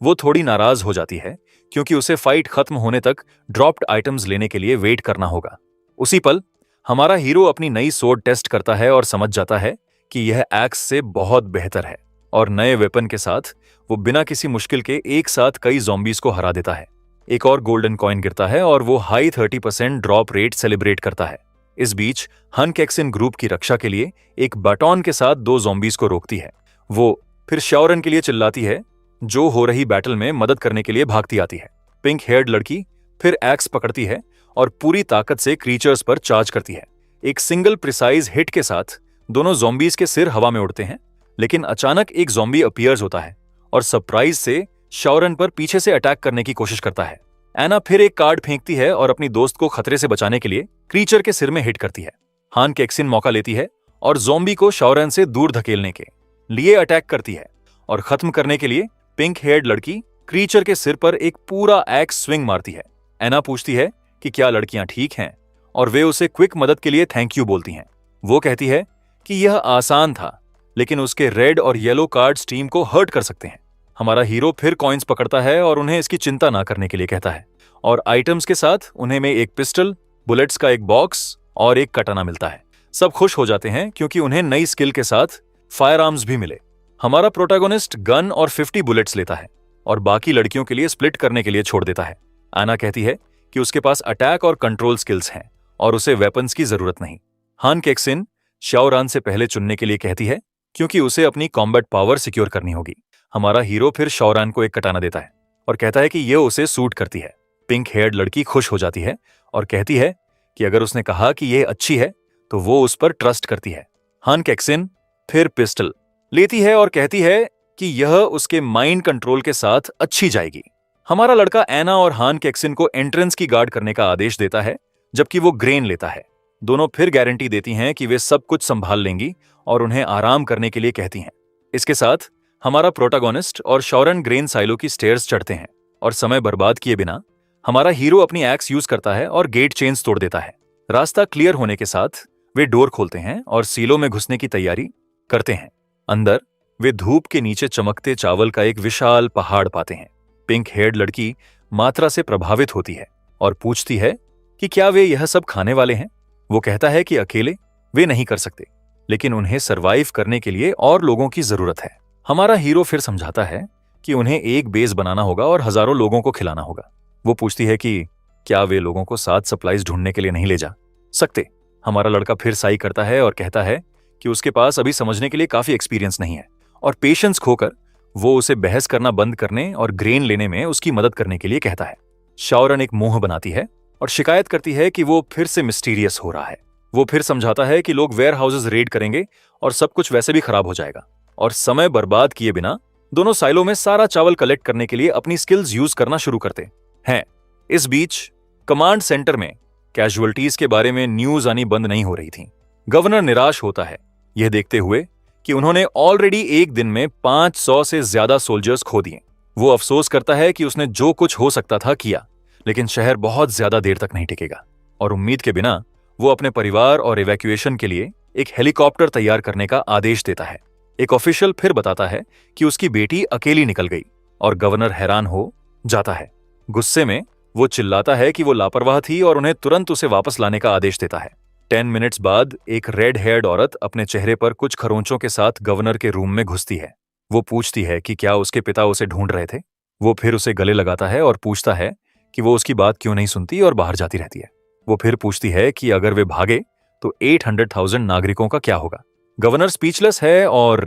वो थोड़ी नाराज हो जाती है क्योंकि उसे फाइट खत्म होने तक ड्रॉप्ड आइटम्स लेने के लिए वेट करना होगा। उसी पल हमारा हीरो अपनी नई सोर्ड टेस्ट करता है और समझ जाता है कि यह एक्स से बहुत बेहतर है, और नए वेपन के साथ वो बिना किसी मुश्किल के एक साथ कई ज़ॉम्बीज को हरा देता है। एक और गोल्डन कॉइन गिरता है और वो हाई 30% ड्रॉप रेट सेलिब्रेट करता है। इस बीच हन कैक्सिन ग्रुप की रक्षा के लिए एक बैटॉन के साथ 2 ज़ॉम्बीज को रोकती है। वो फिर शाओरन के लिए चिल्लाती है, जो हो रही बैटल में मदद करने के लिए भागती आती है। पिंक हेयर्ड लड़की फिर एक्स पकड़ती है और पूरी ताकत से क्रीचर्स पर चार्ज करती है। एक सिंगल प्रिसाइज हिट के साथ दोनों ज़ॉम्बीज के सिर हवा में उड़ते हैं, लेकिन अचानक एक ज़ॉम्बी अपीयर्स होता है और सरप्राइज से शाओरन पर पीछे से अटैक करने की कोशिश करता है। एना फिर एक कार्ड फेंकती है और अपनी दोस्त को खतरे से बचाने के लिए क्रीचर के सिर में हिट करती है। हान कैक्सिन मौका लेती है और ज़ॉम्बी को शाओरन से दूर धकेलने के लिए अटैक करती है, और खत्म करने के लिए पिंक हेयर्ड लड़की क्रीचर के सिर पर एक पूरा एक्स स्विंग मारती है। एना पूछती है कि क्या लड़कियां ठीक हैं, और वे उसे क्विक मदद के लिए थैंक यू बोलती हैं। वो कहती है कि यह आसान था, लेकिन उसके रेड और येलो कार्ड्स टीम को हर्ट कर सकते हैं। हमारा हीरो फिर कॉइन्स पकड़ता है और उन्हें इसकी चिंता ना करने के लिए कहता है, और आइटम्स के साथ उन्हें में एक पिस्टल, बुलेट्स का एक बॉक्स और एक कटाना मिलता है। सब खुश हो जाते हैं क्योंकि उन्हें नई स्किल के साथ फायर आर्म्स भी मिले। हमारा प्रोटैगोनिस्ट गन और 50 बुलेट्स लेता है और बाकी लड़कियों के लिए स्प्लिट करने के लिए छोड़ देता है। आना कहती है कि उसके पास अटैक और कंट्रोल स्किल्स हैं और उसे वेपन्स की जरूरत नहीं। हान कैक्सिन शाओरन से पहले चुनने के लिए कहती है क्योंकि उसे अपनी कॉम्बैट पावर सिक्योर करनी होगी। हमारा हीरो फिर शाओरन को एक कटाना देता है और कहता है कि यह उसे सूट करती है। पिंक हेयर्ड लड़की खुश हो जाती है और कहती है कि अगर उसने कहा कि यह अच्छी है तो वो उस पर ट्रस्ट करती है। हान कैक्सिन फिर पिस्टल लेती है और कहती है कि यह उसके माइंड कंट्रोल के साथ अच्छी जाएगी। हमारा लड़का एना और हान कैक्सिन को एंट्रेंस की गार्ड करने का आदेश देता है, जबकि वो ग्रेन लेता है। दोनों फिर गारंटी देती हैं कि वे सब कुछ संभाल लेंगी और उन्हें आराम करने के लिए कहती हैं। इसके साथ हमारा प्रोटैगोनिस्ट और शाओरन ग्रेन साइलो की स्टेयर्स चढ़ते हैं, और समय बर्बाद किए बिना हमारा हीरो अपनी एक्स यूज करता है और गेट चेन्स तोड़ देता है। रास्ता क्लियर होने के साथ वे डोर खोलते हैं और सीलो में घुसने की तैयारी करते हैं। अंदर वे धूप के नीचे चमकते चावल का एक विशाल पहाड़ पाते हैं। पिंक हेयर्ड लड़की मात्रा से प्रभावित होती है और पूछती है कि क्या वे यह सब खाने वाले हैं। वो कहता है कि अकेले वे नहीं कर सकते, लेकिन उन्हें सरवाइव करने के लिए और लोगों की जरूरत है। हमारा हीरो फिर समझाता है कि उन्हें एक बेस बनाना होगा और हजारों लोगों को खिलाना होगा। वो पूछती है कि क्या वे लोगों को साथ सप्लाईज ढूंढने के लिए नहीं ले जा सकते। हमारा लड़का फिर साई करता है और कहता है कि उसके पास अभी समझने के लिए काफी एक्सपीरियंस नहीं है, और पेशेंस खोकर वो उसे बहस करना बंद करने और ग्रेन लेने में उसकी मदद करने के लिए कहता है। शाओरन एक मुंह बनाती है और शिकायत करती है कि वो फिर से मिस्टीरियस हो रहा है। वो फिर समझाता है कि लोग वेयर हाउसेज रेड करेंगे और सब कुछ वैसे भी खराब हो जाएगा, और समय बर्बाद किए बिना दोनों साइलों में सारा चावल कलेक्ट करने के लिए अपनी स्किल्स यूज करना शुरू करते हैं। इस बीच कमांड सेंटर में कैजुअल्टीज के बारे में न्यूज आनी बंद नहीं हो रही थी। गवर्नर निराश होता है यह देखते हुए कि उन्होंने ऑलरेडी एक दिन में 500 से ज्यादा सोल्जर्स खो दिए। वो अफसोस करता है कि उसने जो कुछ हो सकता था किया, लेकिन शहर बहुत ज्यादा देर तक नहीं टिकेगा, और उम्मीद के बिना वो अपने परिवार और इवैक्यूएशन के लिए एक हेलीकॉप्टर तैयार करने का आदेश देता है। एक ऑफिशियल फिर बताता है कि उसकी बेटी अकेली निकल गई, और गवर्नर हैरान हो जाता है। गुस्से में वो चिल्लाता है कि वो लापरवाह थी और उन्हें तुरंत उसे वापस लाने का आदेश देता है। 10 मिनट्स बाद एक रेड हेयर्ड औरत अपने चेहरे पर कुछ खरोंचों के साथ गवर्नर के रूम में घुसती है। वो पूछती है कि क्या उसके पिता उसे ढूंढ रहे थे। वो फिर उसे गले लगाता है और पूछता है कि वो उसकी बात क्यों नहीं सुनती और बाहर जाती रहती है। वो फिर पूछती है कि अगर वे भागे तो 800,000 नागरिकों का क्या होगा। गवर्नर स्पीचलेस है और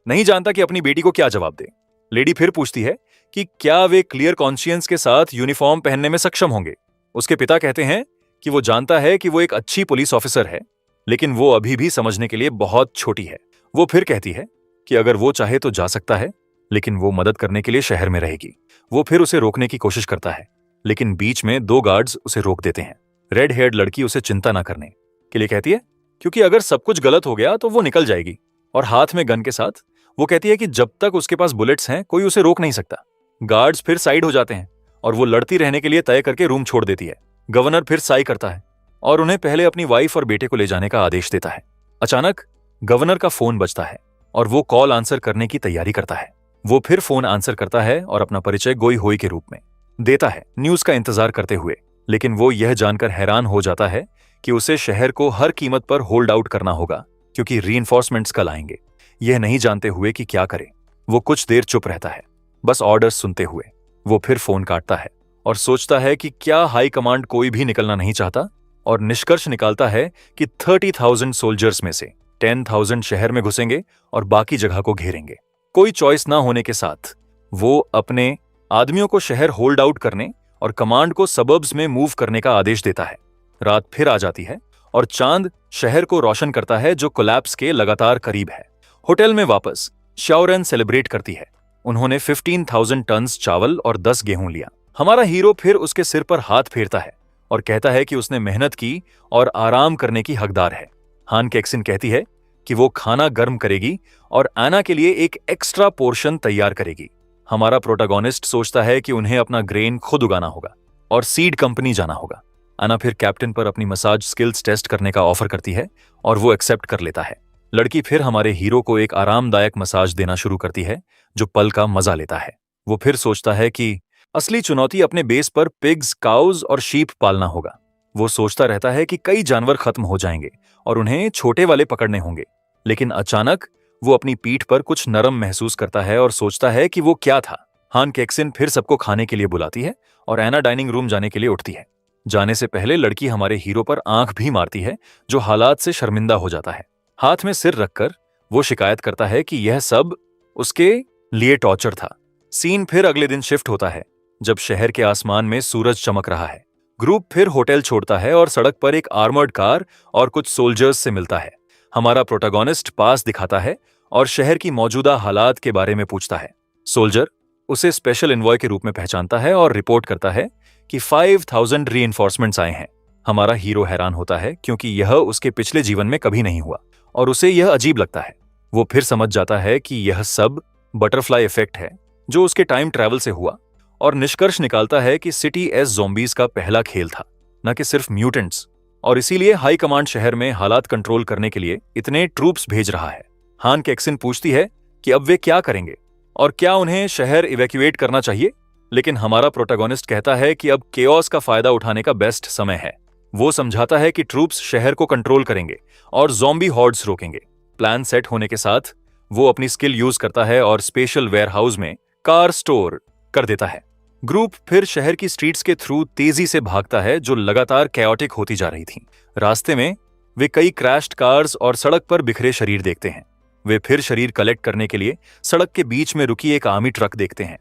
नहीं जानता कि अपनी बेटी को क्या जवाब दे। लेडी फिर पूछती है कि क्या वे क्लियर कॉन्शियंस के साथ यूनिफॉर्म पहनने में सक्षम होंगे। उसके पिता कहते हैं कि वो जानता है कि वो एक अच्छी पुलिस ऑफिसर है, लेकिन वो अभी भी समझने के लिए बहुत छोटी है। वो फिर कहती है कि अगर वो चाहे तो जा सकता है, लेकिन वो मदद करने के लिए शहर में रहेगी। वो फिर उसे रोकने की कोशिश करता है, लेकिन बीच में 2 गार्ड्स उसे रोक देते हैं। रेड हेयर्ड लड़की उसे चिंता ना करने के लिए कहती है, क्योंकि अगर सब कुछ गलत हो गया तो वो निकल जाएगी, और हाथ में गन के साथ वो कहती है कि जब तक उसके पास बुलेट्स हैं कोई उसे रोक नहीं सकता। गार्ड्स फिर साइड हो जाते हैं और वो लड़ती रहने के लिए तय करके रूम छोड़ देती है। गवर्नर फिर साई करता है और उन्हें पहले अपनी वाइफ और बेटे को ले जाने का आदेश देता है। अचानक गवर्नर का फोन बजता है और वो कॉल आंसर करने की तैयारी करता है। वो फिर फोन आंसर करता है और अपना परिचय गोई होई के रूप में देता है, न्यूज का इंतजार करते हुए। लेकिन वो यह जानकर हैरान हो जाता है कि उसे शहर को हर कीमत पर होल्ड आउट करना होगा क्योंकि रीइंफोर्समेंट्स कल आएंगे। यह नहीं जानते हुए कि क्या करे, वो कुछ देर चुप रहता है, बस ऑर्डर्स सुनते हुए। वो फिर फोन काटता है और सोचता है कि क्या हाई कमांड कोई भी निकलना नहीं चाहता, और निष्कर्ष निकालता है कि 30,000 सोल्जर्स में से 10,000 शहर में घुसेंगे और बाकी जगह को घेरेंगे। कोई चॉइस ना होने के साथ वो अपने आदमियों को शहर होल्ड आउट करने और कमांड को सबर्ब्स में मूव करने का आदेश देता है। रात फिर आ जाती है और चांद शहर को रोशन करता है जो कोलैप्स के लगातार करीब है। होटल में वापस श्याओरेन सेलिब्रेट करती है। उन्होंने 15,000 टन्स चावल और 10 गेहूं लिया। हमारा हीरो फिर उसके सिर पर हाथ फेरता है और कहता है कि उसने मेहनत की और आराम करने की हकदार है। हान कैक्सिन कहती है कि वो खाना गर्म करेगी और एना के लिए एक एक्स्ट्रा पोर्शन तैयार करेगी। हमारा प्रोटोगोनिस्ट सोचता है कि उन्हें अपना ग्रेन खुद उगाना होगा और सीड कंपनी जाना होगा। एना फिर कैप्टन पर अपनी मसाज स्किल्स टेस्ट करने का ऑफर करती है और वो एक्सेप्ट कर लेता है। लड़की फिर हमारे हीरो को एक आरामदायक मसाज देना शुरू करती है जो पल का मजा लेता है। वो फिर सोचता है कि असली चुनौती अपने बेस पर पिग्स, काउज और शीप पालना होगा। वो सोचता रहता है कि कई जानवर खत्म हो जाएंगे और उन्हें छोटे वाले पकड़ने होंगे। लेकिन अचानक वो अपनी पीठ पर कुछ नरम महसूस करता है और सोचता है कि वो क्या था। हान कैक्सिन फिर सबको खाने के लिए बुलाती है और एना डाइनिंग रूम जाने के लिए उठती है। जाने से पहले लड़की हमारे हीरो पर आंख भी मारती है जो हालात से शर्मिंदा हो जाता है। हाथ में सिर रखकर वो शिकायत करता है कि यह सब उसके लिए टॉर्चर था। सीन फिर अगले दिन शिफ्ट होता है जब शहर के आसमान में सूरज चमक रहा है। ग्रुप फिर होटल छोड़ता है और सड़क पर एक आर्मर्ड कार और कुछ सोल्जर्स से मिलता है। हमारा प्रोटोगोनिस्ट पास दिखाता है और शहर की मौजूदा हालात के बारे में पूछता है। सोल्जर उसे स्पेशल इन्वॉय के रूप में पहचानता है और रिपोर्ट करता है कि 5,000 रीइंफोर्समेंट्स आए हैं। हमारा हीरो हैरान होता है क्योंकि यह उसके पिछले जीवन में कभी नहीं हुआ और उसे यह अजीब लगता है। वो फिर समझ जाता है कि यह सब बटरफ्लाई इफेक्ट है जो उसके टाइम ट्रैवल से हुआ, और निष्कर्ष निकालता है कि सिटी एस ज़ॉम्बीज का पहला खेल था, न कि सिर्फ म्यूटेंट्स, और इसीलिए हाई कमांड शहर में हालात कंट्रोल करने के लिए इतने ट्रूप्स भेज रहा है। हान कैक्सिन पूछती है कि अब वे क्या करेंगे और क्या उन्हें शहर इवैक्यूएट करना चाहिए, लेकिन हमारा प्रोटोगोनिस्ट कहता है कि अब केओस का फायदा उठाने का बेस्ट समय है। वो समझाता है कि ट्रूप्स शहर को कंट्रोल करेंगे और ज़ॉम्बी हॉर्ड्स रोकेंगे। प्लान सेट होने के साथ वो अपनी स्किल यूज करता है और स्पेशल वेयरहाउस में कार स्टोर कर देता है। ग्रुप फिर शहर की स्ट्रीट्स के थ्रू तेजी से भागता है जो लगातार कैओटिक होती जा रही थी। रास्ते में वे कई क्रैश्ड कार्स और सड़क पर बिखरे शरीर देखते हैं। वे फिर शरीर कलेक्ट करने के लिए सड़क के बीच में रुकी एक आर्मी ट्रक देखते हैं।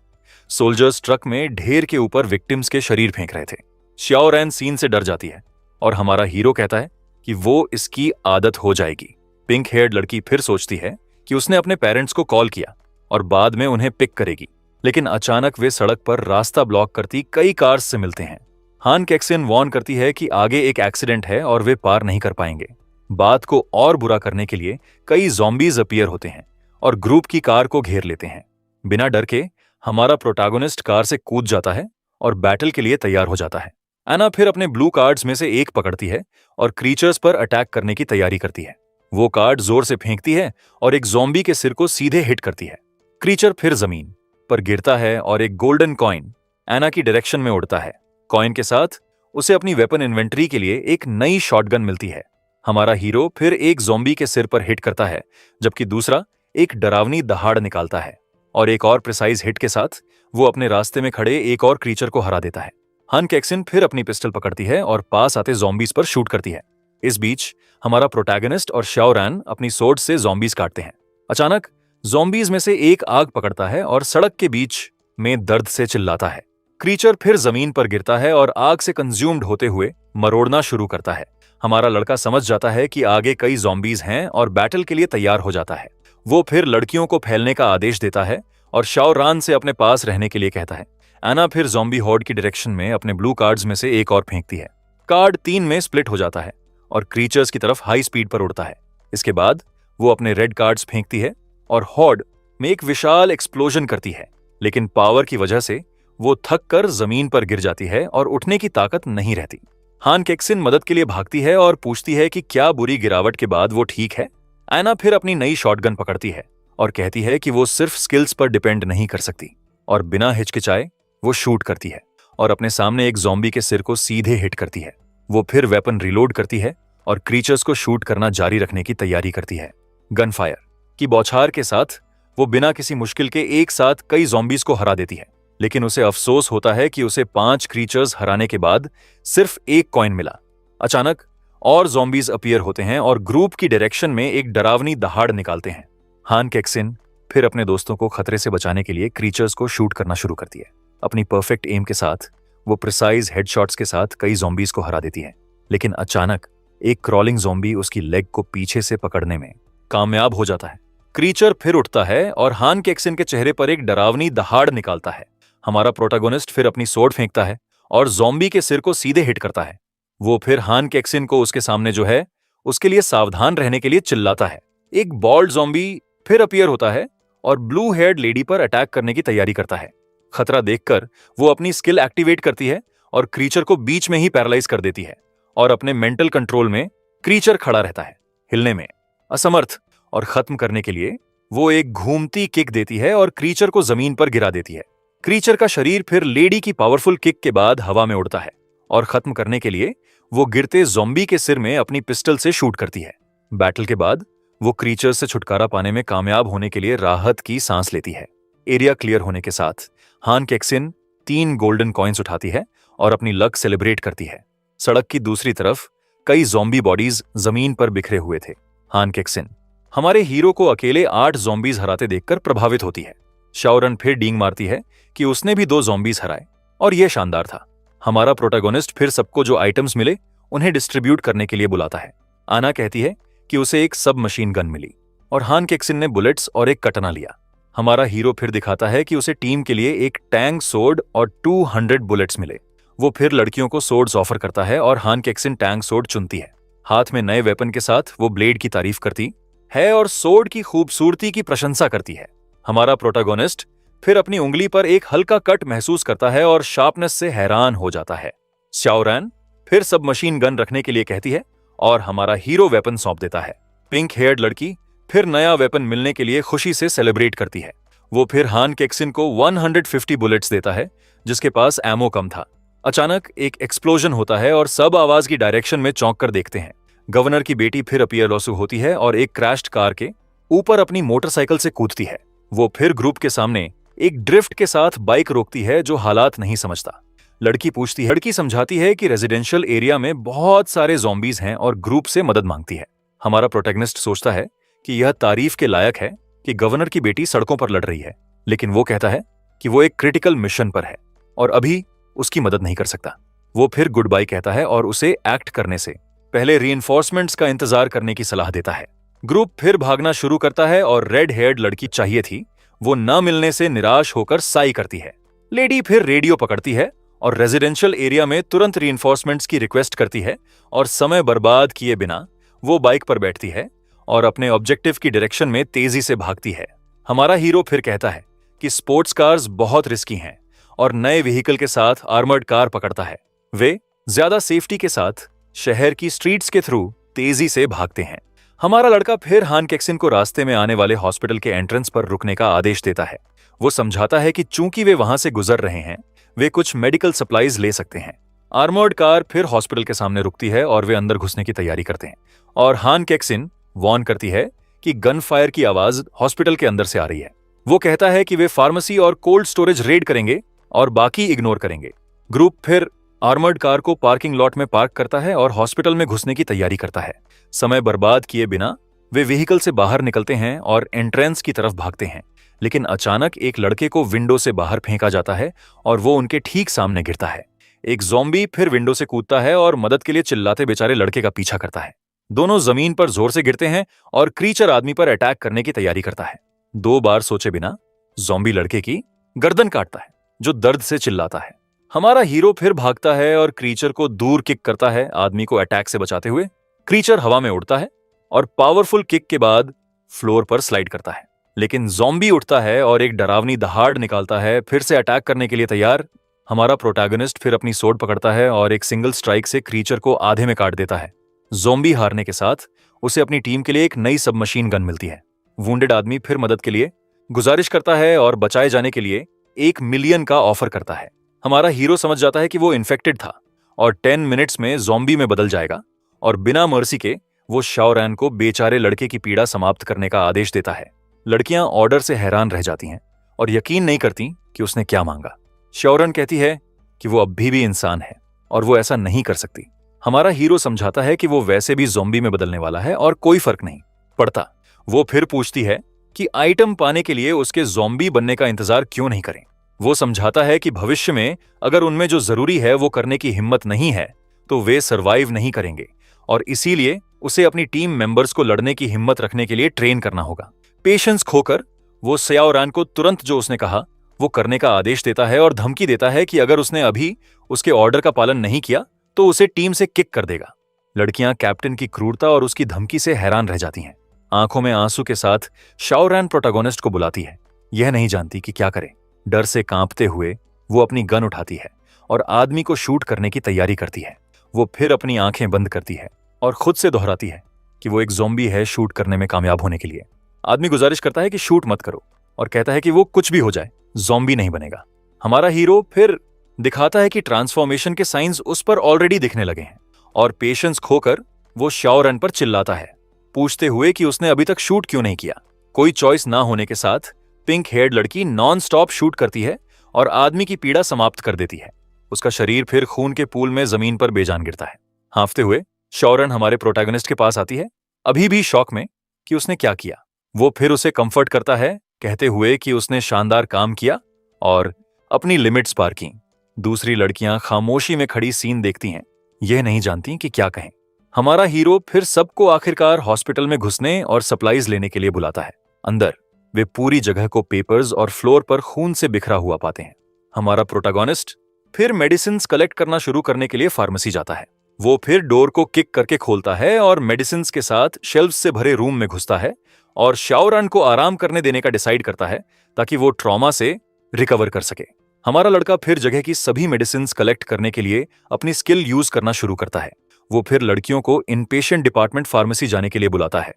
सोल्जर्स ट्रक में ढेर के ऊपर विक्टिम्स के शरीर फेंक रहे थे। श्याओरेन सीन से डर जाती है और हमारा हीरो कहता है कि वो इसकी आदत हो जाएगी। पिंक हेयर्ड लड़की फिर सोचती है कि उसने अपने पेरेंट्स को कॉल किया और बाद में उन्हें पिक करेगी, लेकिन अचानक वे सड़क पर रास्ता ब्लॉक करती कई कार्स से मिलते हैं। हान कैक्सिन वॉर्न करती है कि आगे एक एक्सीडेंट है और वे पार नहीं कर पाएंगे। बात को और बुरा करने के लिए कई ज़ॉम्बीज अपीयर होते हैं और ग्रुप की कार को घेर लेते हैं। बिना डर के हमारा प्रोटैगनिस्ट कार से कूद जाता है और बैटल के लिए तैयार हो जाता है। एना फिर अपने ब्लू कार्ड्स में से एक पकड़ती है और क्रीचर्स पर अटैक करने की तैयारी करती है। वो कार्ड जोर से फेंकती है और एक ज़ॉम्बी के सिर को सीधे हिट करती है। क्रीचर फिर जमीन पर गिरता है और एक गोल्डन कॉइन एना की डायरेक्शन में उड़ता है। कॉइन के साथ उसे अपनी वेपन इन्वेंट्री के लिए एक नई शॉटगन मिलती है। हमारा हीरो फिर एक ज़ॉम्बी के सिर पर हिट करता है जबकि दूसरा एक डरावनी दहाड़ निकालता है और एक और प्रिसाइज हिट के साथ वो अपने रास्ते में खड़े एक और क्रीचर को हरा देता है। हान कैक्सिन फिर अपनी पिस्टल पकड़ती है और पास आते ज़ॉम्बीज पर शूट करती है। इस बीच हमारा प्रोटैगनिस्ट और श्याओरेन अपनी सोर्ड से ज़ॉम्बीज काटते हैं। अचानक ज़ॉम्बीज में से एक आग पकड़ता है और सड़क के बीच में दर्द से चिल्लाता है। क्रीचर फिर जमीन पर गिरता है और आग से कंज्यूम्ड होते हुए मरोड़ना शुरू करता है। हमारा लड़का समझ जाता है कि आगे कई ज़ॉम्बीज हैं और बैटल के लिए तैयार हो जाता है। वो फिर लड़कियों को फैलने का आदेश देता है और श्याओरेन से अपने पास रहने के लिए कहता है। एना फिर ज़ॉम्बी हॉर्ड की डायरेक्शन में अपने ब्लू कार्ड्स में से एक और फेंकती है। कार्ड 3 में स्प्लिट हो जाता है और क्रीचर्स की तरफ हाई स्पीड पर उड़ता है। इसके बाद वो अपने रेड कार्ड्स फेंकती है और हॉर्ड में एक विशाल एक्सप्लोजन करती है, लेकिन पावर की वजह से वो थक कर जमीन पर गिर जाती है और उठने की ताकत नहीं रहती। हान केक्सिन मदद के लिए भागती है और पूछती है कि क्या बुरी गिरावट के बाद वो ठीक है। एना फिर अपनी नई शॉटगन पकड़ती है और कहती है कि वो सिर्फ स्किल्स पर डिपेंड नहीं कर सकती, और बिना हिचकिचाए वो शूट करती है और अपने सामने एक ज़ॉम्बी के सिर को सीधे हिट करती है। वो फिर वेपन रिलोड करती है और क्रीचर्स को शूट करना जारी रखने की तैयारी करती है। गन फायर की बौछार के साथ वो बिना किसी मुश्किल के एक साथ कई ज़ॉम्बीज को हरा देती है, लेकिन उसे अफसोस होता है कि उसे 5 क्रीचर्स हराने के बाद सिर्फ एक कॉइन मिला। अचानक और ज़ॉम्बीज अपीयर होते हैं और ग्रुप की डायरेक्शन में एक डरावनी दहाड़ निकालते हैं। हान केक्सिन फिर अपने दोस्तों को खतरे से बचाने के लिए क्रीचर्स को शूट करना शुरू करती है। अपनी परफेक्ट एम के साथ वो प्रिसाइज हेडशॉट्स के साथ कई ज़ॉम्बीज को हरा देती है, लेकिन अचानक एक क्रॉलिंग ज़ॉम्बी उसकी लेग को पीछे से पकड़ने में कामयाब हो जाता है। क्रीचर फिर उठता है और हान केक्सिन के चेहरे पर एक डरावनी दहाड़ निकालता है। हमारा प्रोटैगनिस्ट फिर अपनी सोर्ड फेंकता है और ज़ॉम्बी के सिर को सीधे हिट करता है। वो फिर हान केक्सिन को उसके सामने जो है उसके लिए सावधान रहने के लिए चिल्लाता है। एक बॉल्ड ज़ॉम्बी फिर अपीयर होता है और ब्लू हेयर्ड लेडी पर अटैक करने की तैयारी करता है। खतरा देखकर वो अपनी स्किल एक्टिवेट करती है और क्रीचर को बीच में ही पैरालाइज कर देती है, और अपने मेंटल कंट्रोल में क्रीचर खड़ा रहता है, हिलने में असमर्थ, और खत्म करने के लिए वो एक घूमती किक देती है और क्रीचर को जमीन पर गिरा देती है। क्रीचर का शरीर फिर लेडी की पावरफुल किक के बाद हवा में उड़ता है और खत्म करने के लिए वो गिरते ज़ॉम्बी के सिर में अपनी पिस्टल से शूट करती है। बैटल के बाद वो क्रीचर से छुटकारा पाने में कामयाब होने के लिए राहत की सांस लेती है। एरिया क्लियर होने के साथ हान केक्सिन 3 गोल्डन कॉइन्स उठाती है और अपनी लक सेलिब्रेट करती है। सड़क की दूसरी तरफ कई ज़ॉम्बी बॉडीज जमीन पर बिखरे हुए थे। हान केक्सिन हमारे हीरो को अकेले 8 ज़ॉम्बीज हराते देखकर प्रभावित होती है। शाओरन फिर डींग मारती है कि उसने भी 2 ज़ॉम्बीज हराए, और यह शानदार था। हमारा प्रोटैगनिस्ट फिर सबको जो आइटम्स मिले उन्हें डिस्ट्रीब्यूट करने के लिए बुलाता है। आना कहती है कि उसे एक सब मशीन गन मिली और हान केक्सिन ने बुलेट्स और एक कटना लिया। हमारा हीरो फिर दिखाता है कि उसे टीम के लिए एक टैंक सोर्ड और 200 बुलेट्स मिले। वो फिर लड़कियों को सोर्ड्स ऑफर करता है और हान केक्सिन टैंक सोर्ड चुनती है। हाथ में नए वेपन के साथ वो ब्लेड की तारीफ करती है और सोर्ड की खूबसूरती की प्रशंसा करती है। हमारा प्रोटैगनिस्ट फिर अपनी उंगली पर एक हल्का कट महसूस करता है और शार्पनेस से हैरान हो जाता है। शाओरन फिर सब मशीन गन रखने के लिए कहती है और हमारा हीरो वेपन सौंप देता है। पिंक हेयर्ड लड़की फिर नया वेपन मिलने के लिए खुशी से सेलिब्रेट करती है। वो फिर हान केक्सिन को 150 बुलेट्स देता है जिसके पास एमो कम था। अचानक एक एक्सप्लोजन होता है और सब आवाज की डायरेक्शन में चौंक कर देखते हैं। गवर्नर की बेटी फिर अपीयर लॉसू होती है और एक क्रैश्ड कार के ऊपर अपनी मोटरसाइकिल से कूदती है। वो फिर ग्रुप के सामने एक ड्रिफ्ट के साथ बाइक रोकती है जो हालात नहीं समझता। लड़की समझाती है कि रेजिडेंशियल एरिया में बहुत सारे ज़ॉम्बीज हैं और ग्रुप से मदद मांगती है। हमारा प्रोटैगनिस्ट सोचता है कि यह तारीफ के लायक है कि गवर्नर की बेटी सड़कों पर लड़ रही है, लेकिन वो कहता है कि वो एक क्रिटिकल मिशन पर है और अभी उसकी मदद नहीं कर सकता। वो फिर गुड बाय कहता है और उसे एक्ट करने से पहले रीइंफोर्समेंट्स का इंतजार करने की सलाह देता है। ग्रुप फिर भागना शुरू करता है और रेड हेयर्ड लड़की चाहिए थी, वो न मिलने से निराश होकर साई करती है। लेडी फिर रेडियो पकड़ती है और रेजिडेंशियल एरिया में तुरंत रीइंफोर्समेंट्स की रिक्वेस्ट करती है, और समय बर्बाद किए बिना वो बाइक पर बैठती है और अपने ऑब्जेक्टिव की डायरेक्शन में तेजी से भागती है। हमारा हीरो फिर कहता है कि स्पोर्ट्स कार्स बहुत रिस्की हैं और नए व्हीकल के साथ आर्मर्ड कार पकड़ता है। वे ज्यादा सेफ्टी के साथ शहर की स्ट्रीट्स के थ्रू तेजी से भागते हैं। हमारा लड़का फिर हान केक्सिन को रास्ते में आने वाले हॉस्पिटल के एंट्रेंस पर रुकने का आदेश देता है। वो समझाता है कि चूंकि वे वहां से गुजर रहे हैं, वे कुछ मेडिकल सप्लाईज ले सकते हैं। आर्मर्ड कार फिर हॉस्पिटल के सामने रुकती है और वे अंदर घुसने की तैयारी करते हैं, और हान केक्सिन वॉर्न करती है कि गन फायर की आवाज हॉस्पिटल के अंदर से आ रही है। वो कहता है कि वे फार्मेसी और कोल्ड स्टोरेज रेड करेंगे और बाकी इग्नोर करेंगे। ग्रुप फिर आर्मर्ड कार को पार्किंग लॉट में पार्क करता है और हॉस्पिटल में घुसने की तैयारी करता है। समय बर्बाद किए बिना वे व्हीकल से बाहर निकलते हैं और एंट्रेंस की तरफ भागते हैं, लेकिन अचानक एक लड़के को विंडो से बाहर फेंका जाता है और वो उनके ठीक सामने गिरता है। एक ज़ॉम्बी फिर विंडो से कूदता है और मदद के लिए चिल्लाते बेचारे लड़के का पीछा करता है। दोनों जमीन पर जोर से गिरते हैं और क्रीचर आदमी पर अटैक करने की तैयारी करता है। 2 बार सोचे बिना ज़ॉम्बी लड़के की गर्दन काटता है जो दर्द से चिल्लाता है। हमारा हीरो फिर भागता है और क्रीचर को दूर किक करता है, आदमी को अटैक से बचाते हुए। क्रीचर हवा में उड़ता है और पावरफुल किक के बाद फ्लोर पर स्लाइड करता है। लेकिन ज़ॉम्बी उठता है और एक डरावनी दहाड़ निकालता है, फिर से अटैक करने के लिए तैयार। हमारा प्रोटैगनिस्ट फिर अपनी सोड पकड़ता है और एक सिंगल स्ट्राइक से क्रीचर को आधे में काट देता है। ज़ॉम्बी हारने के साथ उसे अपनी टीम के लिए एक नई सबमशीन गन मिलती है। वुंडेड आदमी फिर मदद के लिए गुजारिश करता है और बचाए जाने के लिए 1 मिलियन का ऑफर करता है। हमारा हीरो समझ जाता है कि वो इन्फेक्टेड था और 10 मिनट्स में ज़ॉम्बी में बदल जाएगा और बिना मर्सी के वो शाओरैन को बेचारे लड़के की पीड़ा समाप्त करने का आदेश देता है। लड़कियां ऑर्डर से हैरान रह जाती हैं और यकीन नहीं करती कि उसने क्या मांगा। शाओरैन कहती है कि वो अब भी इंसान है और वो ऐसा नहीं कर सकती। हमारा हीरो समझाता है कि वो वैसे भी ज़ॉम्बी में बदलने वाला है और कोई फर्क नहीं पड़ता। वो फिर पूछती है कि आइटम पाने के लिए उसके ज़ॉम्बी बनने का इंतजार क्यों नहीं करें। वो समझाता है कि भविष्य में अगर उनमें जो जरूरी है वो करने की हिम्मत नहीं है तो वे सरवाइव नहीं करेंगे और इसीलिए उसे अपनी टीम मेंबर्स को लड़ने की हिम्मत रखने के लिए ट्रेन करना होगा। पेशेंस खोकर वो शाओरैन को तुरंत जो उसने कहा वो करने का आदेश देता है और धमकी देता है कि अगर उसने अभी उसके ऑर्डर का पालन नहीं किया तो उसे टीम से किक कर देगा। लड़कियां कैप्टन की क्रूरता और उसकी धमकी से हैरान रह जाती हैं। आंखों में आंसू के साथ शाओरैन प्रोटैगनिस्ट को बुलाती है। यह नहीं जानती कि क्या करे। डर से कांपते हुए वो अपनी गन उठाती है और आदमी को शूट करने की तैयारी करती है। वो फिर अपनी आंखें बंद करती है और खुद से दोहराती है कि वो एक ज़ॉम्बी है शूट करने में कामयाब होने के लिए। आदमी गुजारिश करता है कि शूट मत करो और कहता है कि वो कुछ भी हो जाए ज़ॉम्बी नहीं बनेगा। हमारा हीरो फिर दिखाता है कि ट्रांसफॉर्मेशन के साइंस उस पर ऑलरेडी दिखने लगे हैं और पेशेंस खोकर वो शाओरैन पर चिल्लाता है, पूछते हुए कि उसने अभी तक शूट क्यों नहीं किया। कोई चॉइस ना होने के साथ पिंक हेयर्ड लड़की नॉन स्टॉप शूट करती है और आदमी की पीड़ा समाप्त कर देती है। उसका शरीर फिर खून के पूल में जमीन पर बेजान गिरता है। हाँफते हुए शाओरैन हमारे प्रोटैगनिस्ट के पास आती है, अभी भी शौक में कि उसने क्या किया। वो फिर उसे कंफर्ट करता है, कहते हुए कि उसने शानदार काम किया और अपनी लिमिट्स पार की। दूसरी लड़कियां खामोशी में खड़ी सीन देखती हैं, यह नहीं जानती कि क्या कहें। हमारा हीरो फिर सबको आखिरकार हॉस्पिटल में घुसने और सप्लाईज लेने के लिए बुलाता है। अंदर वे पूरी जगह को पेपर्स और फ्लोर पर खून से बिखरा हुआ पाते हैं। हमारा प्रोटैगनिस्ट फिर मेडिसिन्स कलेक्ट करना शुरू करने के लिए फार्मेसी जाता है। वो फिर डोर को किक करके खोलता है और मेडिसिन्स के साथ शेल्फ से भरे रूम में घुसता है और शाओरैन को आराम करने देने का डिसाइड करता है ताकि वो ट्रॉमा से रिकवर कर सके। हमारा लड़का फिर जगह की सभी मेडिसिन्स कलेक्ट करने के लिए अपनी स्किल यूज करना शुरू करता है। वो फिर लड़कियों को इनपेशेंट डिपार्टमेंट फार्मेसी जाने के लिए बुलाता है।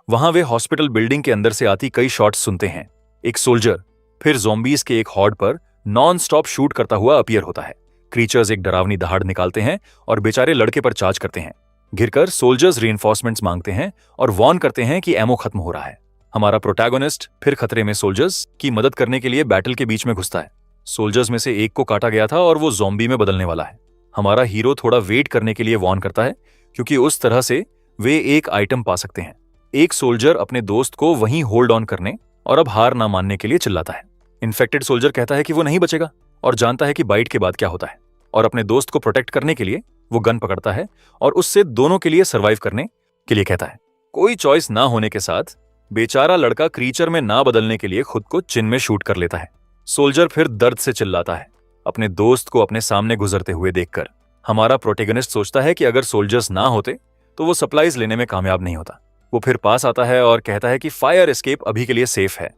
वहां वे हॉस्पिटल बिल्डिंग के अंदर से आती कई शॉट्स सुनते हैं। एक सोल्जर फिर ज़ॉम्बीज के एक हॉर्ड पर नॉन स्टॉप शूट करता हुआ अपीयर होता है। क्रीचर्स एक डरावनी दहाड़ निकालते हैं और बेचारे लड़के पर चार्ज करते हैं। घिरकर सोल्जर्स रीइंफोर्समेंट्स मांगते हैं और वार्न करते हैं कि एमो खत्म हो रहा है। हमारा प्रोटैगनिस्ट फिर खतरे में सोल्जर्स की मदद करने के लिए बैटल के बीच में घुसता है। सोल्जर्स में से एक को काटा गया था और वो ज़ॉम्बी में बदलने वाला है। हमारा हीरो थोड़ा वेट करने के लिए वार्न करता है क्योंकि उस तरह से वे एक आइटम पा सकते हैं। एक सोल्जर अपने दोस्त को वहीं होल्ड ऑन करने और अब हार ना मानने के लिए चिल्लाता है। इन्फेक्टेड सोल्जर कहता है कि वो नहीं बचेगा और जानता है कि बाइट के बाद क्या होता है और अपने दोस्त को प्रोटेक्ट करने के लिए वो गन पकड़ता है और उससे दोनों के लिए सर्वाइव करने के लिए कहता है। कोई चॉइस ना होने के साथ बेचारा लड़का क्रीचर में ना बदलने के लिए खुद को चिन में शूट कर लेता है। सोल्जर फिर दर्द से चिल्लाता है अपने दोस्त को अपने सामने गुजरते हुए देखकर। हमारा प्रोटैगनिस्ट सोचता है कि अगर सोल्जर्स ना होते तो वो सप्लाईज लेने में कामयाब नहीं होता। वो फिर पास आता है और कहता है कि फायर एस्केप अभी के लिए सेफ है।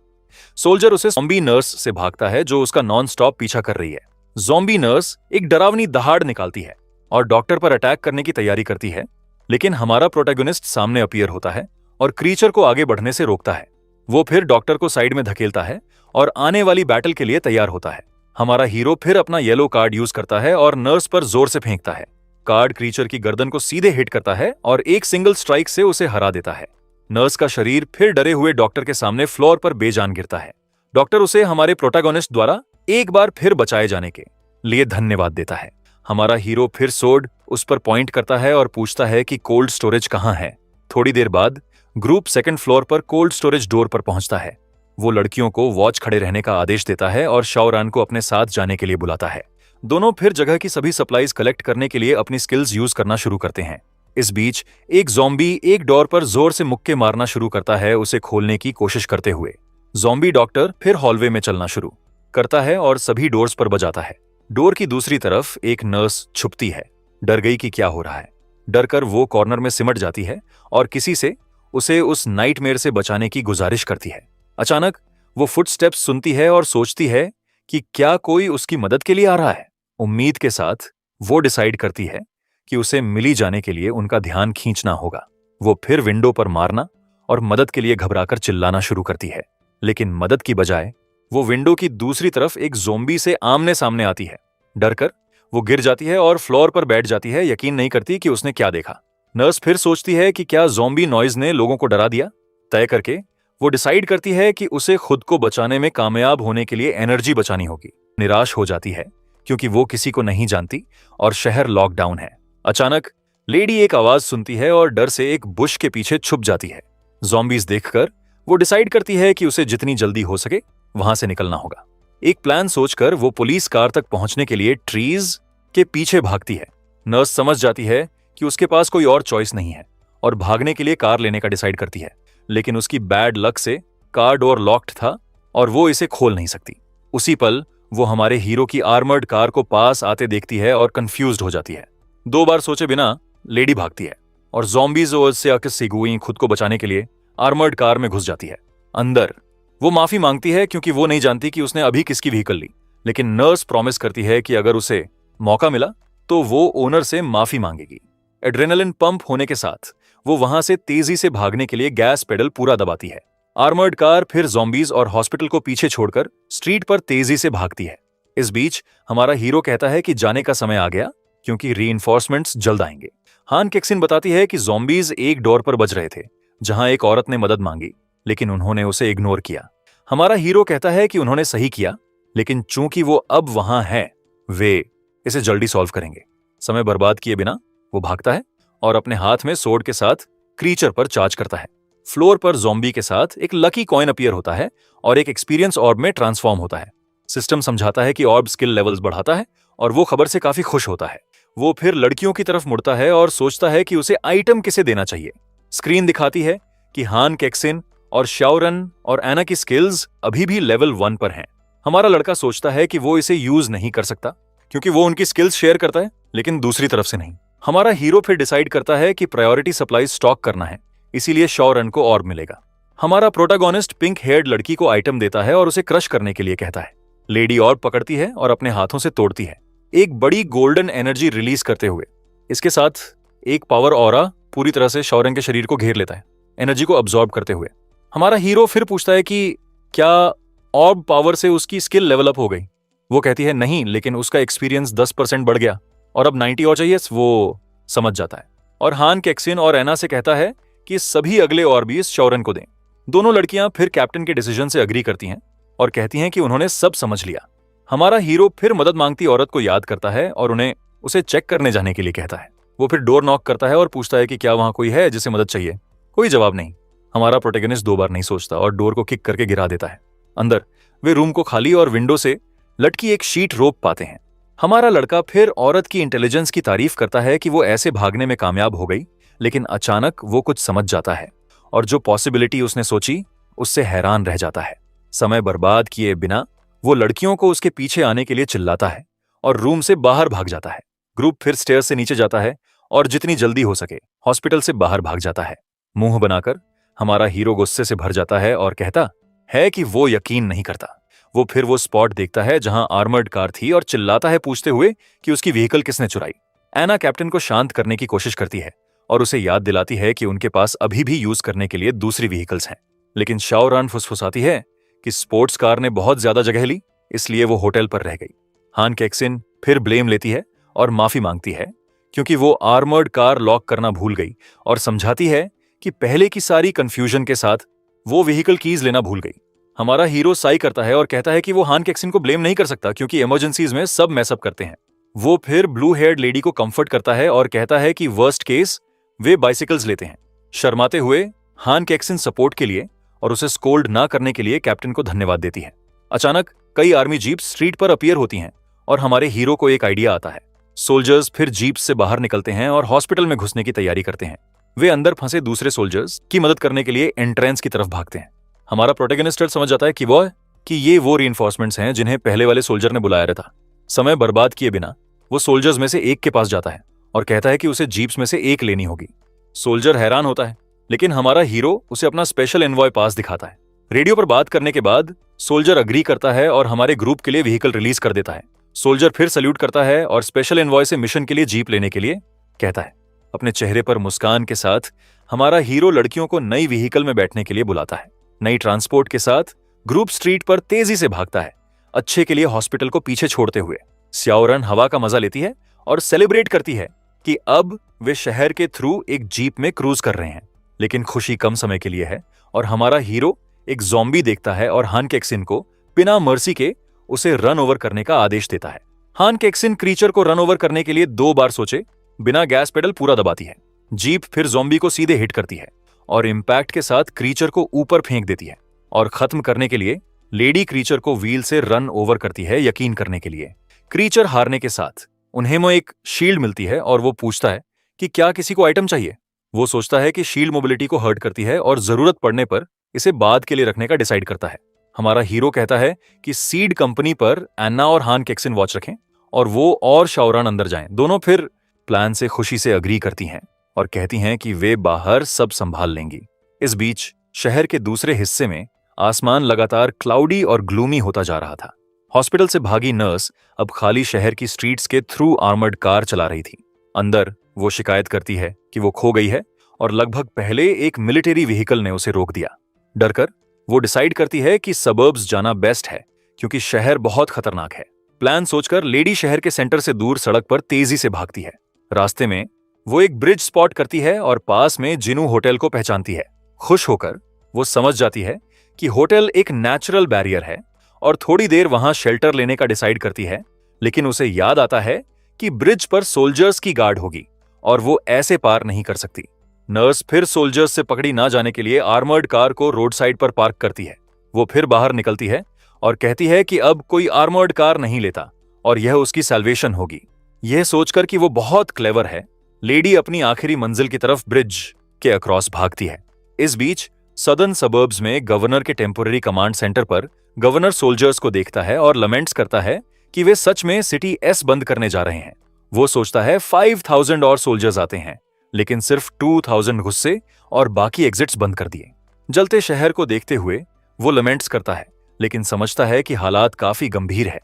सोल्जर उसे ज़ॉम्बी नर्स से भागता है जो उसका नॉन स्टॉप पीछा कर रही है। ज़ॉम्बी नर्स एक डरावनी दहाड़ निकालती है और डॉक्टर पर अटैक करने की तैयारी करती है, लेकिन हमारा प्रोटैगनिस्ट सामने अपीयर होता है और क्रीचर को आगे बढ़ने से रोकता है। वो फिर डॉक्टर को साइड में धकेलता है और आने वाली बैटल के लिए तैयार होता है। हमारा हीरो फिर अपना येलो कार्ड यूज करता है और नर्स पर जोर से फेंकता है। कार्ड क्रीचर की गर्दन को सीधे हिट करता है और एक सिंगल स्ट्राइक से उसे हरा देता है। नर्स का शरीर फिर डरे हुए डॉक्टर के सामने फ्लोर पर बेजान गिरता है। डॉक्टर उसे हमारे प्रोटैगनिस्ट द्वारा एक बार फिर बचाए जाने के लिए धन्यवाद देता है। हमारा हीरो फिर सोड उस पर पॉइंट करता है और पूछता है कि कोल्ड स्टोरेज कहां है। थोड़ी देर बाद ग्रुप सेकंड फ्लोर पर कोल्ड स्टोरेज डोर पर पहुंचता है। वो लड़कियों को वॉच खड़े रहने का आदेश देता है और शाओरैन को अपने साथ जाने के लिए बुलाता है। दोनों फिर जगह की सभी सप्लाईज कलेक्ट करने के लिए अपनी स्किल्स यूज करना शुरू करते हैं। इस बीच एक ज़ॉम्बी एक डोर पर जोर से मुक्के मारना शुरू करता है उसे खोलने की कोशिश करते हुए। ज़ॉम्बी डॉक्टर फिर हॉलवे में चलना शुरू करता है और सभी डोर्स पर बजाता है। डोर की दूसरी तरफ एक नर्स छुपती है, डर गई कि क्या हो रहा है। डर कर वो कॉर्नर में सिमट जाती है और किसी से उसे उस नाइटमेयर से बचाने की गुजारिश करती है। अचानक वो फुटस्टेप्स सुनती है और सोचती है कि क्या कोई उसकी मदद के लिए आ रहा है। उम्मीद के साथ वो डिसाइड करती है कि उसे मिली जाने के लिए उनका ध्यान खींचना होगा। वो फिर विंडो पर मारना और मदद के लिए घबराकर चिल्लाना शुरू करती है, लेकिन मदद की बजाय वो विंडो की दूसरी तरफ एक ज़ोंबी से आमने सामने आती है। डरकर वो गिर जाती है और फ्लोर पर बैठ जाती है, यकीन नहीं करती कि उसने क्या देखा। नर्स फिर सोचती है कि क्या ज़ोंबी नॉइज ने लोगों को डरा दिया। तय करके वो डिसाइड करती है कि उसे खुद को बचाने में कामयाब होने के लिए एनर्जी बचानी होगी। निराश हो जाती है क्योंकि वो किसी को नहीं जानती और शहर लॉकडाउन है। अचानक लेडी एक आवाज सुनती है और डर से एक बुश के पीछे छुप जाती है। ज़ॉम्बीज देखकर वो डिसाइड करती है कि उसे जितनी जल्दी हो सके वहां से निकलना होगा। एक प्लान सोचकर वो पुलिस कार तक पहुंचने के लिए ट्रीज के पीछे भागती है। नर्स समझ जाती है कि उसके पास कोई और चॉइस नहीं है और भागने के लिए कार लेने का डिसाइड करती है, लेकिन उसकी बैड लक से कार डोर लॉक्ड था और वो इसे खोल नहीं सकती। उसी पल वो हमारे हीरो की आर्मर्ड कार को पास आते देखती है और कंफ्यूज्ड हो जाती है। 2 बार सोचे बिना लेडी भागती है और ज़ॉम्बीज़ से आकस्मिक हुई खुद को बचाने के लिए आर्मर्ड कार में घुस जाती है। अंदर वो माफी मांगती है क्योंकि वो नहीं जानती कि उसने अभी किसकी व्हीकल ली, लेकिन नर्स प्रॉमिस करती है कि अगर उसे मौका मिला तो वो ओनर से माफी मांगेगी। एड्रेनलिन पंप होने के साथ वो वहां से तेजी से भागने के लिए गैस पेडल पूरा दबाती है। आर्मर्ड कार फिर ज़ॉम्बीज़ और हॉस्पिटल को पीछे छोड़कर स्ट्रीट पर तेजी से भागती है। इस बीच हमारा हीरो कहता है कि जाने का समय आ गया क्योंकि रीइंफोर्समेंट्स जल्द आएंगे। हान केक्सिन बताती है कि ज़ॉम्बीज़ एक डोर पर बज रहे थे जहां एक औरत ने मदद मांगी, लेकिन उन्होंने उसे इग्नोर किया। हमारा हीरो कहता है कि उन्होंने सही किया, लेकिन चूंकि वो अब वहां है, वे इसे जल्दी सॉल्व करेंगे। समय बर्बाद किए बिना वो भागता है और अपने हाथ में सोर्ड के साथ क्रीचर पर चार्ज करता है। फ्लोर पर ज़ॉम्बी के साथ एक लकी कॉइन अपीयर होता है और एक एक्सपीरियंस ऑर्ब में ट्रांसफॉर्म होता है। सिस्टम समझाता है कि ऑर्ब स्किल लेवल्स बढ़ाता है और वो खबर से काफी खुश होता है। वो फिर लड़कियों की तरफ मुड़ता है और सोचता है कि उसे आइटम किसे देना चाहिए। स्क्रीन दिखाती है कि हान केक्सिन और शाओरन और एना की स्किल्स अभी भी लेवल 1 पर हैं। हमारा लड़का सोचता है कि वो इसे यूज नहीं कर सकता क्योंकि वो उनकी स्किल्स शेयर करता है, लेकिन दूसरी तरफ से नहीं। हमारा हीरो फिर डिसाइड करता है कि प्रायोरिटी सप्लाई स्टॉक करना है, इसीलिए शाओरन को ऑर्ब मिलेगा। हमारा प्रोटागोनिस्ट पिंक हेयर्ड लड़की को आइटम देता है और उसे क्रश करने के लिए कहता है। लेडी ऑर्ब पकड़ती है और अपने हाथों से तोड़ती है, एक बड़ी गोल्डन एनर्जी रिलीज करते हुए। इसके साथ एक पावर ऑरा पूरी तरह से शाओरन के शरीर को घेर लेता है, एनर्जी को अब्सॉर्ब करते हुए। हमारा हीरो फिर पूछता है कि क्या ऑर्ब पावर से उसकी स्किल लेवल अप हो गई। वो कहती है नहीं, लेकिन उसका एक्सपीरियंस 10% बढ़ गया और अब 90 और चाहिए। वो समझ जाता है और हान केक्सिन और एना से कहता है कि सभी अगले ऑर्बीज शाओरन को दें। दोनों लड़कियां फिर कैप्टन के डिसीजन से अग्री करती हैं और कहती हैं कि उन्होंने सब समझ लिया। हमारा हीरो फिर मदद मांगती औरत को याद करता है और उसे चेक करने जाने के लिए कहता है। वो फिर डोर नॉक करता है और पूछता है कि क्या वहां कोई है जिसे मदद चाहिए। कोई जवाब नहीं। हमारा प्रोटेगनिस्ट 2 बार नहीं सोचता और डोर को किक करके गिरा देता है। अंदर वे रूम को खाली और विंडो से लटकी एक शीट रोप पाते हैं। हमारा लड़का फिर औरत की इंटेलिजेंस की तारीफ करता है कि वो ऐसे भागने में कामयाब हो गई, लेकिन अचानक वो कुछ समझ जाता है और जो पॉसिबिलिटी उसने सोची उससे हैरान रह जाता है। समय बर्बाद किए बिना वो लड़कियों को उसके पीछे आने के लिए चिल्लाता है और रूम से बाहर भाग जाता है। ग्रुप फिर स्टेयर्स से नीचे जाता है और जितनी जल्दी हो सके हॉस्पिटल से बाहर भाग जाता है। मुंह बनाकर हमारा हीरो गुस्से से भर जाता है और कहता है कि वो यकीन नहीं करता। वो फिर वो स्पॉट देखता है जहां आर्मर्ड कार थी और चिल्लाता है पूछते हुए कि उसकी व्हीकल किसने चुराई। एना कैप्टन को शांत करने की कोशिश करती है और उसे याद दिलाती है कि उनके पास अभी भी यूज करने के लिए दूसरी व्हीकल्स हैं, लेकिन शाओरन फुसफुसाती है कि स्पोर्ट्स कार ने बहुत ज्यादा जगह ली, इसलिए वो होटल पर रह गई। हान केक्सिन फिर ब्लेम लेती है और माफी मांगती है क्योंकि वो आर्मर्ड कार लॉक करना भूल गई और समझाती है कि पहले की सारी कंफ्यूजन के साथ वो व्हीकल कीज लेना भूल गई। हमारा हीरो साई करता है और कहता है कि वो हान केक्सिन को ब्लेम नहीं कर सकता क्योंकि इमरजेंसीज में सब मैसअप करते हैं। वो फिर ब्लू हेयर्ड लेडी को कंफर्ट करता है और कहता है कि वर्स्ट केस वे बाइसिकल्स लेते हैं। शर्माते हुए हान केक्सिन सपोर्ट के लिए और उसे स्कोल्ड ना करने के लिए कैप्टन को धन्यवाद देती है। अचानक कई आर्मी जीप्स स्ट्रीट पर अपीयर होती हैं और हमारे हीरो को एक आइडिया आता है। सोल्जर्स फिर जीप से बाहर निकलते हैं और हॉस्पिटल में घुसने की तैयारी करते हैं। वे अंदर फंसे दूसरे सोल्जर्स की मदद करने के लिए एंट्रेंस की तरफ भागते हैं। हमारा प्रोटेगनिस्ट समझ जाता है कि ये वो रीइंफोर्समेंट्स हैं जिन्हें पहले वाले सोल्जर ने बुलाया रहता। समय बर्बाद किए बिना वो सोल्जर्स में से एक के पास जाता है और कहता है कि उसे जीप्स में से एक लेनी होगी। सोल्जर हैरान होता है, लेकिन हमारा हीरो उसे अपना स्पेशल एनवॉय पास दिखाता है। रेडियो पर बात करने के बाद सोल्जर अग्री करता है और हमारे ग्रुप के लिए व्हीकल रिलीज कर देता है। सोल्जर फिर सल्यूट करता है और स्पेशल एनवॉय से मिशन के लिए जीप लेने के लिए कहता है। अपने चेहरे पर मुस्कान के साथ हमारा हीरो लड़कियों को नई व्हीकल में बैठने के लिए बुलाता है। नई ट्रांसपोर्ट के साथ ग्रुप स्ट्रीट पर तेजी से भागता है, अच्छे के लिए हॉस्पिटल को पीछे छोड़ते हुए। स्याओरन हवा का मजा लेती है और सेलिब्रेट करती है कि अब वे शहर के थ्रू एक जीप में क्रूज कर रहे हैं। लेकिन खुशी कम समय के लिए है और हमारा हीरो एक ज़ॉम्बी देखता है और हान केक्सिन को बिना मर्सी के उसे रन ओवर करने का आदेश देता है। हान केक्सिन क्रीचर को रन ओवर करने के लिए 2 बार सोचे बिना गैस पेडल पूरा दबाती है। जीप फिर ज़ॉम्बी को सीधे हिट करती है और इम्पैक्ट के साथ क्रीचर को ऊपर फेंक देती है और खत्म करने के लिए लेडी क्रीचर को व्हील से रन ओवर करती है यकीन करने के लिए। क्रीचर हारने के साथ उन्हें एक शील्ड मिलती है और वो पूछता है कि क्या किसी को आइटम चाहिए। वो सोचता है कि शील्ड मोबिलिटी को हर्ट करती है और जरूरत पड़ने पर इसे बाद के लिए रखने का डिसाइड करता है। हमारा हीरो कहता है कि सीड कंपनी पर एन्ना और हान केक्सिन वॉच रखें और वो और शाओरान अंदर जाएं। दोनों फिर प्लान से खुशी से अग्री करती हैं और कहती हैं कि वे बाहर सब संभाल लेंगी। इस बीच शहर के दूसरे हिस्से में आसमान लगातार क्लाउडी और ग्लूमी होता जा रहा था। हॉस्पिटल से भागी नर्स अब खाली शहर की स्ट्रीट्स के थ्रू आर्मर्ड कार चला रही थी। अंदर वो शिकायत करती है कि वो खो गई है और लगभग पहले एक मिलिट्री व्हीकल ने उसे रोक दिया। डरकर वो डिसाइड करती है कि सबर्ब्स जाना बेस्ट है क्योंकि शहर बहुत खतरनाक है। प्लान सोचकर लेडी शहर के सेंटर से दूर सड़क पर तेजी से भागती है। रास्ते में वो एक ब्रिज स्पॉट करती है और पास में जिनू होटल को पहचानती है। खुश होकर वो समझ जाती है कि होटल एक नेचुरल बैरियर है और थोड़ी देर वहां शेल्टर लेने का डिसाइड करती है। लेकिन उसे याद आता है कि ब्रिज पर सोल्जर्स की गार्ड होगी और वो ऐसे पार नहीं कर सकती। नर्स फिर सोल्जर्स से पकड़ी ना जाने के लिए आर्मर्ड कार को रोड साइड पर पार्क करती है। वो फिर बाहर निकलती है और कहती है कि अब कोई आर्मर्ड कार नहीं लेता और यह उसकी सैल्वेशन होगी। यह सोचकर कि वो बहुत क्लेवर है, लेडी अपनी आखिरी मंजिल की तरफ ब्रिज के अक्रॉस भागती है। इस बीच सदर्न सबर्ब्स में गवर्नर के टेम्पोररी कमांड सेंटर पर गवर्नर सोल्जर्स को देखता है और लमेंट्स करता है कि वे सच में सिटी एस बंद करने जा रहे हैं। वो सोचता है 5000 और सोल्जर्स आते हैं, लेकिन सिर्फ 2000 गुस्से और बाकी एग्जिट्स बंद कर दिए। जलते शहर को देखते हुए वो लमेंट्स करता है, लेकिन समझता है कि हालात काफी गंभीर है।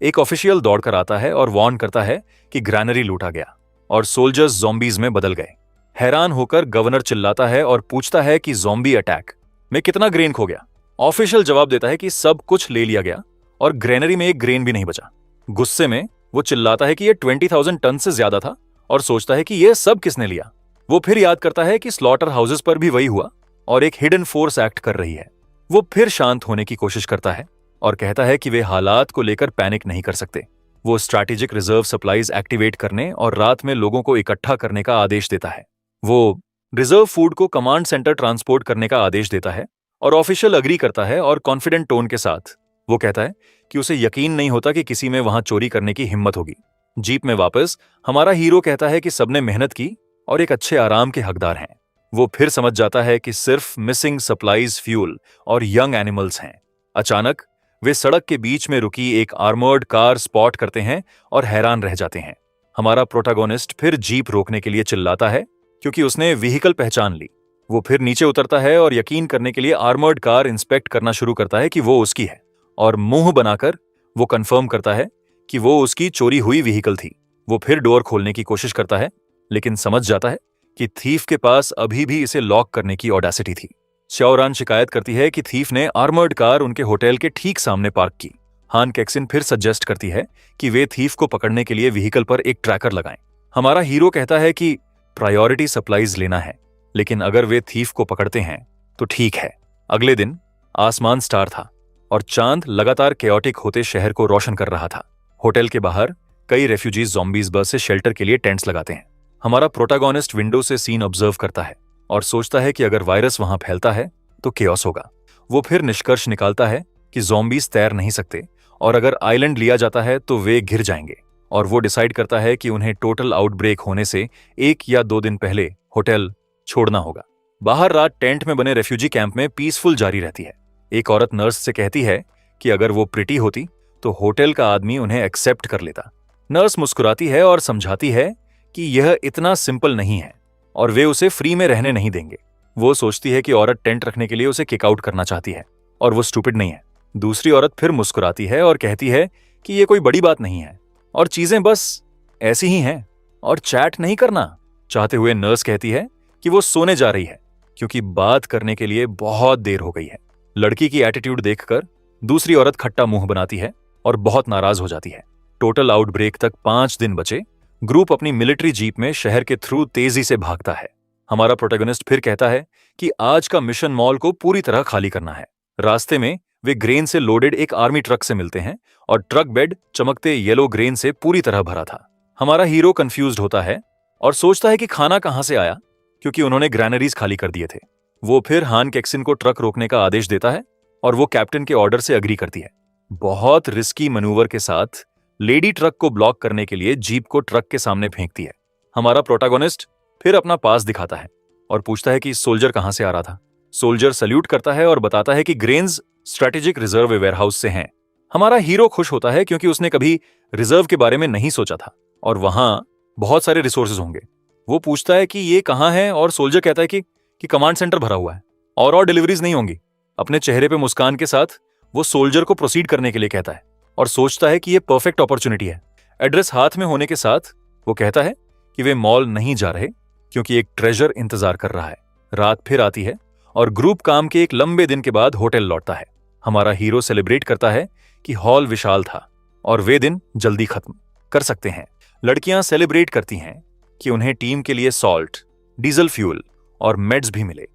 एक ऑफिशियल दौड़कर आता है और वार्न करता है कि ग्रैनरी लूटा गया और सोल्जर्स ज़ॉम्बीज में बदल गए। हैरान होकर गवर्नर चिल्लाता है और पूछता है कि ज़ॉम्बी अटैक में कितना ग्रेन खो गया। ऑफिशियल जवाब देता है कि सब कुछ ले लिया गया और ग्रेनरी में एक ग्रेन भी नहीं बचा। गुस्से में वो चिल्लाता है कि यह 20,000 टन से ज्यादा था और सोचता है कि यह सब किसने लिया। वो फिर याद करता है कि स्लॉटर हाउसेस पर भी वही हुआ और एक हिडन फोर्स एक्ट कर रही है। वो फिर शांत होने की कोशिश करता है और कहता है कि वे हालात को लेकर पैनिक नहीं कर सकते। वो स्ट्रैटेजिक रिजर्व सप्लाईज एक्टिवेट करने और रात में लोगों को इकट्ठा करने का आदेश देता है। वो रिजर्व फूड को कमांड सेंटर ट्रांसपोर्ट करने का आदेश देता है और ऑफिशियल अग्री करता है और कॉन्फिडेंट टोन के साथ वो कहता है कि उसे यकीन नहीं होता कि किसी में वहां चोरी करने की हिम्मत होगी। जीप में वापस हमारा हीरो कहता है कि सबने मेहनत की और एक अच्छे आराम के हकदार हैं। वो फिर समझ जाता है कि सिर्फ मिसिंग सप्लाईज, फ्यूल और यंग एनिमल्स हैं। अचानक वे सड़क के बीच में रुकी एक आर्मर्ड कार स्पॉट करते हैं और हैरान रह जाते हैं। हमारा प्रोटैगोनिस्ट फिर जीप रोकने के लिए चिल्लाता है क्योंकि उसने व्हीकल पहचान ली। वो फिर नीचे उतरता है और यकीन करने के लिए आर्मर्ड कार इंस्पेक्ट करना शुरू करता है कि वो उसकी है और मुंह बनाकर वो कंफर्म करता है कि वो उसकी चोरी हुई व्हीकल थी। वो फिर डोर खोलने की कोशिश करता है, लेकिन समझ जाता है कि थीफ के पास अभी भी इसे लॉक करने की ऑडेसिटी थी। शाओरान शिकायत करती है कि थीफ ने आर्मर्ड कार उनके होटल के ठीक सामने पार्क की। हान केक्सिन फिर सजेस्ट करती है कि वे थीफ को पकड़ने के लिए व्हीकल पर एक ट्रैकर लगाएं। हमारा हीरो कहता है कि प्रायोरिटी सप्लाईज लेना है, लेकिन अगर वे थीफ को पकड़ते हैं तो ठीक है। अगले दिन आसमान स्टार था और चांद लगातार केओटिक होते शहर को रोशन कर रहा था। होटल के बाहर कई रेफ्यूजीज ज़ॉम्बीज बस से शेल्टर के लिए टेंट्स लगाते हैं। हमारा प्रोटैगोनिस्ट विंडो से सीन ऑब्जर्व करता है और सोचता है कि अगर वायरस वहां फैलता है तो केओस होगा। वो फिर निष्कर्ष निकालता है कि ज़ॉम्बीज तैर नहीं सकते और अगर आइलैंड लिया जाता है तो वे घिर जाएंगे, और वो डिसाइड करता है कि उन्हें टोटल आउटब्रेक होने से 1 या 2 दिन पहले होटल छोड़ना होगा। बाहर रात टेंट में बने रेफ्यूजी कैंप में पीसफुल जारी रहती है। एक औरत नर्स से कहती है कि अगर वो प्रिटी होती तो होटल का आदमी उन्हें एक्सेप्ट कर लेता। नर्स मुस्कुराती है और समझाती है कि यह इतना सिंपल नहीं है और वे उसे फ्री में रहने नहीं देंगे। वो सोचती है कि औरत टेंट रखने के लिए उसे किक आउट करना चाहती है और वो स्टूपिड नहीं है। दूसरी औरत फिर मुस्कुराती है और कहती है कि ये कोई बड़ी बात नहीं है और चीजें बस ऐसी ही हैं और चैट नहीं करना चाहते हुए नर्स कहती है कि वो सोने जा रही है क्योंकि बात करने के लिए बहुत देर हो गई है। लड़की की एटीट्यूड देखकर दूसरी औरत खट्टा मुंह बनाती है और बहुत नाराज हो जाती है। टोटल आउटब्रेक तक 5 दिन बचे। ग्रुप अपनी मिलिट्री जीप में शहर के थ्रू तेजी से भागता है। हमारा प्रोटैगनिस्ट फिर कहता है कि आज का मिशन मॉल को पूरी तरह खाली करना है। रास्ते में वे ग्रेन से लोडेड एक आर्मी ट्रक से मिलते हैं और ट्रक बेड चमकते येलो ग्रेन से पूरी तरह भरा था। हमारा हीरो कंफ्यूज्ड होता है और सोचता है कि खाना कहां से आया क्योंकि उन्होंने ग्रैनरीज खाली कर दिए थे। वो फिर हान कैक्सिन को ट्रक रोकने का आदेश देता है और वो कैप्टन के ऑर्डर से अग्री करती है। बहुत रिस्की मनूवर के साथ लेडी ट्रक को ब्लॉक करने के लिए जीप को ट्रक के सामने फेंकती है। हमारा प्रोटैगनिस्ट फिर अपना पास दिखाता है और पूछता है कि सोल्जर कहां से आ रहा था। सोल्जर सल्यूट करता है और बताता है कि ग्रेन्स स्ट्रेटेजिक रिजर्व वेयरहाउस से हैं। हमारा हीरो खुश होता है क्योंकि उसने कभी रिजर्व के बारे में नहीं सोचा था और वहां बहुत सारे रिसोर्सेज होंगे। वो पूछता है कि ये कहां है और सोल्जर कहता है कि कमांड सेंटर भरा हुआ है और डिलीवरीज नहीं होंगी। अपने चेहरे पे मुस्कान के साथ वो सोल्जर को प्रोसीड करने के लिए कहता है और सोचता है कि ये परफेक्ट अपॉर्चुनिटी है। एड्रेस हाथ में होने के साथ वो कहता है कि वे मॉल नहीं जा रहे क्योंकि एक ट्रेजर इंतजार कर रहा है। रात फिर आती है और ग्रुप काम के एक लंबे दिन के बाद होटल लौटता है। हमारा हीरो सेलिब्रेट करता है कि हॉल विशाल था और वे दिन जल्दी खत्म कर सकते हैं। लड़कियां सेलिब्रेट करती हैं कि उन्हें टीम के लिए सॉल्ट, डीजल फ्यूल और मेड्स भी मिले।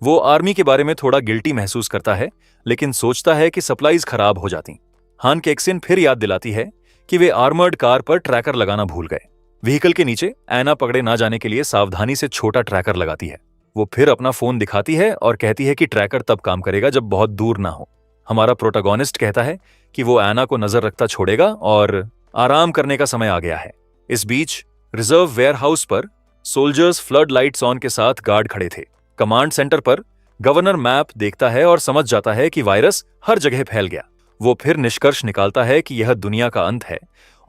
वो आर्मी के बारे में थोड़ा गिल्टी महसूस करता है लेकिन सोचता है कि सप्लाईज खराब हो जाती। हान कैक्सिन फिर याद दिलाती है कि वे आर्मर्ड कार पर ट्रैकर लगाना भूल गए। व्हीकल के नीचे ऐना पकड़े ना जाने के लिए सावधानी से छोटा ट्रैकर लगाती है। वो फिर अपना फोन दिखाती है और कहती है कि ट्रैकर तब काम करेगा जब बहुत दूर ना हो। हमारा प्रोटैगनिस्ट कहता है कि वो ऐना को नजर रखता छोड़ेगा और आराम करने का समय आ गया है। इस बीच रिजर्व वेयरहाउस पर सोल्जर्स फ्लड लाइट्स ऑन के साथ गार्ड खड़े थे। कमांड सेंटर पर गवर्नर मैप देखता है और समझ जाता है कि वायरस हर जगह फैल गया। वो फिर निष्कर्ष निकालता है कि यह दुनिया का अंत है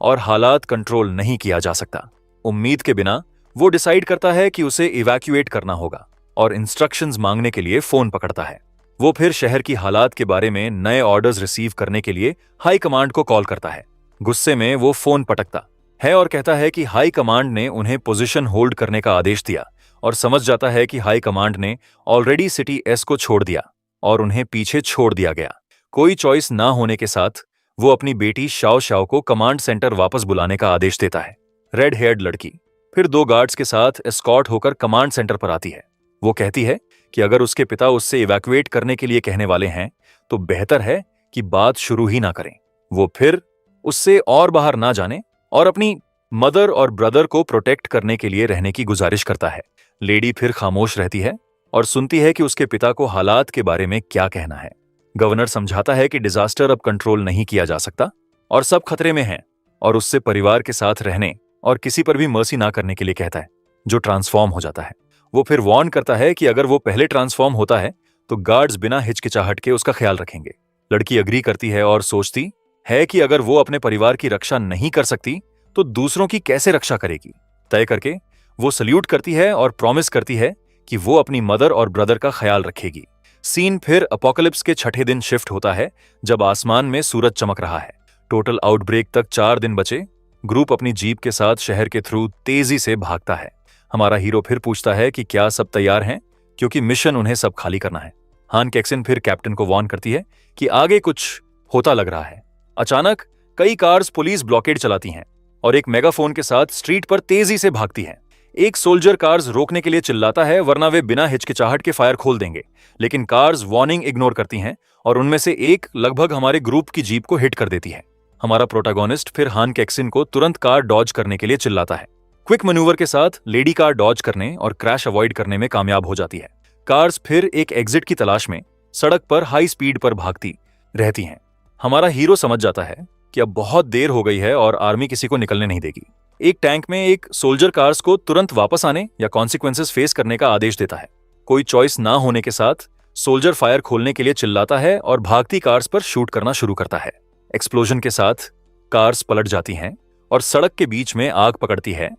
और हालात कंट्रोल नहीं किया जा सकता। उम्मीद के बिना वो डिसाइड करता है कि उसे इवैक्यूएट करना होगा और इंस्ट्रक्शंस मांगने के लिए फोन पकड़ता है। वो फिर शहर की हालात के बारे में नए ऑर्डर्स रिसीव करने के लिए हाई कमांड को कॉल करता है। गुस्से में वो फोन पटकता है और कहता है कि हाई कमांड ने उन्हें पोजीशन होल्ड करने का आदेश दिया और समझ जाता है कि हाई कमांड ने ऑलरेडी सिटी एस को छोड़ दिया और उन्हें पीछे छोड़ दिया गया। कोई चॉइस ना होने के साथ वो अपनी बेटी शाओ शाओ को कमांड सेंटर वापस बुलाने का आदेश देता है। रेड हेयर्ड लड़की फिर 2 गार्ड्स के साथ एस्कॉर्ट होकर कमांड सेंटर पर आती है। वो कहती है कि अगर उसके पिता उससे इवैक्यूएट करने के लिए कहने वाले हैं तो बेहतर है कि बात शुरू ही ना करें। वो फिर उससे और बाहर ना जाने और अपनी मदर और ब्रदर को प्रोटेक्ट करने के लिए रहने की गुजारिश करता है। लेडी फिर खामोश रहती है और सुनती है कि उसके पिता को हालात के बारे में क्या कहना है। गवर्नर समझाता है कि डिजास्टर अब कंट्रोल नहीं किया जा सकता और सब खतरे में हैं और उससे परिवार के साथ रहने और किसी पर भी मर्सी ना करने के लिए कहता है, जो ट्रांसफॉर्म हो जाता है। वो फिर वार्न करता है कि अगर वो पहले ट्रांसफॉर्म होता है तो गार्ड्स बिना हिचकिचाहट के उसका ख्याल रखेंगे। लड़की अग्री करती है और सोचती है कि अगर वो अपने परिवार की रक्षा नहीं कर सकती तो दूसरों की कैसे रक्षा करेगी। तय करके वो सल्यूट करती है और प्रॉमिस करती है कि वो अपनी मदर और ब्रदर का ख्याल रखेगी। सीन फिर अपोकलिप्स के छठे दिन शिफ्ट होता है जब आसमान में सूरज चमक रहा है। टोटल आउटब्रेक तक 4 दिन बचे। ग्रुप अपनी जीप के साथ शहर के थ्रू तेजी से भागता है। हमारा हीरो फिर पूछता है कि क्या सब तैयार हैं क्योंकि मिशन उन्हें सब खाली करना है। हान कैक्सिन फिर कैप्टन को वार्न करती है कि आगे कुछ होता लग रहा है। अचानक कई कार्स पुलिस ब्लॉकेड चलाती हैं और एक मेगाफोन के साथ स्ट्रीट पर तेजी से भागती हैं। एक सोल्जर कार्स रोकने के लिए चिल्लाता है वरना वे बिना हिचकिचाहट के फायर खोल देंगे, लेकिन कार्स वार्निंग इग्नोर करती हैं और उनमें से एक लगभग हमारे ग्रुप की जीप को हिट कर देती है। हमारा प्रोटैगनिस्ट फिर हान कैक्सिन को तुरंत कार डॉज करने के लिए चिल्लाता है। क्विक मैन्यूवर के साथ लेडी कार डॉज करने और क्रैश अवॉइड करने में कामयाब हो जाती है। कार्स फिर एक एग्जिट की तलाश में सड़क पर हाई स्पीड पर भागती रहती हैं। हमारा हीरो समझ जाता है कि अब बहुत देर हो गई है और आर्मी किसी को निकलने नहीं देगी। एक टैंक में एक सोल्जर कार्स को तुरंत वापस आने या कॉन्सिक्वेंसेस फेस करने का आदेश देता है। कोई चॉइस ना होने के साथ सोल्जर फायर खोलने के लिए चिल्लाता है और भागती कार्स पर शूट करना शुरू करता है। एक्सप्लोजन के साथ कार्स पलट जाती हैं और सड़क के बीच में आग पकड़ती है,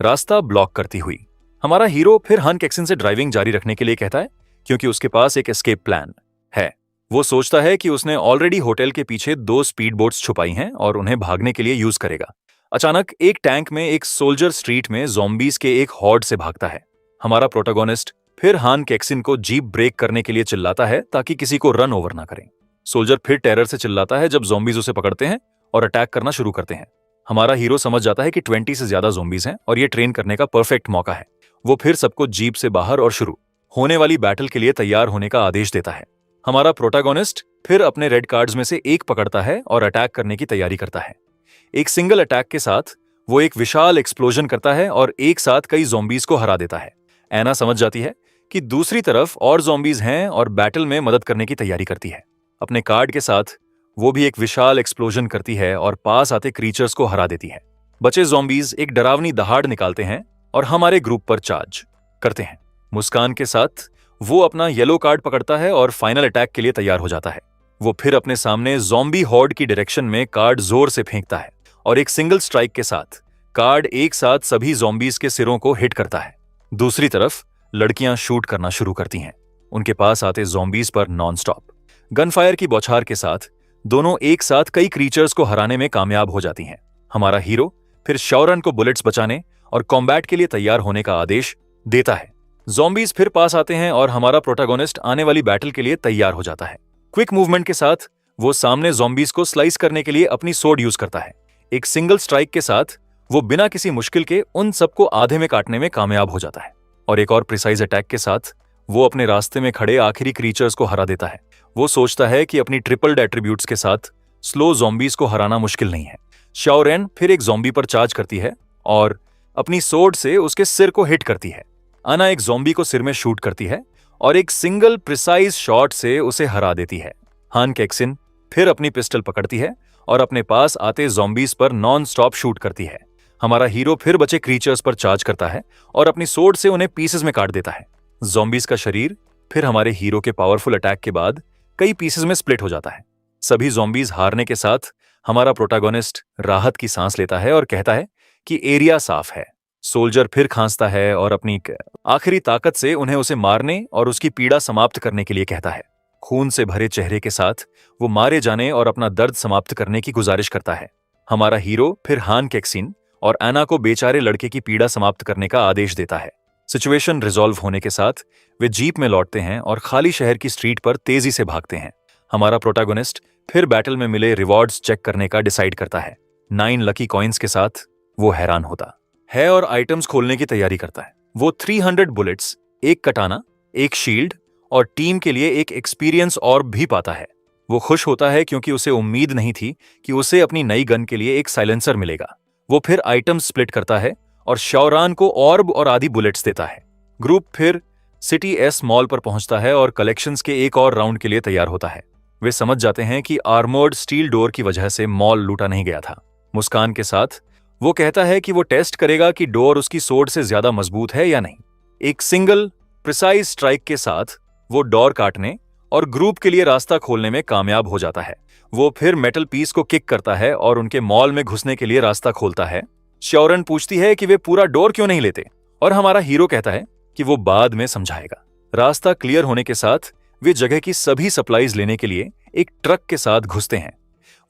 रास्ता ब्लॉक करती हुई। हमारा हीरो फिर हान कैक्सिन से ड्राइविंग जारी रखने के लिए कहता है क्योंकि उसके पास एक एस्केप प्लान है। वो सोचता है कि उसने ऑलरेडी होटल के पीछे 2 स्पीड बोट्स छुपाई हैं और उन्हें भागने के लिए यूज करेगा। अचानक एक टैंक में एक सोल्जर स्ट्रीट में ज़ॉम्बीज के एक हॉर्ड से भागता है। हमारा प्रोटोगोनिस्ट फिर हान केक्सिन को जीप ब्रेक करने के लिए चिल्लाता है ताकि किसी को रन ओवर ना करें। सोल्जर फिर टेरर से चिल्लाता है जब ज़ॉम्बीज उसे पकड़ते हैं और अटैक करना शुरू करते हैं। हमारा हीरो समझ जाता है कि 20 से ज्यादा ज़ॉम्बीज हैं और ये ट्रेन करने का परफेक्ट मौका है। वो फिर सबको जीप से बाहर और शुरू होने वाली बैटल के लिए तैयार होने का आदेश देता है। हमारा प्रोटोगोनिस्ट फिर अपने रेड कार्ड्स में से एक पकड़ता है और अटैक करने की तैयारी करता है। एक सिंगल अटैक के साथ वो एक विशाल एक्सप्लोजन करता है और एक साथ कई ज़ॉम्बीज को हरा देता है। एना समझ जाती है कि दूसरी तरफ और ज़ॉम्बीज हैं और बैटल में मदद करने की तैयारी करती है। अपने कार्ड के साथ वो भी एक विशाल एक्सप्लोजन करती है और पास आते क्रीचर्स को हरा देती है। बचे ज़ॉम्बीज एक डरावनी दहाड़ निकालते हैं और हमारे ग्रुप पर चार्ज करते हैं। मुस्कान के साथ वो अपना येलो कार्ड पकड़ता है और फाइनल अटैक के लिए तैयार हो जाता है। वो फिर अपने सामने ज़ॉम्बी हॉर्ड की डायरेक्शन में कार्ड जोर से फेंकता है और एक सिंगल स्ट्राइक के साथ कार्ड एक साथ सभी ज़ॉम्बीज के सिरों को हिट करता है। दूसरी तरफ लड़कियां शूट करना शुरू करती हैं, उनके पास आते ज़ॉम्बीज पर नॉन स्टॉप गनफायर की बौछार के साथ दोनों एक साथ कई क्रीचर्स को हराने में कामयाब हो जाती हैं। हमारा हीरो फिर शौरन को बुलेट्स बचाने और कॉम्बैट के लिए तैयार होने का आदेश देता है। ज़ॉम्बीज फिर पास आते हैं और हमारा प्रोटोगोनिस्ट आने वाली बैटल के लिए तैयार हो जाता है। क्विक मूवमेंट के साथ वो सामने ज़ॉम्बीज को स्लाइस करने के लिए अपनी सोर्ड यूज करता है। एक सिंगल स्ट्राइक के साथ वो बिना किसी मुश्किल के उन सबको आधे में काटने में कामयाब हो जाता है और एक और प्रिसाइज अटैक के साथ वो अपने रास्ते में खड़े आखिरी क्रीचर्स को हरा देता है। वो सोचता है कि अपनी ट्रिपल्ड एट्रीब्यूट्स के साथ स्लो ज़ॉम्बीज को हराना मुश्किल नहीं है। शाओरेन फिर एक ज़ॉम्बी पर चार्ज करती है और अपनी सोर्ड से उसके सिर को हिट करती है। आना एक ज़ॉम्बी को सिर में शूट करती है और एक सिंगल प्रिसाइज शॉट से उसे हरा देती है। हान केक्सिन फिर अपनी पिस्टल पकड़ती है और अपने पास आते ज़ॉम्बीज पर नॉन स्टॉप शूट करती है। हमारा हीरो फिर बचे क्रीचर्स पर चार्ज करता है और अपनी सोर्ड से उन्हें पीसेस में काट देता है। ज़ॉम्बीज का शरीर फिर हमारे हीरो के पावरफुल अटैक के बाद कई पीसेस में स्प्लिट हो जाता है। सभी ज़ॉम्बीज हारने के साथ हमारा प्रोटोगोनिस्ट राहत की सांस लेता है और कहता है कि एरिया साफ है। सोल्जर फिर खांसता है और अपनी आखिरी ताकत से उन्हें उसे मारने और उसकी पीड़ा समाप्त करने के लिए कहता है। खून से भरे चेहरे के साथ वो मारे जाने और अपना दर्द समाप्त करने की गुजारिश करता है। हमारा हीरो फिर हान केक्सिन और एना को बेचारे लड़के की पीड़ा समाप्त करने का आदेश देता है। सिचुएशन रिजॉल्व होने के साथ वे जीप में लौटते हैं और खाली शहर की स्ट्रीट पर तेजी से भागते हैं। हमारा प्रोटोगोनिस्ट फिर बैटल में मिले रिवॉर्ड्स चेक करने का डिसाइड करता है। 9 लकी कॉइन्स के साथ वो हैरान होता है और आइटम्स खोलने की तैयारी करता है। वो 300 बुलेट्स, एक कटाना, एक शील्ड और टीम के लिए एक एक्सपीरियंस ऑर्ब भी पाता है। वो खुश होता है क्योंकि उसे उम्मीद नहीं थी कि उसे अपनी नई गन के लिए एक साइलेंसर मिलेगा। वो फिर आइटम्स स्प्लिट करता है और शाओरान को ऑर्ब और आधी बुलेट्स देता है। ग्रुप फिर सिटी एस मॉल पर पहुंचता है और कलेक्शंस के एक और राउंड के लिए तैयार होता है। वे समझ जाते हैं कि आर्मर्ड स्टील डोर की वजह से मॉल लूटा नहीं गया था। मुस्कान के साथ वो कहता है कि वो टेस्ट करेगा कि डोर उसकी सोर्ड से ज्यादा मजबूत है या नहीं। एक सिंगल प्रिसाइज स्ट्राइक के साथ वो डोर काटने और ग्रुप के लिए रास्ता खोलने में कामयाब हो जाता है। वो फिर मेटल पीस को किक करता है और उनके मॉल में घुसने के लिए रास्ता खोलता है। शाओरन पूछती है कि वे पूरा डोर क्यों नहीं लेते और हमारा हीरो कहता है कि वो बाद में समझाएगा। रास्ता क्लियर होने के साथ वे जगह की सभी सप्लाईज लेने के लिए एक ट्रक के साथ घुसते हैं।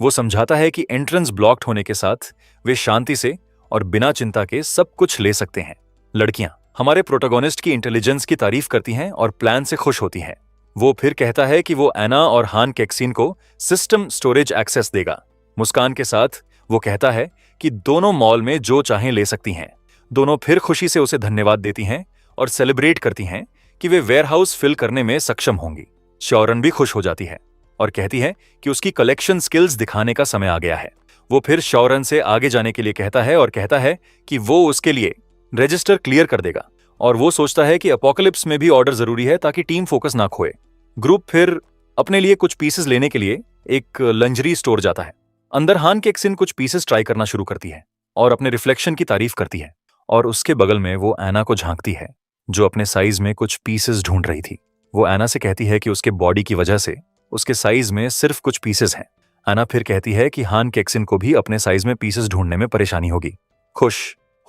वो समझाता है कि एंट्रेंस ब्लॉक्ड होने के साथ वे शांति से और बिना चिंता के सब कुछ ले सकते हैं। लड़कियां हमारे प्रोटोगोनिस्ट की इंटेलिजेंस की तारीफ करती हैं और प्लान से खुश होती हैं। वो फिर कहता है कि वो एना और हान केक्सिन को सिस्टम स्टोरेज एक्सेस देगा। मुस्कान के साथ वो कहता है कि दोनों मॉल में जो चाहें ले सकती हैं। दोनों फिर खुशी से उसे धन्यवाद देती हैं और सेलिब्रेट करती हैं कि वे वेयरहाउस फिल करने में सक्षम होंगी। शाओरन भी खुश हो जाती है और कहती है कि उसकी कलेक्शन स्किल्स दिखाने का समय आ गया है। वो फिर शाओरन से आगे जाने के लिए कहता है और कहता है कि वो उसके लिए रजिस्टर क्लियर कर देगा और वो सोचता है कि अपोकलिप्स में भी ऑर्डर जरूरी है ताकि टीम फोकस ना खोए। ग्रुप फिर अपने लिए कुछ पीसेस लेने के लिए एक लंजरी स्टोर जाता है। अंदर हान केक्सिन कुछ पीसेस ट्राई करना शुरू करती है और अपने रिफ्लेक्शन की तारीफ करती है और उसके बगल में वो एना को झांकती है जो अपने साइज में कुछ पीसेस ढूंढ रही थी। वो एना से कहती है कि उसके बॉडी की वजह से उसके साइज में सिर्फ कुछ पीसेस हैं। एना फिर कहती है कि हान केक्सिन को भी अपने साइज में पीसेस ढूंढने में परेशानी होगी। खुश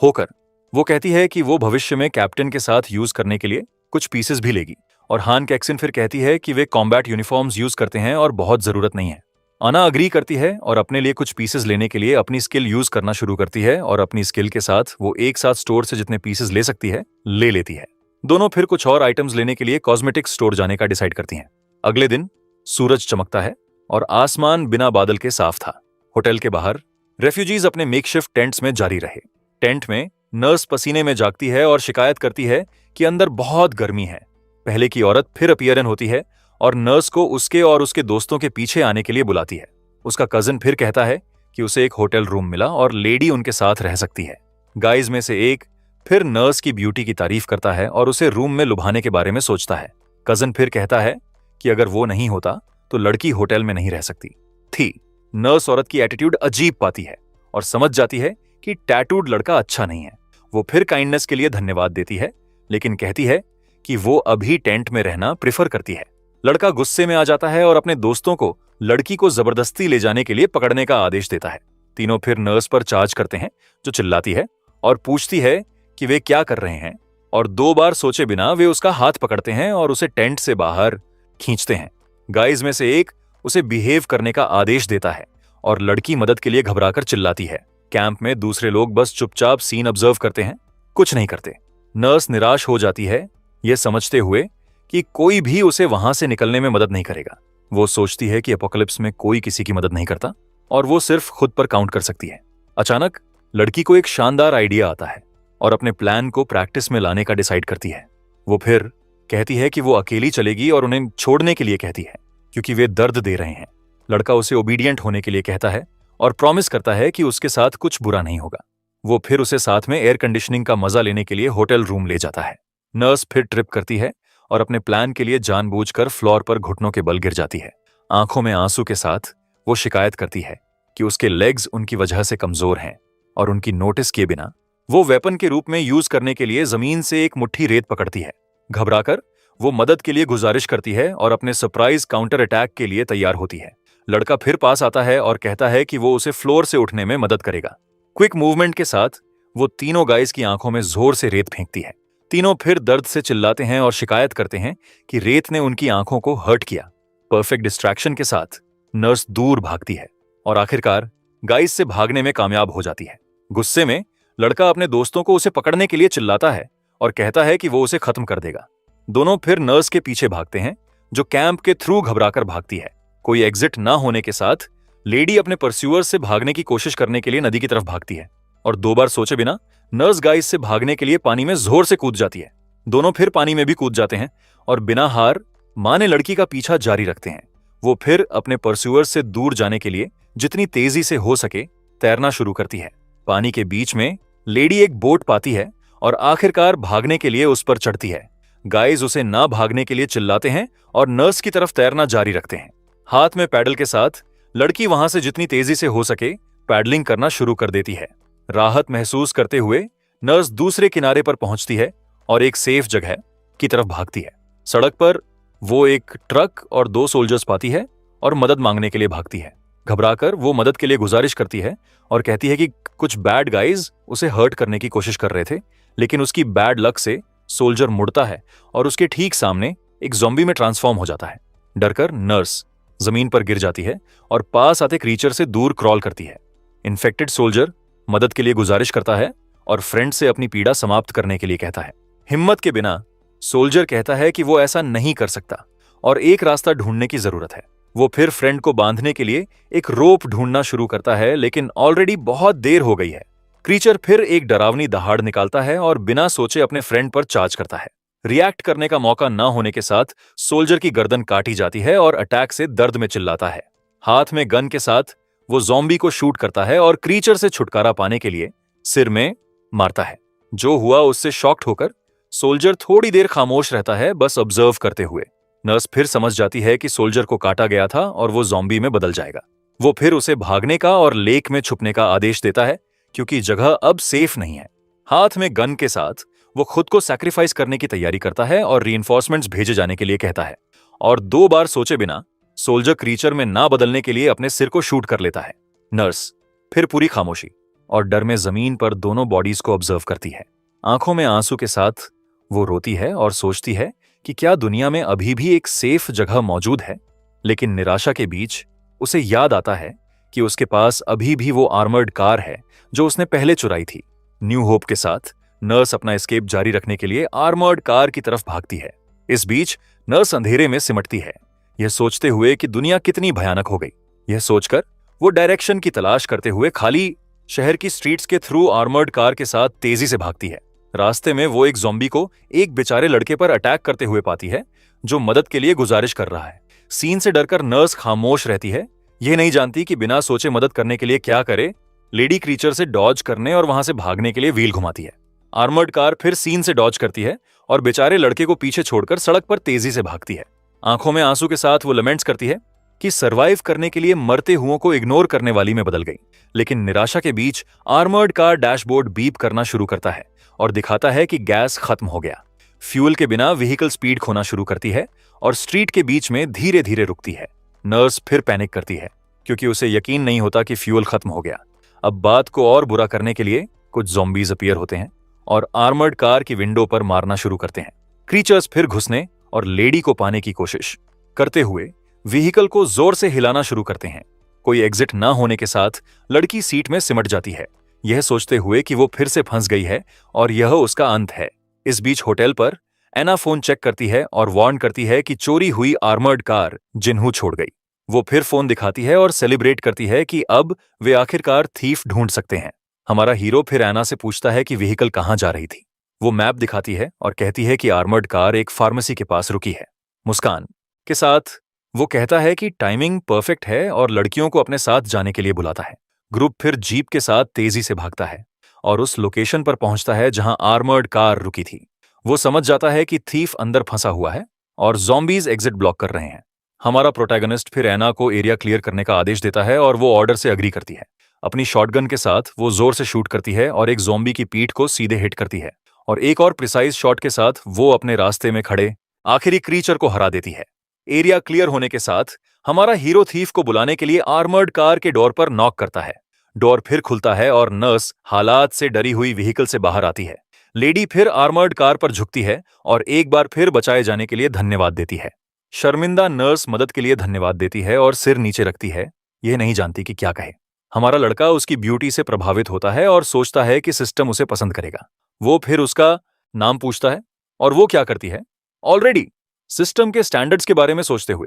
होकर वो कहती है कि वो भविष्य में कैप्टन के साथ यूज करने के लिए कुछ पीसेस भी लेगी और हान कैक्सिन फिर कहती है कि वे कॉम्बैट यूनिफॉर्म्स यूज करते हैं और बहुत जरूरत नहीं है। अना अग्री करती है और अपने लिए कुछ पीसेस लेने के लिए अपनी स्किल यूज करना शुरू करती है और अपनी स्किल के साथ वो एक साथ स्टोर से जितने पीसेस ले सकती है ले लेती है। दोनों फिर कुछ और आइटम्स लेने के लिए कॉस्मेटिक्स स्टोर जाने का डिसाइड करती हैं। अगले दिन सूरज चमकता है और आसमान बिना बादल के साफ था। होटल के बाहर रेफ्यूजीज अपने मेकशिफ्ट टेंट्स में जारी रहे। टेंट में नर्स पसीने में जागती है और शिकायत करती है कि अंदर बहुत गर्मी है। पहले की औरत फिर अपीयरन होती है और नर्स को उसके और उसके दोस्तों के पीछे आने के लिए बुलाती है। उसका कजिन फिर कहता है कि उसे एक होटल रूम मिला और लेडी उनके साथ रह सकती है। गाइज में से एक फिर नर्स की ब्यूटी की तारीफ करता है और उसे रूम में लुभाने के बारे में सोचता है। कजिन फिर कहता है कि अगर वो नहीं होता तो लड़की होटल में नहीं रह सकती थी। नर्स औरत की एटीट्यूड अजीब पाती है और समझ जाती है कि टैटूड लड़का अच्छा नहीं है। वो फिर काइंडनेस के लिए धन्यवाद देती है, लेकिन कहती है कि वो अभी टेंट में रहना प्रेफर करती है। लड़का गुस्से में आ जाता है और अपने दोस्तों को लड़की को जबरदस्ती ले जाने के लिए पकड़ने का आदेश देता है। तीनों फिर नर्स पर चार्ज करते हैं, जो चिल्लाती है और पूछती है कि वे क्या कर रहे हैं, और 2 बार सोचे बिना वे उसका हाथ पकड़ते हैं और उसे टेंट से बाहर खींचते हैं। गाइज में से एक उसे बिहेव करने का आदेश देता है और लड़की मदद के लिए घबराकर चिल्लाती है। कैंप में दूसरे लोग बस चुपचाप सीन ऑब्जर्व करते हैं, कुछ नहीं करते। नर्स निराश हो जाती है, यह समझते हुए कि कोई भी उसे वहां से निकलने में मदद नहीं करेगा। वो सोचती है कि एपोकलिप्स में कोई किसी की मदद नहीं करता और वो सिर्फ खुद पर काउंट कर सकती है। अचानक लड़की को एक शानदार आइडिया आता है और अपने प्लान को प्रैक्टिस में लाने का डिसाइड करती है। वो फिर कहती है कि वो अकेली चलेगी और उन्हें छोड़ने के लिए कहती है क्योंकि वे दर्द दे रहे हैं। लड़का उसे ओबीडियंट होने के लिए कहता है और प्रॉमिस करता है कि उसके साथ कुछ बुरा नहीं होगा। वो फिर उसे साथ में एयर कंडीशनिंग का मजा लेने के लिए होटल रूम ले जाता है। नर्स फिर ट्रिप करती है और अपने प्लान के लिए जानबूझकर फ्लोर पर घुटनों के बल गिर जाती है। आंखों में आंसू के साथ वो शिकायत करती है कि उसके लेग्स उनकी वजह से कमजोर हैं और उनकी नोटिस किए बिना वो वेपन के रूप में यूज करने के लिए जमीन से एक मुट्ठी रेत पकड़ती है। घबराकर वो मदद के लिए गुजारिश करती है और अपने सरप्राइज काउंटर अटैक के लिए तैयार होती है। लड़का फिर पास आता है और कहता है कि वो उसे फ्लोर से उठने में मदद करेगा। क्विक मूवमेंट के साथ वो तीनों गाइस की आंखों में जोर से रेत फेंकती है। तीनों फिर दर्द से चिल्लाते हैं और शिकायत करते हैं कि रेत ने उनकी आंखों को हर्ट किया। परफेक्ट डिस्ट्रैक्शन के साथ नर्स दूर भागती है और आखिरकार गाइस से भागने में कामयाब हो जाती है। गुस्से में लड़का अपने दोस्तों को उसे पकड़ने के लिए चिल्लाता है और कहता है कि वो उसे खत्म कर देगा। दोनों फिर नर्स के पीछे भागते हैं, जो कैंप के थ्रू घबराकर भागती है। कोई एग्जिट ना होने के साथ लेडी अपने परस्यूअर से भागने की कोशिश करने के लिए नदी की तरफ भागती है और 2 बार सोचे बिना नर्स गाइस से भागने के लिए पानी में जोर से कूद जाती है। दोनों फिर पानी में भी कूद जाते हैं और बिना हार माने लड़की का पीछा जारी रखते हैं। वो फिर अपने परस्यूअर से दूर जाने के लिए जितनी तेजी से हो सके तैरना शुरू करती है। पानी के बीच में लेडी एक बोट पाती है और आखिरकार भागने के लिए उस पर चढ़ती है। गाइज उसे ना भागने के लिए चिल्लाते हैं और नर्स की तरफ तैरना जारी रखते हैं। हाथ में पैडल के साथ लड़की वहां से जितनी तेजी से हो सके पैडलिंग करना शुरू कर देती है। राहत महसूस करते हुए नर्स दूसरे किनारे पर पहुंचती है और एक सेफ जगह की तरफ भागती है। सड़क पर वो एक ट्रक और 2 सोल्जर्स पाती है और मदद मांगने के लिए भागती है। घबराकर वो मदद के लिए गुजारिश करती है और कहती है कि कुछ बैड गाइज उसे हर्ट करने की कोशिश कर रहे थे, लेकिन उसकी बैड लक से सोल्जर मुड़ता है और उसके ठीक सामने एक ज़ॉम्बी में ट्रांसफॉर्म हो जाता है। डरकर नर्स जमीन पर गिर जाती है और पास आते क्रीचर से दूर क्रॉल करती है। इन्फेक्टेड सोल्जर मदद के लिए गुजारिश करता है और फ्रेंड से अपनी पीड़ा समाप्त करने के लिए कहता है। हिम्मत के बिना सोल्जर कहता है कि वो ऐसा नहीं कर सकता और एक रास्ता ढूंढने की जरूरत है। वो फिर फ्रेंड को बांधने के लिए एक रोप ढूंढना शुरू करता है, लेकिन ऑलरेडी बहुत देर हो गई है। क्रीचर फिर एक डरावनी दहाड़ निकालता है और बिना सोचे अपने फ्रेंड पर चार्ज करता है। रिएक्ट करने का मौका ना होने के साथ सोल्जर की गर्दन काटी जाती है और अटैक से दर्द में चिल्लाता है। हाथ में गन के साथ वो ज़ॉम्बी को शूट करता है और क्रीचर से छुटकारा पाने के लिए सिर में मारता है। जो हुआ उससे शॉक्ड होकर सोल्जर थोड़ी देर खामोश रहता है, बस ऑब्जर्व करते हुए। नर्स फिर समझ जाती है कि सोल्जर को काटा गया था और वो ज़ॉम्बी में बदल जाएगा। वो फिर उसे भागने का और लेक में छुपने का आदेश देता है क्योंकि जगह अब सेफ नहीं है। हाथ में गन के साथ वो खुद को सैक्रिफाइस करने की तैयारी करता है और रीइंफोर्समेंट्स भेजे जाने के लिए कहता है और 2 बार सोचे बिना सोल्जर क्रीचर में ना बदलने के लिए अपने सिर को शूट कर लेता है। नर्स फिर पूरी खामोशी और डर में जमीन पर दोनों बॉडीज को ऑब्जर्व करती है। आंखों में आंसू के साथ वो रोती है और सोचती है कि क्या दुनिया में अभी भी एक सेफ जगह मौजूद है। लेकिन निराशा के बीच उसे याद आता है कि उसके पास अभी भी वो आर्मर्ड कार है जो उसने पहले चुराई थी। न्यू होप के साथ नर्स अपना एस्केप जारी रखने के लिए आर्मर्ड कार की तरफ भागती है। इस बीच नर्स अंधेरे में सिमटती है, यह सोचते हुए कि दुनिया कितनी भयानक हो गई। यह सोचकर वो डायरेक्शन की तलाश करते हुए खाली शहर की स्ट्रीट्स के थ्रू आर्मर्ड कार के साथ तेजी से भागती है। रास्ते में वो एक ज़ॉम्बी को एक बेचारे लड़के पर अटैक करते हुए पाती है जो मदद के लिए गुजारिश कर रहा है। सीन से डरकर नर्स खामोश रहती है, यह नहीं जानती कि बिना सोचे मदद करने के लिए क्या करे। लेडी क्रीचर से डॉज करने और वहां से भागने के लिए व्हील घुमाती है। आर्मर्ड कार फिर सीन से डॉज करती है और बेचारे लड़के को पीछे छोड़कर सड़क पर तेजी से भागती है। आंखों में आंसू के साथ वो लमेंट्स करती है कि सरवाइव करने के लिए मरते हुओं को इग्नोर करने वाली में बदल गई। लेकिन निराशा के बीच आर्मर्ड कार डैशबोर्ड बीप करना शुरू करता है और दिखाता है कि गैस खत्म हो गया। फ्यूल के बिना व्हीकल स्पीड खोना शुरू करती है और स्ट्रीट के बीच में धीरे धीरे रुकती है। नर्स फिर पैनिक करती है क्योंकि उसे यकीन नहीं होता कि फ्यूल खत्म हो गया। अब बात को और बुरा करने के लिए कुछ ज़ॉम्बीज अपीयर होते हैं और आर्मर्ड कार की विंडो पर मारना शुरू करते हैं। क्रीचर्स फिर घुसने और लेडी को पाने की कोशिश करते हुए व्हीकल को जोर से हिलाना शुरू करते हैं। कोई एग्जिट ना होने के साथ लड़की सीट में सिमट जाती है, यह सोचते हुए कि वो फिर से फंस गई है और यह उसका अंत है। इस बीच होटल पर एना फोन चेक करती है और वार्न करती है कि चोरी हुई आर्मर्ड कार जिन्हू छोड़ गई। वो फिर फोन दिखाती है और सेलिब्रेट करती है कि अब वे आखिरकार थीफ ढूंढ सकते हैं। हमारा हीरो फिर एना से पूछता है कि व्हीकल कहां जा रही थी। वो मैप दिखाती है और कहती है कि आर्मर्ड कार एक फार्मेसी के पास रुकी है। मुस्कान के साथ वो कहता है कि टाइमिंग परफेक्ट है और लड़कियों को अपने साथ जाने के लिए बुलाता है। ग्रुप फिर जीप के साथ तेजी से भागता है और उस लोकेशन पर पहुंचता है जहां आर्मर्ड कार रुकी थी। वो समझ जाता है कि थीफ अंदर फंसा हुआ है और ज़ॉम्बीज एग्जिट ब्लॉक कर रहे हैं। हमारा प्रोटैगनिस्ट फिर एना को एरिया क्लियर करने का आदेश देता है और वो ऑर्डर से अग्री करती है। अपनी शॉटगन के साथ वो जोर से शूट करती है और एक ज़ॉम्बी की पीठ को सीधे हिट करती है और एक और प्रिसाइज शॉट के साथ वो अपने रास्ते में खड़े आखिरी क्रीचर को हरा देती है। एरिया क्लियर होने के साथ हमारा हीरो थीफ को बुलाने के लिए आर्मर्ड कार के डोर पर नॉक करता है। डोर फिर खुलता है और नर्स हालात से डरी हुई व्हीकल से बाहर आती है। लेडी फिर आर्मर्ड कार पर झुकती है और एक बार फिर बचाए जाने के लिए धन्यवाद देती है। शर्मिंदा नर्स मदद के लिए धन्यवाद देती है और सिर नीचे रखती है, यह नहीं जानती कि क्या कहे। हमारा लड़का उसकी ब्यूटी से प्रभावित होता है और सोचता है कि सिस्टम उसे पसंद करेगा। वो फिर उसका नाम पूछता है और वो क्या करती है, ऑलरेडी सिस्टम के स्टैंडर्ड्स के बारे में सोचते हुए